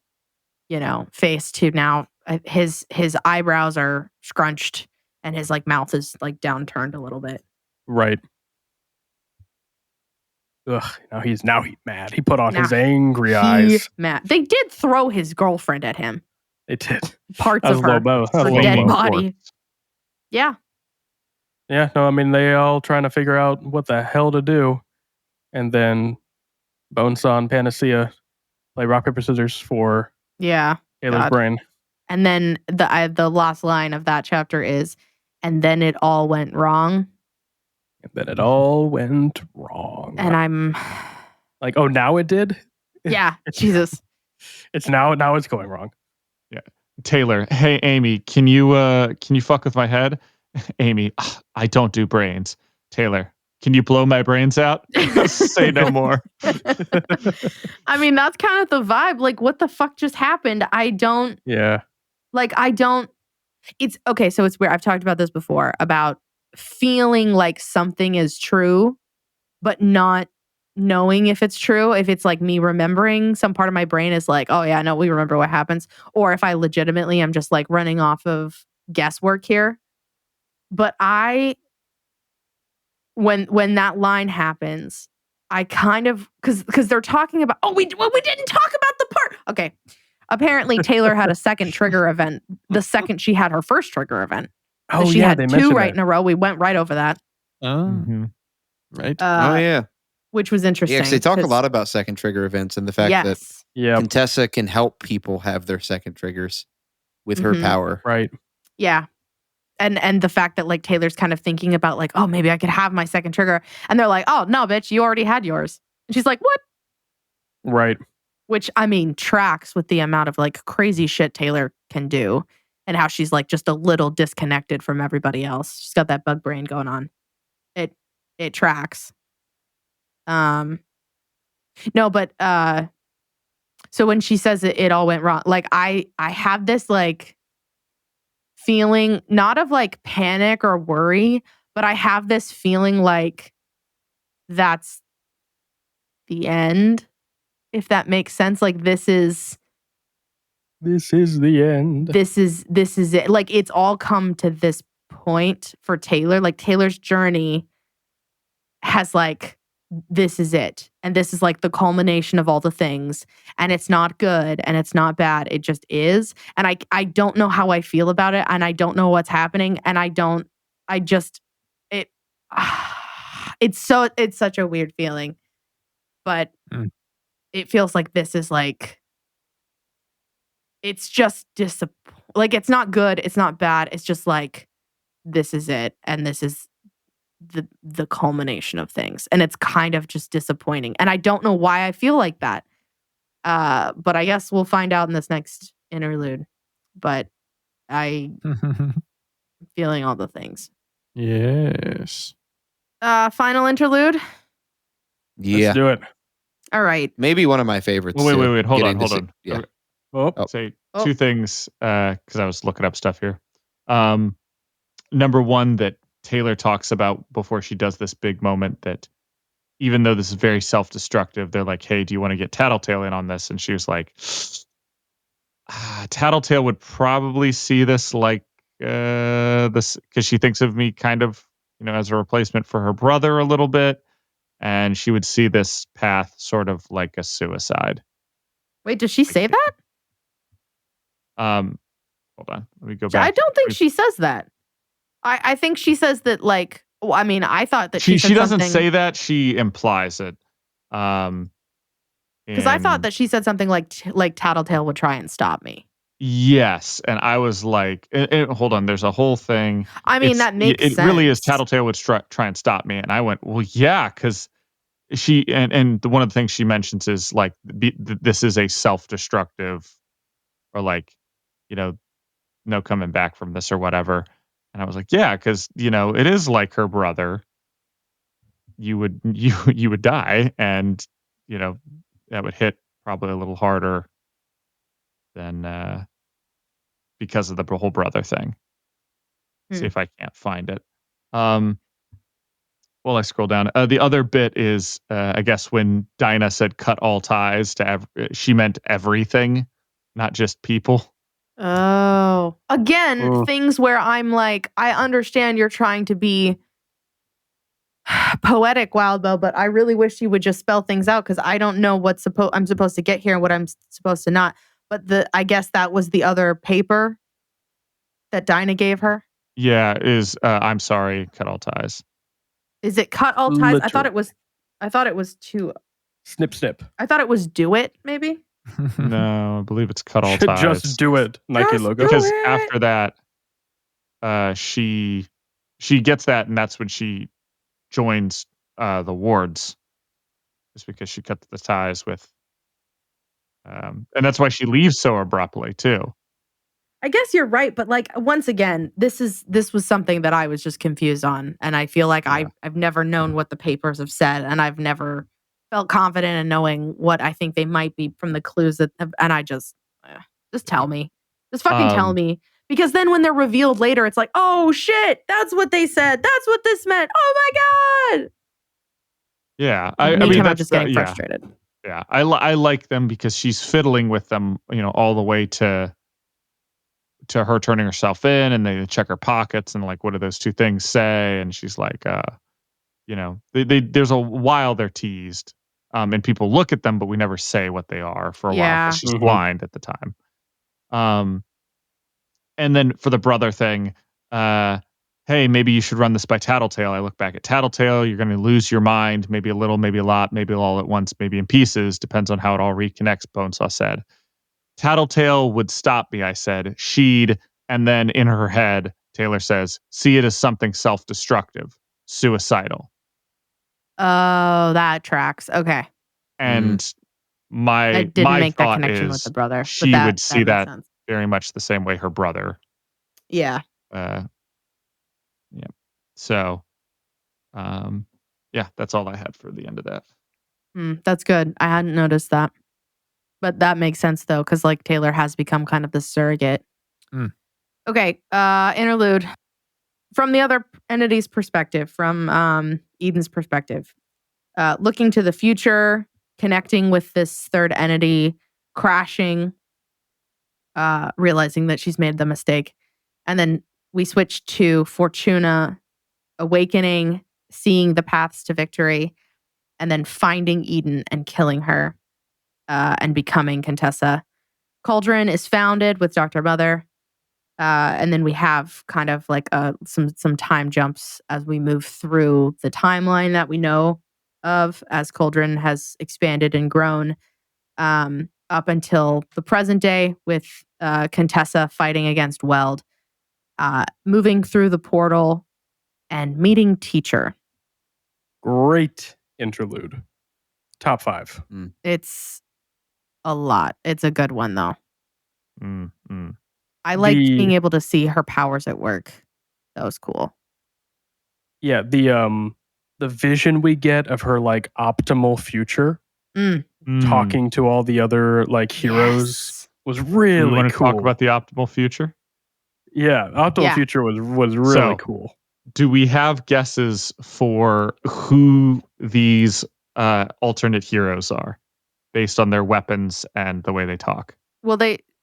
face to now his eyebrows are scrunched and his like mouth is like downturned a little bit. Right. Ugh. Now he's mad. He put on Now his angry He eyes. mad. They did throw his girlfriend at him. They did. Parts That was of low her. blow. That was Her low dead blow. body. Yeah. Yeah, no, I mean they all trying to figure out what the hell to do, and then Bonesaw and Panacea play rock paper scissors for Yeah. Taylor's God. brain. And then the last line of that chapter is, and then it all went wrong. And then it all went wrong. And I'm like, oh, now it did. yeah, Jesus. It's now it's going wrong. Taylor, hey Amy, can you fuck with my head? Amy, I don't do brains. Taylor, can you blow my brains out? Say no more. I mean, that's kind of the vibe. Like, what the fuck just happened? Yeah. It's okay. So it's weird. I've talked about this before about feeling like something is true, but not knowing if it's true. If it's like me remembering, some part of my brain is like, oh yeah, no, we remember what happens. Or if I legitimately am just like running off of guesswork here. But when that line happens, I kind of because they're talking about we didn't talk about the part. Okay. Apparently Taylor had a second trigger event the second she had her first trigger event. Oh She yeah, had they two mentioned right that. in a row. We went right over that. Oh, right. Oh yeah. Which was interesting. Yeah, 'cause they talk a 'cause- lot about second trigger events and the fact that Yes. Yeah. Contessa can help people have their second triggers with her Mhm. power. Right. Yeah. And the fact that like Taylor's kind of thinking about like, oh, maybe I could have my second trigger. And they're like, oh no, bitch, you already had yours. And she's like, what? Right. Which, I mean, tracks with the amount of like crazy shit Taylor can do and how she's like just a little disconnected from everybody else. She's got that bug brain going on. It tracks. No, but so when she says it all went wrong, like I have this like feeling not of like panic or worry, but I have this feeling like that's the end, if that makes sense. Like this is the end. This is it. Like it's all come to this point for Taylor. Like Taylor's journey has like this is it. And this is like the culmination of all the things. And it's not good and it's not bad. It just is. And I don't know how I feel about it. And I don't know what's happening. And it's such a weird feeling. But it feels like this is like, it's just like it's not good. It's not bad. It's just like, this is it. And this is the culmination of things, and it's kind of just disappointing, and I don't know why I feel like that, but I guess we'll find out in this next interlude. But I'm feeling all the things. Yes. Final interlude. Yeah. Let's do it. All right. Maybe one of my favorites. Wait. to Hold get on. into Yeah. Oh, Say two things because I was looking up stuff here. Number one, that Taylor talks about before she does this big moment, that even though this is very self-destructive, they're like, hey, do you want to get Tattletale in on this? And she was like, Tattletale would probably see this like this, because she thinks of me kind of, as a replacement for her brother a little bit. And she would see this path sort of like a suicide. Wait, does she say that? Hold on. Let me go back. I don't think she says that. I think she says that, like, well, I mean, I thought that she said doesn't something, say that. She implies it. because I thought that she said something like Tattletale would try and stop me. Yes, and I was like, hold on. There's a whole thing. I mean, that makes sense. It really is. Tattletale would try and stop me, and I went, well, yeah, because she and one of the things she mentions is like this is a self-destructive, or like, no coming back from this or whatever. And I was like, yeah, because it is like her brother. You would die, and that would hit probably a little harder than because of the whole brother thing. See if I can't find it. Well, I scroll down. The other bit is, I guess, when Dinah said "cut all ties" she meant everything, not just people. Oh, again, things where I'm like, I understand you're trying to be poetic, Wildbow, but I really wish you would just spell things out, because I don't know what I'm supposed to get here and what I'm supposed to not. But I guess that was the other paper that Dinah gave her. Yeah, I'm sorry, cut all ties. Is it cut all ties? I thought it was to snip, snip. I thought it was do it, maybe. No, I believe it's cut all ties. Just do it, Nike Just logo. Because after that, she gets that, and that's when she joins the wards. Just because she cut the ties with, and that's why she leaves so abruptly too. I guess you're right, but like, once again, this was something that I was just confused on, and I feel like I've never known what the papers have said, and I've never felt confident in knowing what I think they might be from the clues and I just tell me, just fucking tell me, because then when they're revealed later, it's like, oh shit, that's what they said, that's what this meant. Oh my god. Yeah, I mean, that's just getting frustrated. Yeah, I like them because she's fiddling with them, all the way to her turning herself in, and they check her pockets, and like, what do those two things say? And she's like, there's a while they're teased, and people look at them, but we never say what they are for a while, because she's blind at the time. And then for the brother thing, hey, maybe you should run this by Tattletale. I look back at Tattletale. You're going to lose your mind, maybe a little, maybe a lot, maybe all at once, maybe in pieces. Depends on how it all reconnects, Bonesaw said. Tattletale would stop me, I said. She'd, and then in her head, Taylor says, see it as something self-destructive, suicidal. Oh, that tracks. Okay. And my didn't make that thought connection with is the brother. she but would see makes that sense. very much the same way her brother. Yeah. Yeah. So, yeah, that's all I had for the end of that. That's good. I hadn't noticed that. But that makes sense though, because like Taylor has become kind of the surrogate. Mm. Okay, interlude. From the other entity's perspective, from Eden's perspective, looking to the future, connecting with this third entity, crashing, realizing that she's made the mistake. And then we switch to Fortuna awakening, seeing the paths to victory, and then finding Eden and killing her and becoming Contessa. Cauldron is founded with Dr. Mother. And then we have kind of like some time jumps as we move through the timeline that we know of as Cauldron has expanded and grown up until the present day with Contessa fighting against Weld, moving through the portal and meeting Teacher. Great interlude. Top 5. It's a lot. It's a good one though. Mm-hmm. I liked being able to see her powers at work. That was cool. Yeah, the vision we get of her like optimal future, talking to all the other like heroes was really We want to cool. talk about the optimal future? Yeah, optimal future was really cool. Do we have guesses for who these alternate heroes are based on their weapons and the way they talk? Well,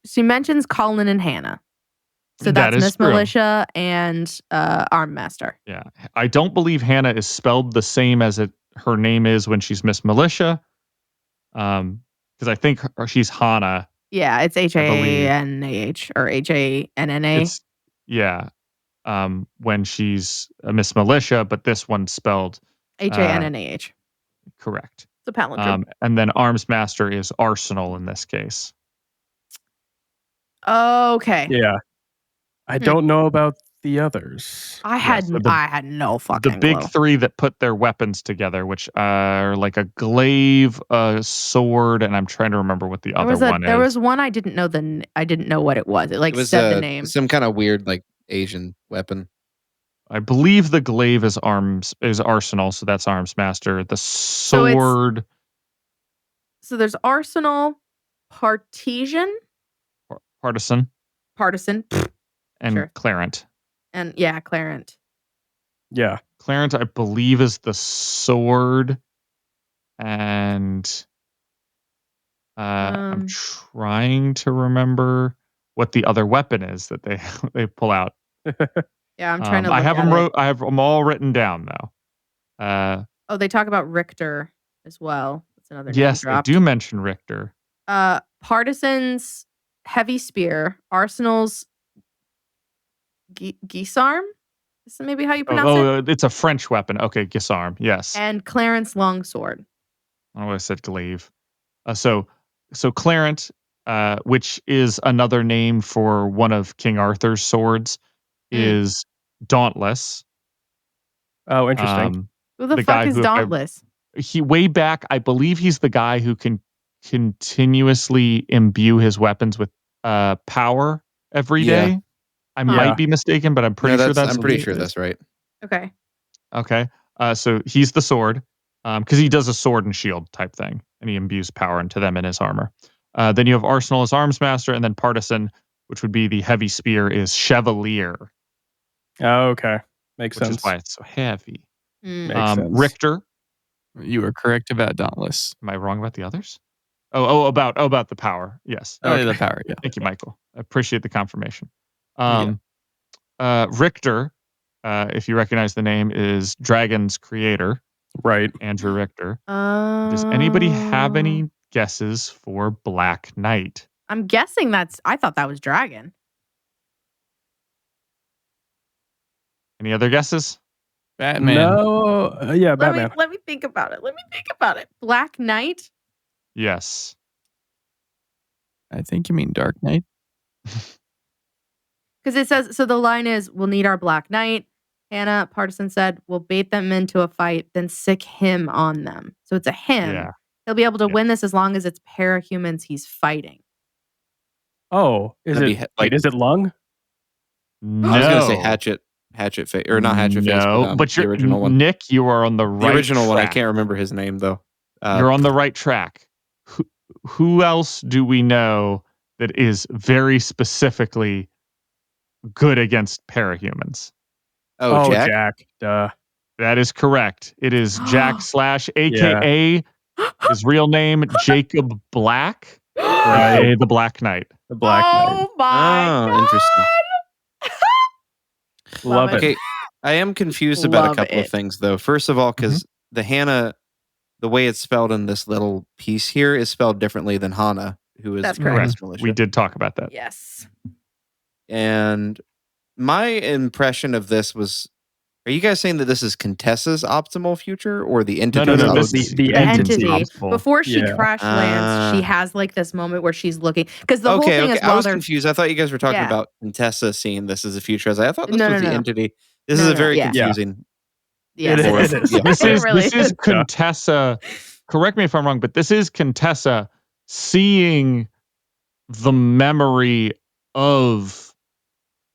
she mentions Colin and Hannah. So That that's is Miss true. Militia and Arm Master. Yeah. I don't believe Hannah is spelled the same as her name is when she's Miss Militia. Because I think she's Hannah. Yeah, it's Hanah or Hanna. It's when she's a Miss Militia, but this one's spelled Hanah. Correct. It's a palindrome. And then Arms Master is Arsenal in this case. Okay. Yeah. I don't know about the others. I had no fucking The big clue. 3 that put their weapons together, which are like a glaive, a sword, and I'm trying to remember what the other one is. There was one I didn't know what it was. It was said the name. Some kind of weird like Asian weapon. I believe the glaive is Arsenal, so that's Arms Master. The sword. So there's Arsenal, Partisan, and Sure. Clarent. And yeah, Clarent. Yeah. Clarent, I believe, is the sword. And I'm trying to remember what the other weapon is that they pull out. Yeah, I'm trying to I look have at them it. I have them all written down though. They talk about Richter as well. That's another name yes, dropped. they do mention Richter. Partisan's heavy spear, Arsenal's Gisarm. Is maybe how you pronounce it? It's a French weapon. Okay, Gisarm. Yes. And Clarence longsword. Oh, I said glaive. So Clarent, which is another name for one of King Arthur's swords, is Dauntless. Oh, interesting. Who the fuck is Dauntless? He way back, I believe he's the guy who can continuously imbue his weapons with power every day. I might be mistaken, but I'm pretty sure that's. I'm pretty sure that's right. Okay. Okay. So he's the sword, because he does a sword and shield type thing, and he imbues power into them in his armor. Then you have Arsenal as Arms Master, and then Partisan, which would be the heavy spear, is Chevalier. Oh, okay. Makes sense. Which is why it's so heavy. Makes sense. Richter. You were correct about Dauntless. Am I wrong about the others? About the power. Yes. Okay. The power, yeah. Thank you, Michael. I appreciate the confirmation. Richter, if you recognize the name, is Dragon's creator. Right. Andrew Richter. Does anybody have any guesses for Black Knight? I'm guessing I thought that was Dragon. Any other guesses? Batman. No. Yeah, Batman. Let me think about it. Black Knight? Yes. I think you mean Dark Knight. Because it says, so the line is, we'll need our Black Knight. Hannah, Partisan said, we'll bait them into a fight, then sick him on them. So it's a him. Yeah. He'll be able to win this as long as it's parahumans he's fighting. Oh, is That'd it? be Wait, is it Lung? No. I was gonna say Hatchet Face, or not Hatchet Face, but the original one. Nick, you are on the right. The original one, I track. can't remember his name though. You're on the right track. Who else do we know that is very specifically good against parahumans? Oh, Jack. Jack. Duh. That is correct. It is Jack / AKA his real name, Jacob Black, aka the Black Knight. The Black Knight. Oh my God. Interesting. Love it. Okay, I am confused about a couple of things though. First of all, because the Hannah, the way it's spelled in this little piece here is spelled differently than Hannah, who is That's correct. Grace Militia. We did talk about that. Yes. And my impression of this was, are you guys saying that this is Contessa's optimal future or the entity? No, this the entity. Before she crash lands, she has like this moment where she's looking, because the whole thing is I was confused. I thought you guys were talking about Contessa seeing this as a future. I thought this was the entity. This is a very confusing. Yes, it is. This is Contessa. Correct me if I'm wrong, but this is Contessa seeing the memory of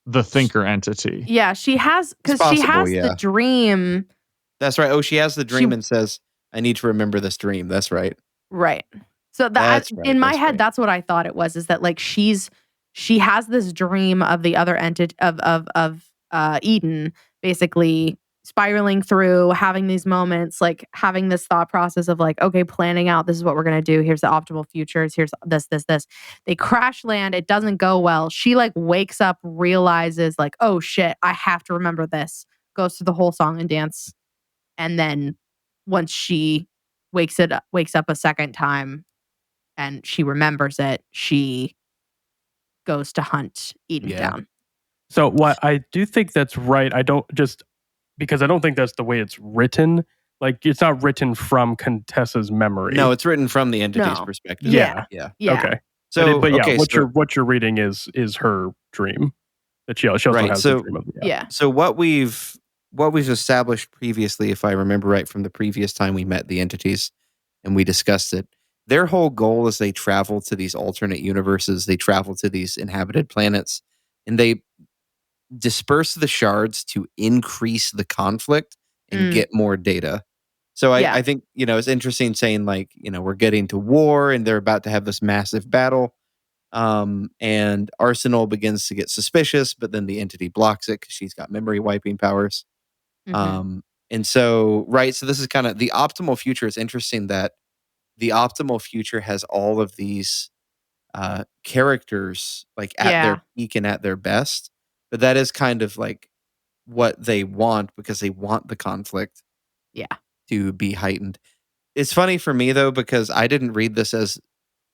the thinker entity. Yeah, she has, because she has the dream. That's right. Oh, she has the dream and says, I need to remember this dream. That's right. Right. So in my head, that's what I thought it was, is that like she has this dream of the other entity of Eden, basically spiraling through, having these moments, like having this thought process of like, okay, planning out, this is what we're going to do. Here's the optimal futures. Here's this. They crash land. It doesn't go well. She like wakes up, realizes like, oh shit, I have to remember this. Goes through the whole song and dance. And then once she wakes up a second time and she remembers it, she goes to hunt Eden down. So what I do think that's right. I don't just, because I don't think that's the way it's written. Like, it's not written from Contessa's memory. No, it's written from the entity's perspective. Yeah. So, Okay. What you're reading is her dream. That she also has the dream of. So what we've established previously, if I remember right from the previous time we met the entities and we discussed it, their whole goal is they travel to these alternate universes, they travel to these inhabited planets, and they disperse the shards to increase the conflict and get more data. So I think, it's interesting saying like, we're getting to war and they're about to have this massive battle. And Arsenal begins to get suspicious, but then the entity blocks it because she's got memory wiping powers. And so, so this is kind of the optimal future. Is interesting that the optimal future has all of these characters like at their peak and at their best. But that is kind of like what they want, because they want the conflict to be heightened. It's funny for me though, because I didn't read this as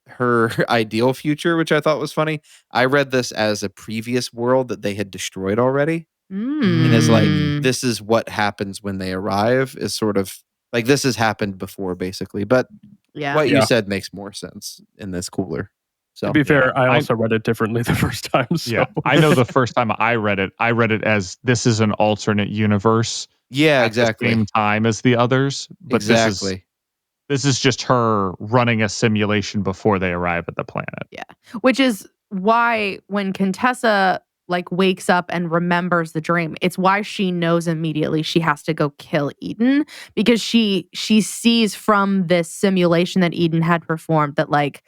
her ideal future, which I thought was funny. I read this as a previous world that they had destroyed already. And it's like, this is what happens when they arrive, is sort of like, this has happened before basically. But what you said makes more sense and that's cooler. So, to be fair, I also read it differently the first time. So. Yeah, I know the first time I read it as this is an alternate universe. Yeah, at exactly. the same time as the others. But this is just her running a simulation before they arrive at the planet. Yeah, which is why when Contessa like wakes up and remembers the dream, it's why she knows immediately she has to go kill Eden, because she sees from this simulation that Eden had performed that like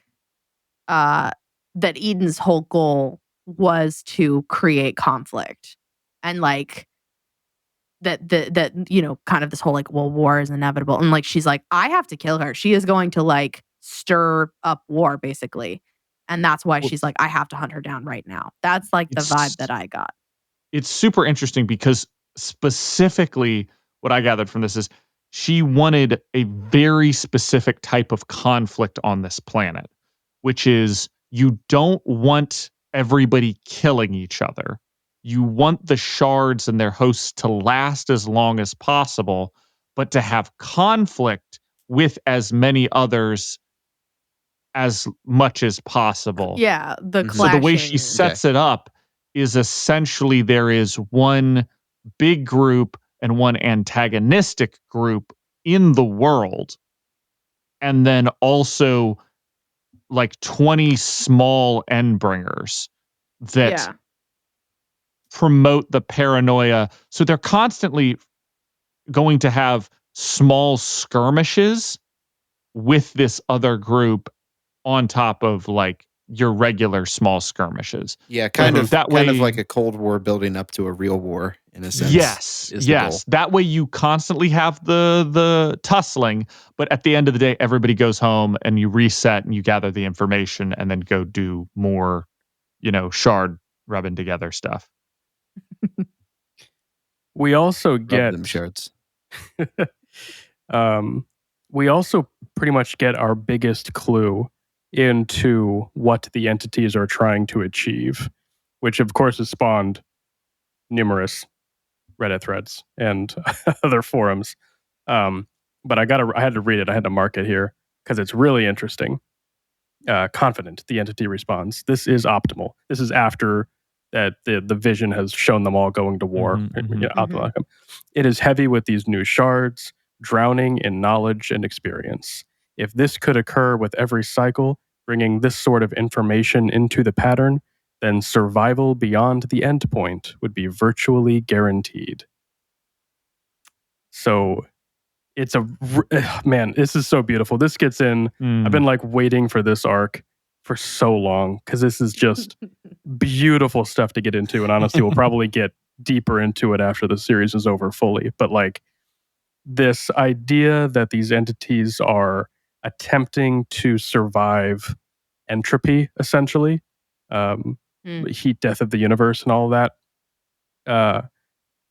that Eden's whole goal was to create conflict, and like that kind of this whole like, well, war is inevitable, and like she's like, I have to kill her. She is going to like stir up war basically, and that's why she's like, I have to hunt her down right now. That's like the vibe that I got. It's super interesting because specifically what I gathered from this is she wanted a very specific type of conflict on this planet, which is you don't want everybody killing each other. You want the shards and their hosts to last as long as possible, but to have conflict with as many others as much as possible. Yeah, the So the way she sets it up is essentially there is one big group and one antagonistic group in the world. and then also like 20 small Endbringers that Yeah. promote the paranoia. So they're constantly going to have small skirmishes with this other group on top of like your regular small skirmishes. Yeah, kind of that kind of way- like a Cold War building up to a real war in a sense. Yes, is the goal. yes. That way you constantly have the tussling, but at the end of the day, everybody goes home and you reset and you gather the information and then go do more, shard rubbing together stuff. We also Rub get them shards. we also pretty much get our biggest clue into what the entities are trying to achieve, which of course has spawned numerous Reddit threads and other forums. But I had to read it. I had to mark it here because it's really interesting. Confident, the entity responds. This is optimal. This is after that the vision has shown them all going to war. It is heavy with these new shards, drowning in knowledge and experience. If this could occur with every cycle, bringing this sort of information into the pattern, then survival beyond the endpoint would be virtually guaranteed. So it's man, this is so beautiful. This gets in. I've been like waiting for this arc for so long because this is just beautiful stuff to get into. And honestly, we'll probably get deeper into it after the series is over fully. But like this idea that these entities are attempting to survive entropy, essentially, heat death of the universe and all of that,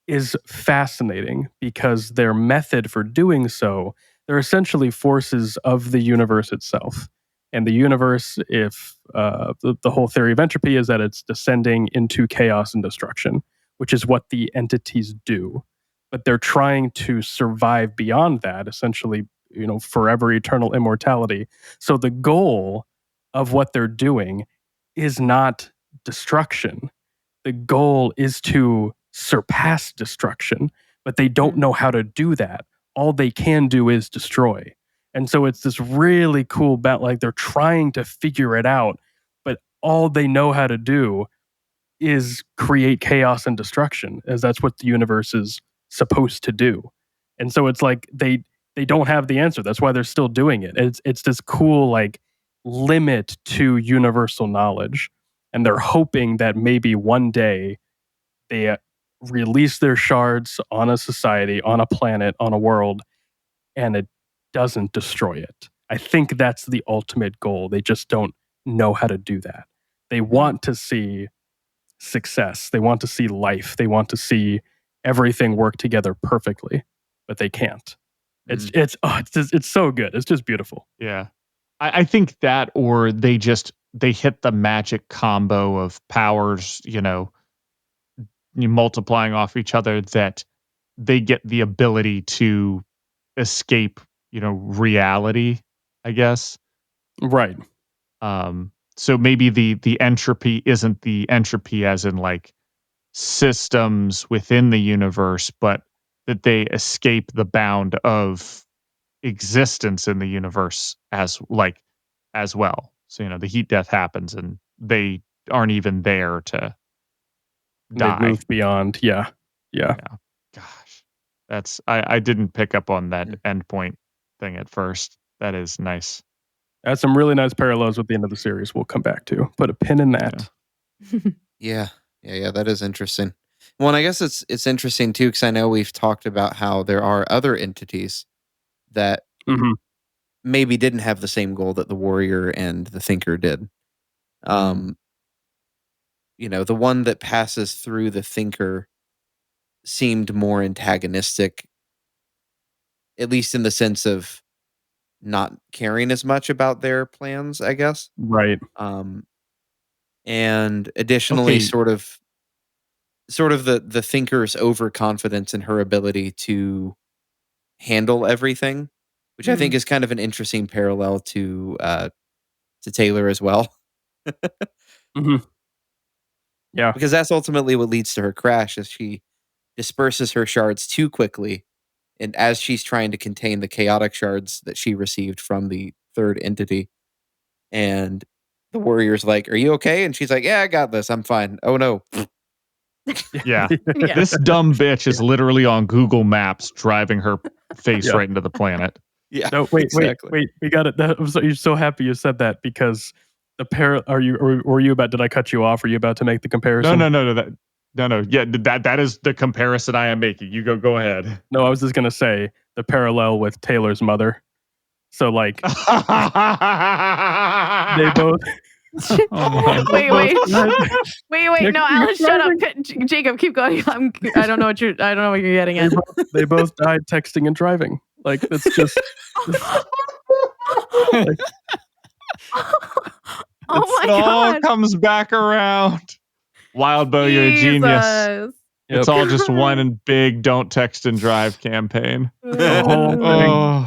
is fascinating because their method for doing so, they're essentially forces of the universe itself. And the universe, if the whole theory of entropy is that it's descending into chaos and destruction, which is what the entities do. But they're trying to survive beyond that, essentially, forever eternal immortality. So the goal of what they're doing is not destruction. The goal is to surpass destruction, but they don't know how to do that. All they can do is destroy. And so it's this really cool bet. Like they're trying to figure it out, but all they know how to do is create chaos and destruction, as that's what the universe is supposed to do. And so it's like they don't have the answer. That's why they're still doing it. It's this cool like limit to universal knowledge. And they're hoping that maybe one day they release their shards on a society, on a planet, on a world, and it doesn't destroy it. I think that's the ultimate goal. They just don't know how to do that. They want to see success. They want to see life. They want to see everything work together perfectly, but they can't. It's so good. It's just beautiful. Yeah. I think that, or they hit the magic combo of powers, you multiplying off each other, that they get the ability to escape, reality, I guess. Right. So maybe the entropy isn't the entropy as in like systems within the universe, but that they escape the bound of existence in the universe as well. So, the heat death happens and they aren't even there to die. They've moved beyond. Yeah. Gosh, I didn't pick up on that endpoint thing at first. That is nice. That's some really nice parallels with the end of the series we'll come back to. Put a pin in that. Yeah. That is interesting. Well, and I guess it's interesting too because I know we've talked about how there are other entities that maybe didn't have the same goal that the warrior and the thinker did. The one that passes through the thinker seemed more antagonistic, at least in the sense of not caring as much about their plans, I guess. Right. And additionally, Okay. sort of the thinker's overconfidence in her ability to handle everything, which I think is kind of an interesting parallel to Taylor as well. Yeah. Because that's ultimately what leads to her crash, is she disperses her shards too quickly and as she's trying to contain the chaotic shards that she received from the third entity, and the warrior's like, "Are you okay?" And she's like, "Yeah, I got this. I'm fine." Oh no. Yeah. Yeah. This dumb bitch is literally on Google Maps driving her face Yeah. right into the planet. Yeah. No, wait, exactly. wait. We got it. You're so happy you said that because were you about? Did I cut you off? Are you about to make the comparison? No. Yeah, that is the comparison I am making. You go ahead. No, I was just gonna say the parallel with Taylor's mother. So like they both. Wait. No, Alan, shut up. Jacob, keep going. I don't know what you're getting at. They both died texting and driving. Like it's just. Oh my It all god. comes back around. Wild Bow, you're a genius. Jesus. It's all just one big don't text and drive campaign. The whole thing. Oh.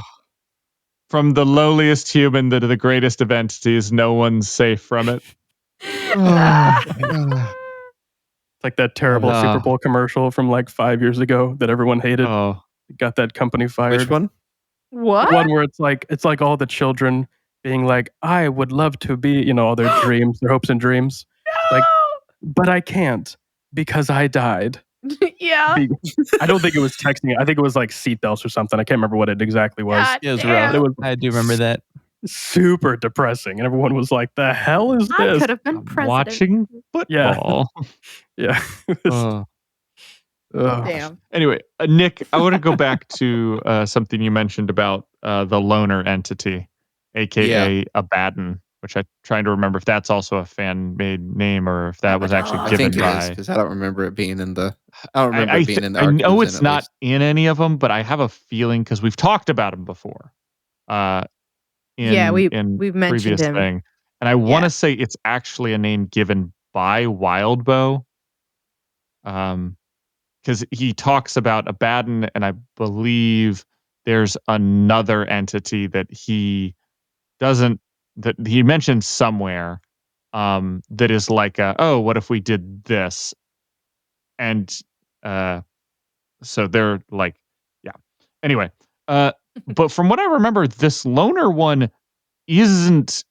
From the lowliest human to the greatest of entities, no one's safe from it. It's like that terrible Super Bowl commercial from like 5 years ago that everyone hated. Got that company fired. Which one? What? The one where it's like all the children being like, I would love to be, all their dreams, their hopes and dreams. No! Like, but I can't because I died. Yeah. I don't think it was texting. I think it was like seatbelts or something. I can't remember what it exactly was. God It was damn. rough. I do remember that. Super depressing. And everyone was like, the hell is I this? could have been president. Watching football. Yeah. Damn. Anyway, Nick, I want to go back to something you mentioned about the loner entity, aka Abaddon, which I'm trying to remember if that's also a fan-made name or if that was actually I given think it by. is because I don't remember it being in the. I don't remember it being in the. I arc it know was it's in, at not least. in any of them, but I have a feeling because we've talked about him before. We've mentioned previous him. thing, and I want to say it's actually a name given by Wildbow. Because he talks about Abaddon, and I believe there's another entity that he mentions somewhere, that is like, what if we did this? And so they're like, yeah. Anyway, but from what I remember, this loner one isn't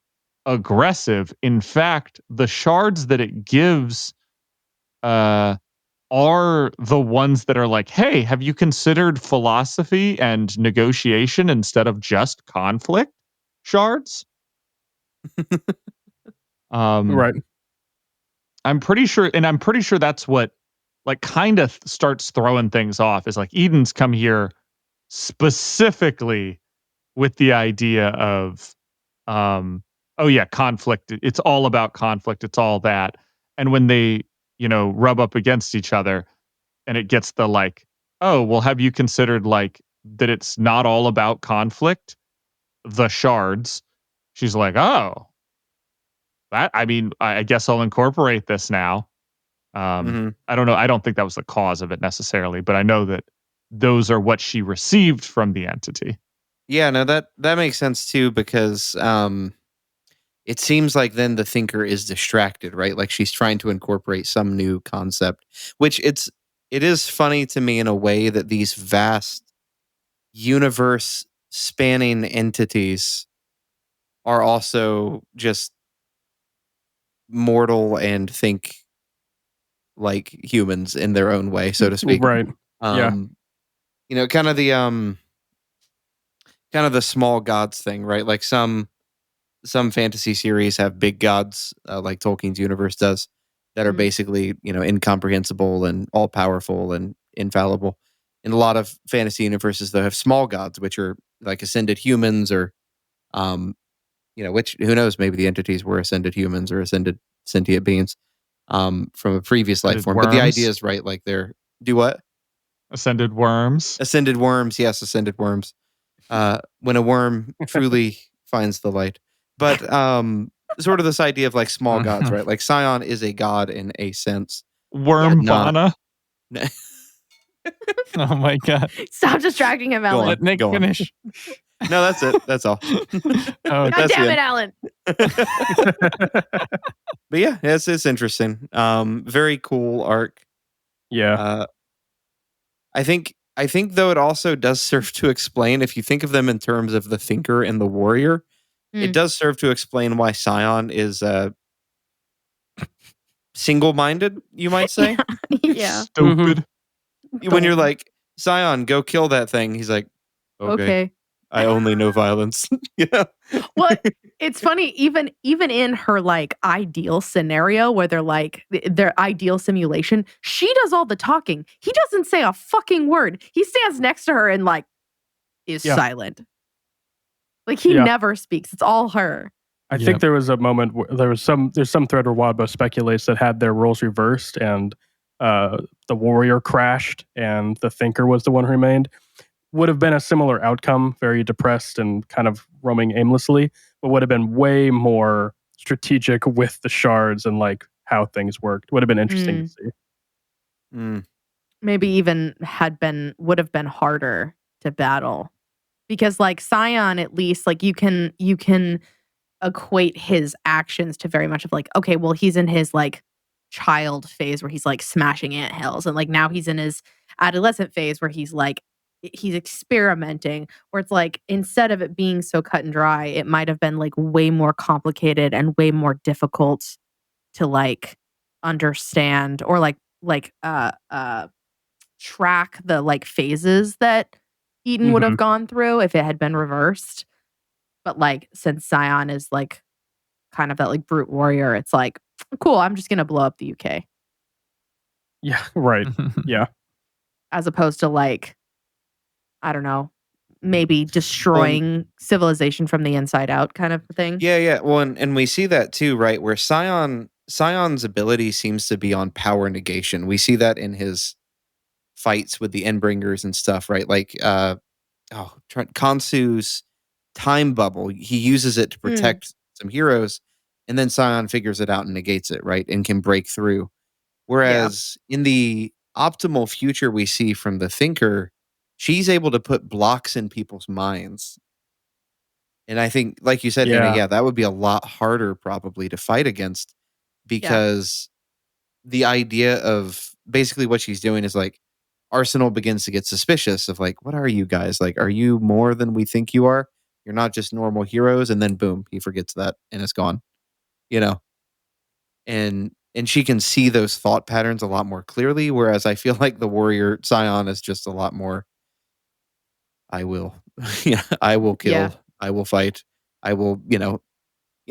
aggressive. In fact, the shards that it gives, are the ones that are like, hey, have you considered philosophy and negotiation instead of just conflict shards? Right. I'm pretty sure that's what like kind of starts throwing things off is like Eden's come here specifically with the idea of conflict. It's all about conflict. It's all that. And when they, rub up against each other, and it gets the like, oh, well, have you considered like that it's not all about conflict? The shards. She's like, oh, I guess I'll incorporate this now. I don't know. I don't think that was the cause of it necessarily, but I know that those are what she received from the entity. Yeah, no, that makes sense too, because it seems like then the thinker is distracted, right? Like she's trying to incorporate some new concept, which it is funny to me in a way that these vast universe spanning entities are also just mortal and think like humans in their own way, so to speak. Right. Kind of the small gods thing, right? Like some fantasy series have big gods, like Tolkien's universe does, that are basically, incomprehensible and all powerful and infallible. In a lot of fantasy universes, they have small gods, which are like ascended humans, or, which who knows, maybe the entities were ascended humans or ascended sentient beings, from a previous life Ascended form. But the worms? idea is right, like they're do what? Ascended worms. Ascended worms, yes, ascended worms. When a worm truly finds the light. But sort of this idea of like small gods, right? Like Scion is a god in a sense. Worm not- Vana. Oh my god. Stop distracting him, Go Alan. on. Let Nick Go on. finish. No, that's it. That's all. Oh, God That's damn it. it, Alan. But yeah, it's interesting. Very cool arc. Yeah. I think I think though it also does serve to explain, if you think of them in terms of the thinker and the warrior, it Mm. does serve to explain why Scion is single-minded, you might say. Yeah. Stupid. When you're Dumb. like, Scion, go kill that thing. He's like, okay. I only know violence. Yeah. Well, it's funny, even in her like ideal scenario where they're like their ideal simulation, she does all the talking. He doesn't say a fucking word. He stands next to her and like is Yeah. silent. Like he Yeah. never speaks. It's all her. I think there was a moment where there's some thread where Wadbo speculates that had their roles reversed and the warrior crashed and the thinker was the one who remained. Would have been a similar outcome, very depressed and kind of roaming aimlessly, but would have been way more strategic with the shards and like how things worked. Would have been interesting to see. Mm. Maybe even would have been harder to battle. Because like Scion, at least like you can equate his actions to very much of like, okay, well, he's in his like child phase where he's like smashing anthills, and like now he's in his adolescent phase where he's experimenting, where it's like instead of it being so cut and dry, it might have been like way more complicated and way more difficult to like understand or track the like phases that Eden would have gone through if it had been reversed. But like since Scion is like kind of that like brute warrior, it's like, cool, I'm just gonna blow up the UK. Yeah, right. Yeah. As opposed to like, I don't know, maybe destroying civilization from the inside out kind of thing. Yeah. Well, and we see that too, right? Where Scion's ability seems to be on power negation. We see that in his fights with the Endbringers and stuff, right? Like Khonsu's time bubble, he uses it to protect some heroes, and then Scion figures it out and negates it, right? And can break through. Whereas in the optimal future we see from the Thinker, she's able to put blocks in people's minds. And I think, like you said, Hannah, that would be a lot harder probably to fight against, because the idea of basically what she's doing is like Arsenal begins to get suspicious of like, what are you guys? Like, are you more than we think you are? You're not just normal heroes. And then boom, he forgets that and it's gone, you know? And she can see those thought patterns a lot more clearly. Whereas I feel like the warrior Scion is just a lot more, I will, I will kill, Yeah. I will fight, I will,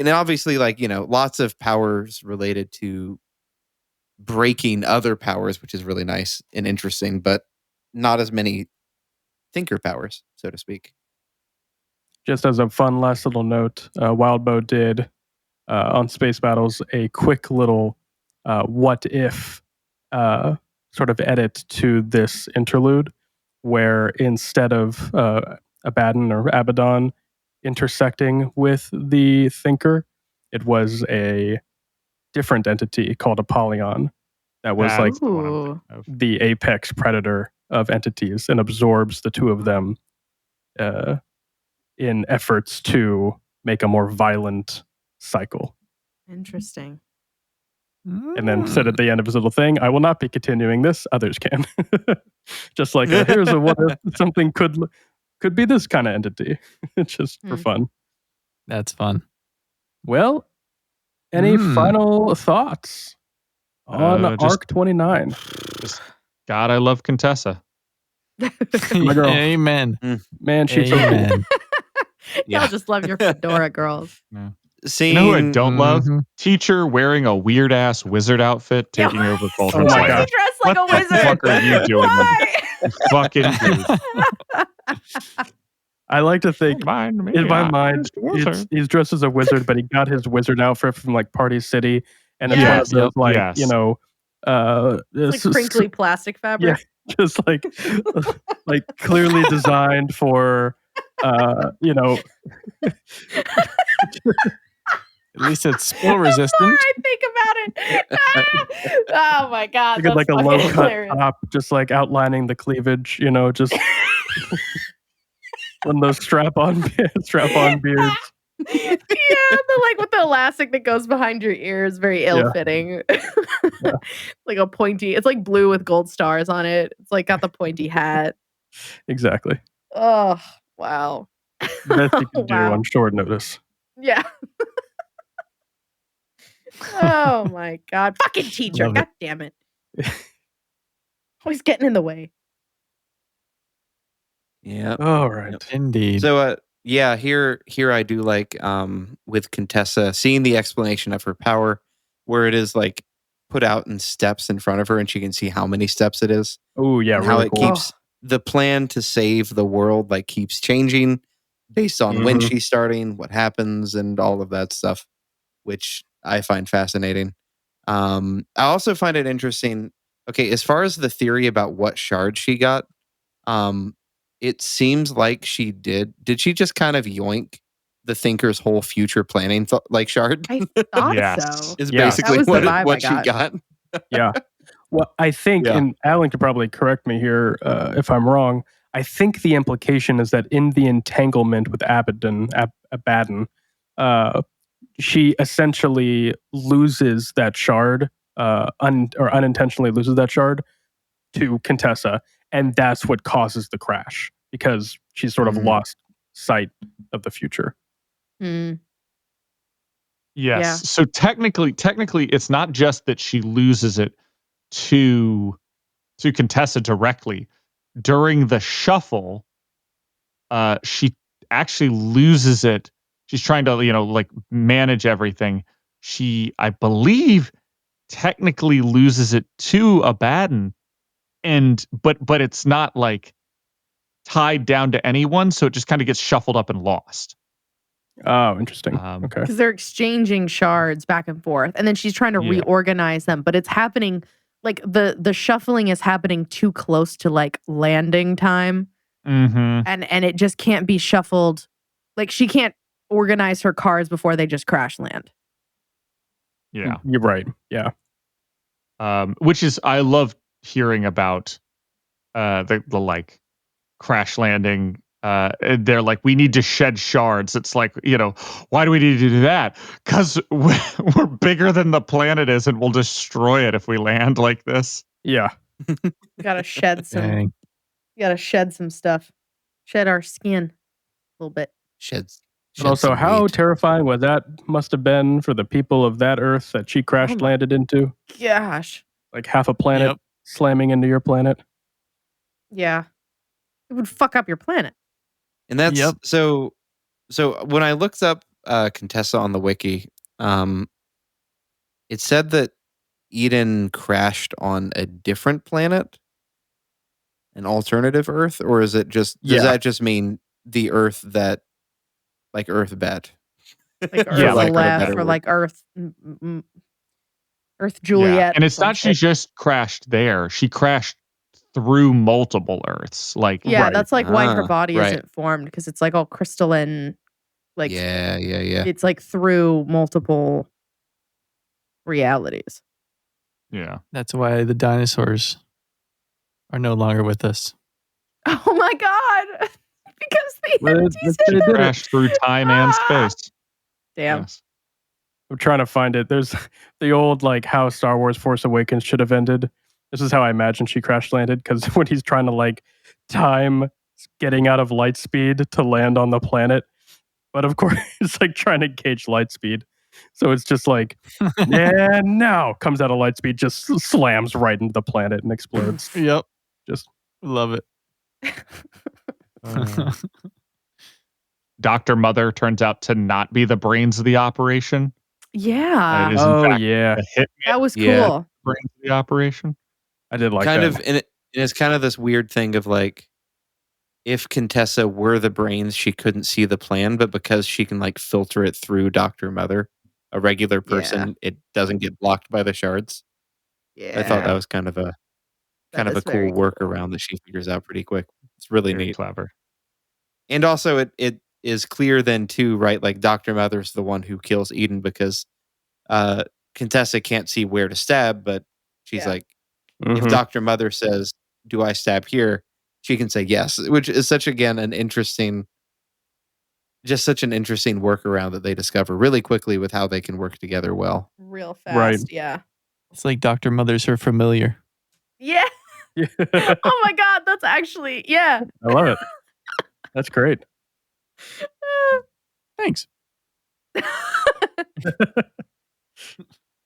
obviously like, lots of powers related to breaking other powers, which is really nice and interesting, but not as many thinker powers, so to speak. Just as a fun last little note, Wildbow did on Space Battles a quick little what if sort of edit to this interlude, where instead of Abaddon or Abaddon intersecting with the Thinker, it was a different entity called Apollyon that was like That's the one I'm thinking of. the apex predator of entities and absorbs the two of them in efforts to make a more violent cycle. Interesting. And then said at the end of his little thing, I will not be continuing this, others can. Just like, here's a what if something could be this kind of entity. Just for fun. That's fun. Well, any final thoughts on Arc 29? Just, God, I love Contessa. My girl. Amen. Man, she's so cool. Y'all just love your fedora girls. Yeah. Seeing, You know who I don't love? Teacher wearing a weird ass wizard outfit taking over Cauldron Oh my Slayer. God. Dressed like What a the wizard. fuck are you doing? Why? You fucking dude. I like to think, Mind me, in my I'm mind, just a wizard. he's dressed as a wizard, but he got his wizard outfit from like Party City. And it's Yes. one of those, like, Yes. you know, It's like crinkly plastic fabric. Yeah, just like clearly designed for, you know. At least it's spill The resistant. more I think about it. Oh my God. Like a that's low fucking cut hilarious. top, just like outlining the cleavage, you know, just one of those strap on beards. Yeah, with the elastic that goes behind your ears, very ill-fitting. Like a pointy, it's like blue with gold stars on it. It's like got the pointy hat. Exactly. Oh, wow. Best you can do Wow. on short notice. Yeah. Oh my God. Fucking teacher. Love it. God damn it. Always getting in the way. Yeah. All right. Yep. Indeed. So yeah, here I do like with Contessa seeing the explanation of her power where it is like put out in steps in front of her and she can see how many steps it is Oh yeah, and how really it cool. keeps the plan to save the world like keeps changing based on when Mhm. she's starting, what happens and all of that stuff, which I find fascinating. I also find it interesting. Okay, as far as the theory about what shard she got, um, it seems like she did. Did she just kind of yoink the Thinker's whole future planning like shard? I thought Yes. so. Is Yeah. basically That was the what vibe I what she got. got. Yeah. Well, I think, Yeah. and Alan could probably correct me here if I'm wrong. I think the implication is that in the entanglement with Abaddon, she essentially loses that shard, or unintentionally loses that shard to Contessa, and that's what causes the crash because she's sort of Mm. lost sight of the future. Hmm. Yes. Yeah. So technically, it's not just that she loses it to Contessa directly. During the shuffle, she actually loses it. She's trying to, like manage everything. She, I believe, technically loses it to Abaddon, but it's not like tied down to anyone, so it just kind of gets shuffled up and lost. Oh, interesting. Okay. Because they're exchanging shards back and forth. And then she's trying to Yeah. reorganize them. But it's happening like the shuffling is happening too close to like landing time. Mm-hmm. And it just can't be shuffled. Like she can't organize her cards before they just crash land. Yeah. You're right. Yeah. Which is, I love hearing about the like crash landing. They're like, we need to shed shards. It's like, why do we need to do that? Because we're bigger than the planet is, and we'll destroy it if we land like this. Yeah. Gotta shed some Dang. stuff. Shed our skin a little bit. Sheds. But also, how terrifying would that must have been for the people of that Earth that she crash my landed into? Gosh. Like half a planet Yep. slamming into your planet. Yeah. It would fuck up your planet. And that's Yep. so when I looked up Contessa on the wiki, it said that Eden crashed on a different planet, an alternative Earth, or is it just does Yeah. that just mean the Earth that like Earth bet? Like Earth Yeah, like Left better or word. like Earth Juliet. Yeah. And it's some not she shit. just crashed there. She crashed through multiple Earths. Like, Yeah, Right. that's like why her body right. isn't formed because it's like all crystalline. Like yeah. it's like through multiple realities. yeah. That's why the dinosaurs are no longer with us. Oh my god! Because the Well, EMTs that's hit what it them. did. Crashed through time and space. Damn. Yes. I'm trying to find it. There's the old like how Star Wars Force Awakens should have ended. This is how I imagine she crash landed because when he's trying to like time getting out of light speed to land on the planet, but of course it's like trying to gauge light speed. So it's just like, yeah, now comes out of light speed, just slams right into the planet and explodes. Yep. Just Love it. Dr. Mother turns out to not be the brains of the operation. Yeah. It is, in oh fact, yeah, the hitman That was Yeah. cool. brains of the operation. I did like kind that. of, and it's kind of this weird thing of like, if Contessa were the brains, she couldn't see the plan, but because she can like filter it through Dr. Mother, a regular person, it doesn't get blocked by the shards. Yeah. I thought that was kind of a That is cool very cool. workaround that she figures out pretty quick. It's really Very neat. clever. And also it is clear then too, right? Like Dr. Mother's the one who kills Eden because Contessa can't see where to stab, but she's Yeah. like, if Mhm. Dr. Mother says, do I stab here? She can say yes, which is such again such an interesting workaround that they discover really quickly with how they can work together well. Real fast. Right. Yeah. It's like Dr. Mother's her familiar. Yeah. Oh my god, that's actually yeah. I love it. That's great. Thanks.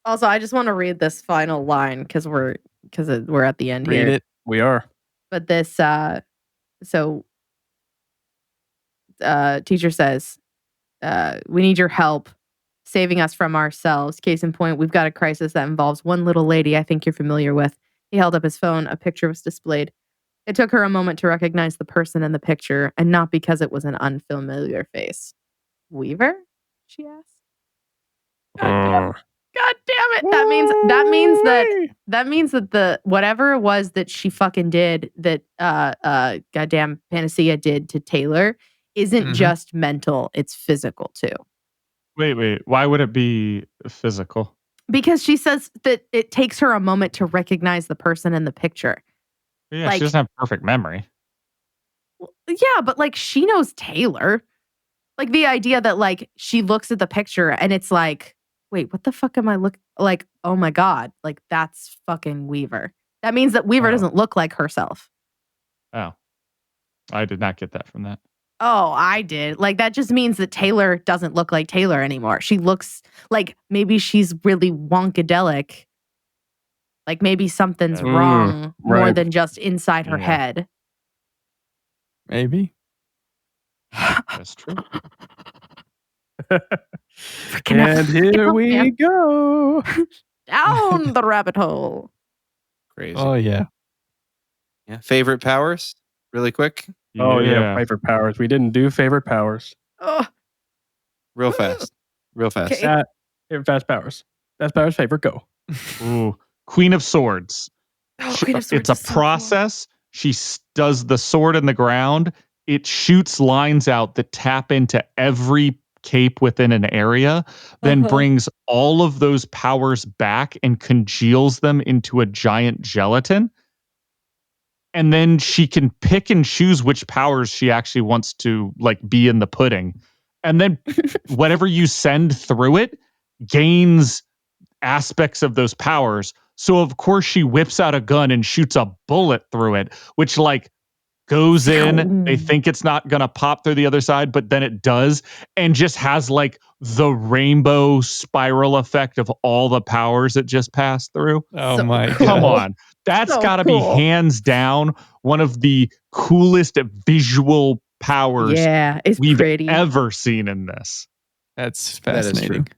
Also, I just want to read this final line because we're at the end Read here. it. We are. But this teacher says, we need your help saving us from ourselves. Case in point, we've got a crisis that involves one little lady I think you're familiar with. He held up his phone. A picture was displayed. It took her a moment to recognize the person in the picture, and not because it was an unfamiliar face. Weaver? She asked. God damn it. That means that the whatever it was that she fucking did that goddamn Panacea did to Taylor isn't just mental, it's physical too. Wait. Why would it be physical? Because she says that it takes her a moment to recognize the person in the picture. Yeah, she doesn't have perfect memory. Yeah, but like she knows Taylor. Like the idea that like she looks at the picture and it's like, wait, what the fuck am I looking like? Oh my God, like that's fucking Weaver. That means that Weaver doesn't look like herself. Oh, I did not get that from that. Oh, I did. Like that just means that Taylor doesn't look like Taylor anymore. She looks like maybe she's really wonkadelic. Like maybe something's wrong more than just inside her head. Maybe. That's true. And here we go. Down the rabbit hole. Crazy. Oh, yeah. Yeah. Favorite powers? Really quick. Oh, yeah. Favorite powers. We didn't do favorite powers. Oh. Real fast. Okay. Favorite fast powers. Fast powers, favorite, go. Ooh. Queen of Swords. Oh, Queen of Swords It's a is so process. She does the sword in the ground. It shoots lines out that tap into every cape within an area, then brings all of those powers back and congeals them into a giant gelatin. And then she can pick and choose which powers she actually wants to like be in the pudding. And then whatever you send through it gains aspects of those powers. So of course she whips out a gun and shoots a bullet through it, which like goes in. They think it's not going to pop through the other side, but then it does, and just has like the rainbow spiral effect of all the powers it just passed through. Oh my God. Come on. That's So got to be hands down one of the coolest visual powers it's we've pretty. ever seen in this. That's That is fascinating. true.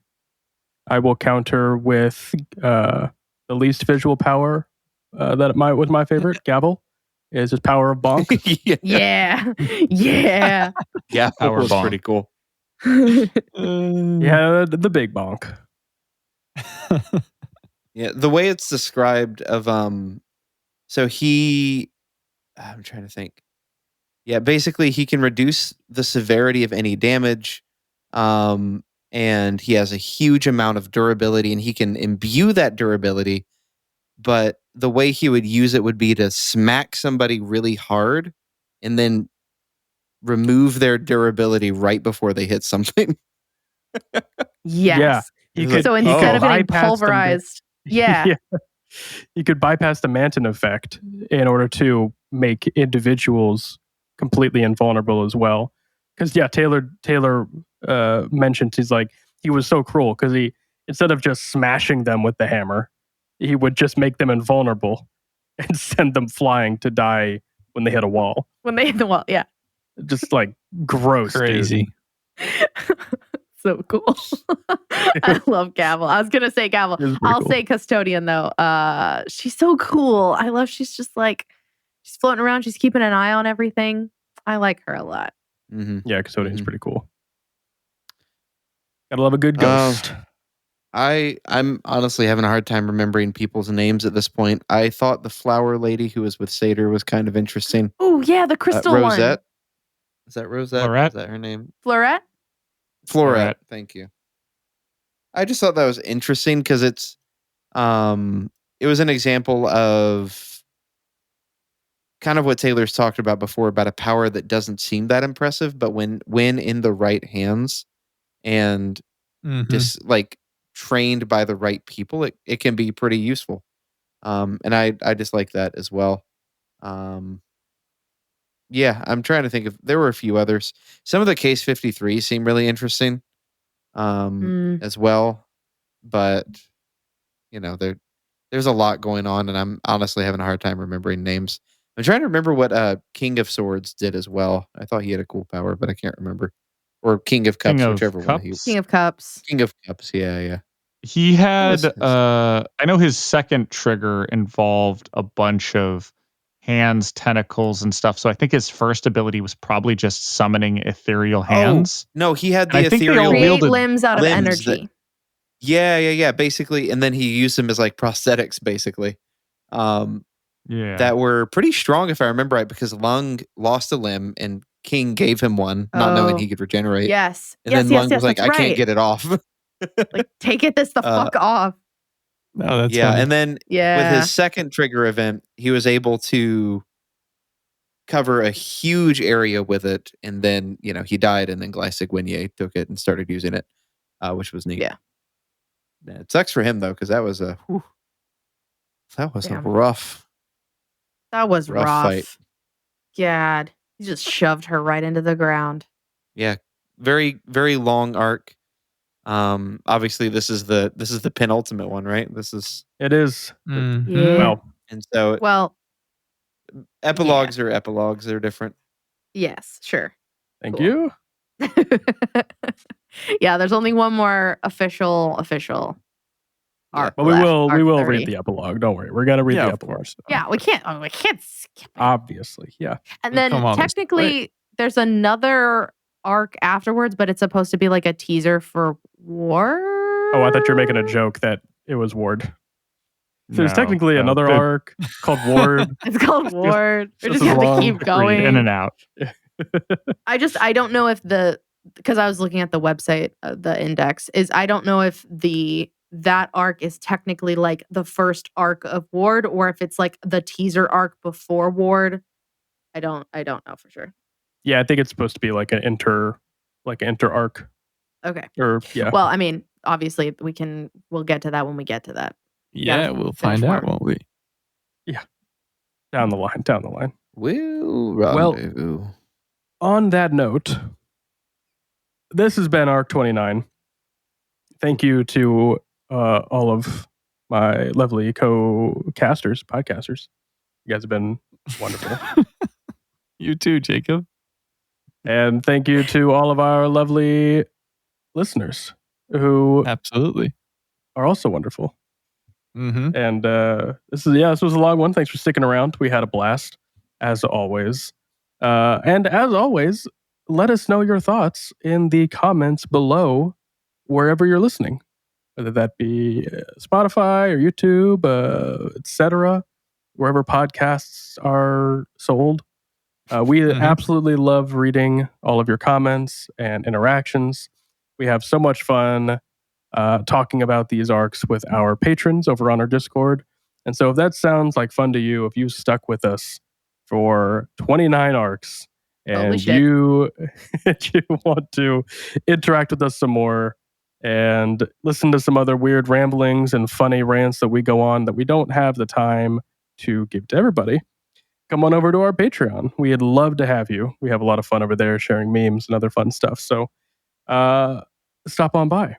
I will counter with the least visual power that was my favorite, Gavel, is his power of bonk. Yeah. Yeah. Power Was bonk. pretty cool. Yeah, the big bonk. Yeah, the way it's described of so I'm trying to think. Yeah, basically he can reduce the severity of any damage. And he has a huge amount of durability and he can imbue that durability, but the way he would use it would be to smack somebody really hard and then remove their durability right before they hit something. Yes. Yeah, So instead of getting bypass the pulverized, yeah. You could bypass the Manton effect in order to make individuals completely invulnerable as well. Because Taylor mentioned he was so cruel because he, instead of just smashing them with the hammer, he would just make them invulnerable and send them flying to die when they hit a wall. When they hit the wall, yeah. Just like gross, Crazy. So cool. I love Gavel. I was gonna say Gavel. I'll say Custodian though. She's so cool. I love she's just like she's floating around, she's keeping an eye on everything. I like her a lot. Mm-hmm. Yeah, Custodian's pretty cool. Gotta love a good ghost. I'm honestly having a hard time remembering people's names at this point. I thought the flower lady who was with Seder was kind of interesting. Oh yeah, the crystal Rosette. one. Is that Rosette? Florette? Is that her name? Florette? Florette. Thank you. I just thought that was interesting because it was an example of kind of what Taylor's talked about before about a power that doesn't seem that impressive, but when in the right hands and just like trained by the right people, it can be pretty useful. And I just like that as well. Yeah, I'm trying to think if there were a few others. Some of the Case 53 seem really interesting as well, but there's a lot going on, and I'm honestly having a hard time remembering names. I'm trying to remember what King of Swords did as well. I thought he had a cool power, but I can't remember. Or King of Cups, King of whichever one he. Cups? King of Cups. King of Cups, yeah. He had, What was his? I know his second trigger involved a bunch of hands, tentacles, and stuff. So I think his first ability was probably just summoning ethereal hands. No, he had And the I think they ethereal all Create wielded limbs out of limbs energy. Yeah, basically, and then he used them as like prosthetics, basically. That were pretty strong, if I remember right, because Lung lost a limb and King gave him one, not knowing he could regenerate. Yes. And then Lung was like, that's I can't right. get it off. Like, take it the fuck off. No, that's Yeah, funny. and then with his second trigger event, he was able to cover a huge area with it, and then he died, and then Glycygwinier took it and started using it, which was neat. Yeah. It sucks for him though, because that was a Damn. rough. That was rough fight. God, he just shoved her right into the ground. Yeah, very very long arc. Obviously this is the penultimate one, right? It is. Mhm. Yeah. Well, And so Well, epilogues are epilogues. They're different. yes, sure. thank Cool. you. Yeah, there's only one more official arc. But we left, will arc 30. read the epilogue. Don't worry. We're gonna read Yeah, the of epilogue. course. Yeah, we can't skip it. Obviously, yeah. And We'll then come on this technically there's another arc afterwards, but it's supposed to be like a teaser for War. Oh, I thought you were making a joke that it was Ward. So there's technically another arc called Ward. It's called Ward. We This just is have to long. keep Read going. in and out. I don't know if because I was looking at the website, the index is, I don't know if that arc is technically like the first arc of Ward, or if it's like the teaser arc before Ward. I don't know for sure. Yeah, I think it's supposed to be like an inter arc. Okay. Or yeah. Well, I mean, obviously we'll get to that when we get to that. Yeah, we'll find finish out, more. won't we? down the line. Will Well- rendezvous. On that note, this has been Arc 29. Thank you to all of my lovely podcasters. You guys have been wonderful. You too, Jacob. And thank you to all of our lovely listeners who Absolutely. are also wonderful. Mm-hmm. And this was a long one. Thanks for sticking around. We had a blast, as always. And as always, let us know your thoughts in the comments below, wherever you're listening, whether that be Spotify or YouTube, etc., wherever podcasts are sold. We absolutely love reading all of your comments and interactions. We have so much fun talking about these arcs with our patrons over on our Discord. And so if that sounds like fun to you, if you stuck with us for 29 arcs and you want to interact with us some more and listen to some other weird ramblings and funny rants that we go on that we don't have the time to give to everybody, come on over to our Patreon. We'd love to have you. We have a lot of fun over there sharing memes and other fun stuff. So stop on by.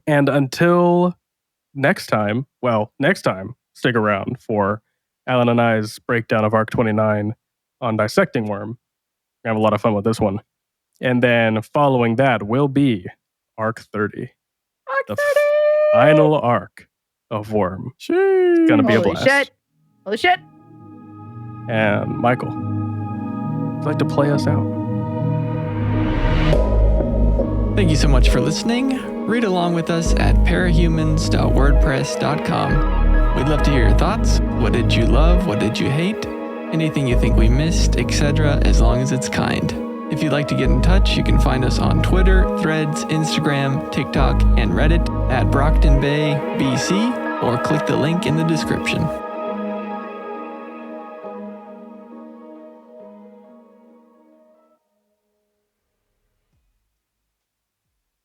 And until next time, stick around for Alan and I's breakdown of Arc 29 on Dissecting Worm. We have a lot of fun with this one. And then following that will be Arc 30. Arc 30! Final arc of Worm. It's going to be a blast. Holy shit. And Michael, would you like to play us out? Thank you so much for listening. Read along with us at parahumans.wordpress.com. We'd love to hear your thoughts. What did you love? What did you hate? Anything you think we missed, etc., as long as it's kind. If you'd like to get in touch, you can find us on Twitter, Threads, Instagram, TikTok, and Reddit at Brocktonbaybc, or click the link in the description.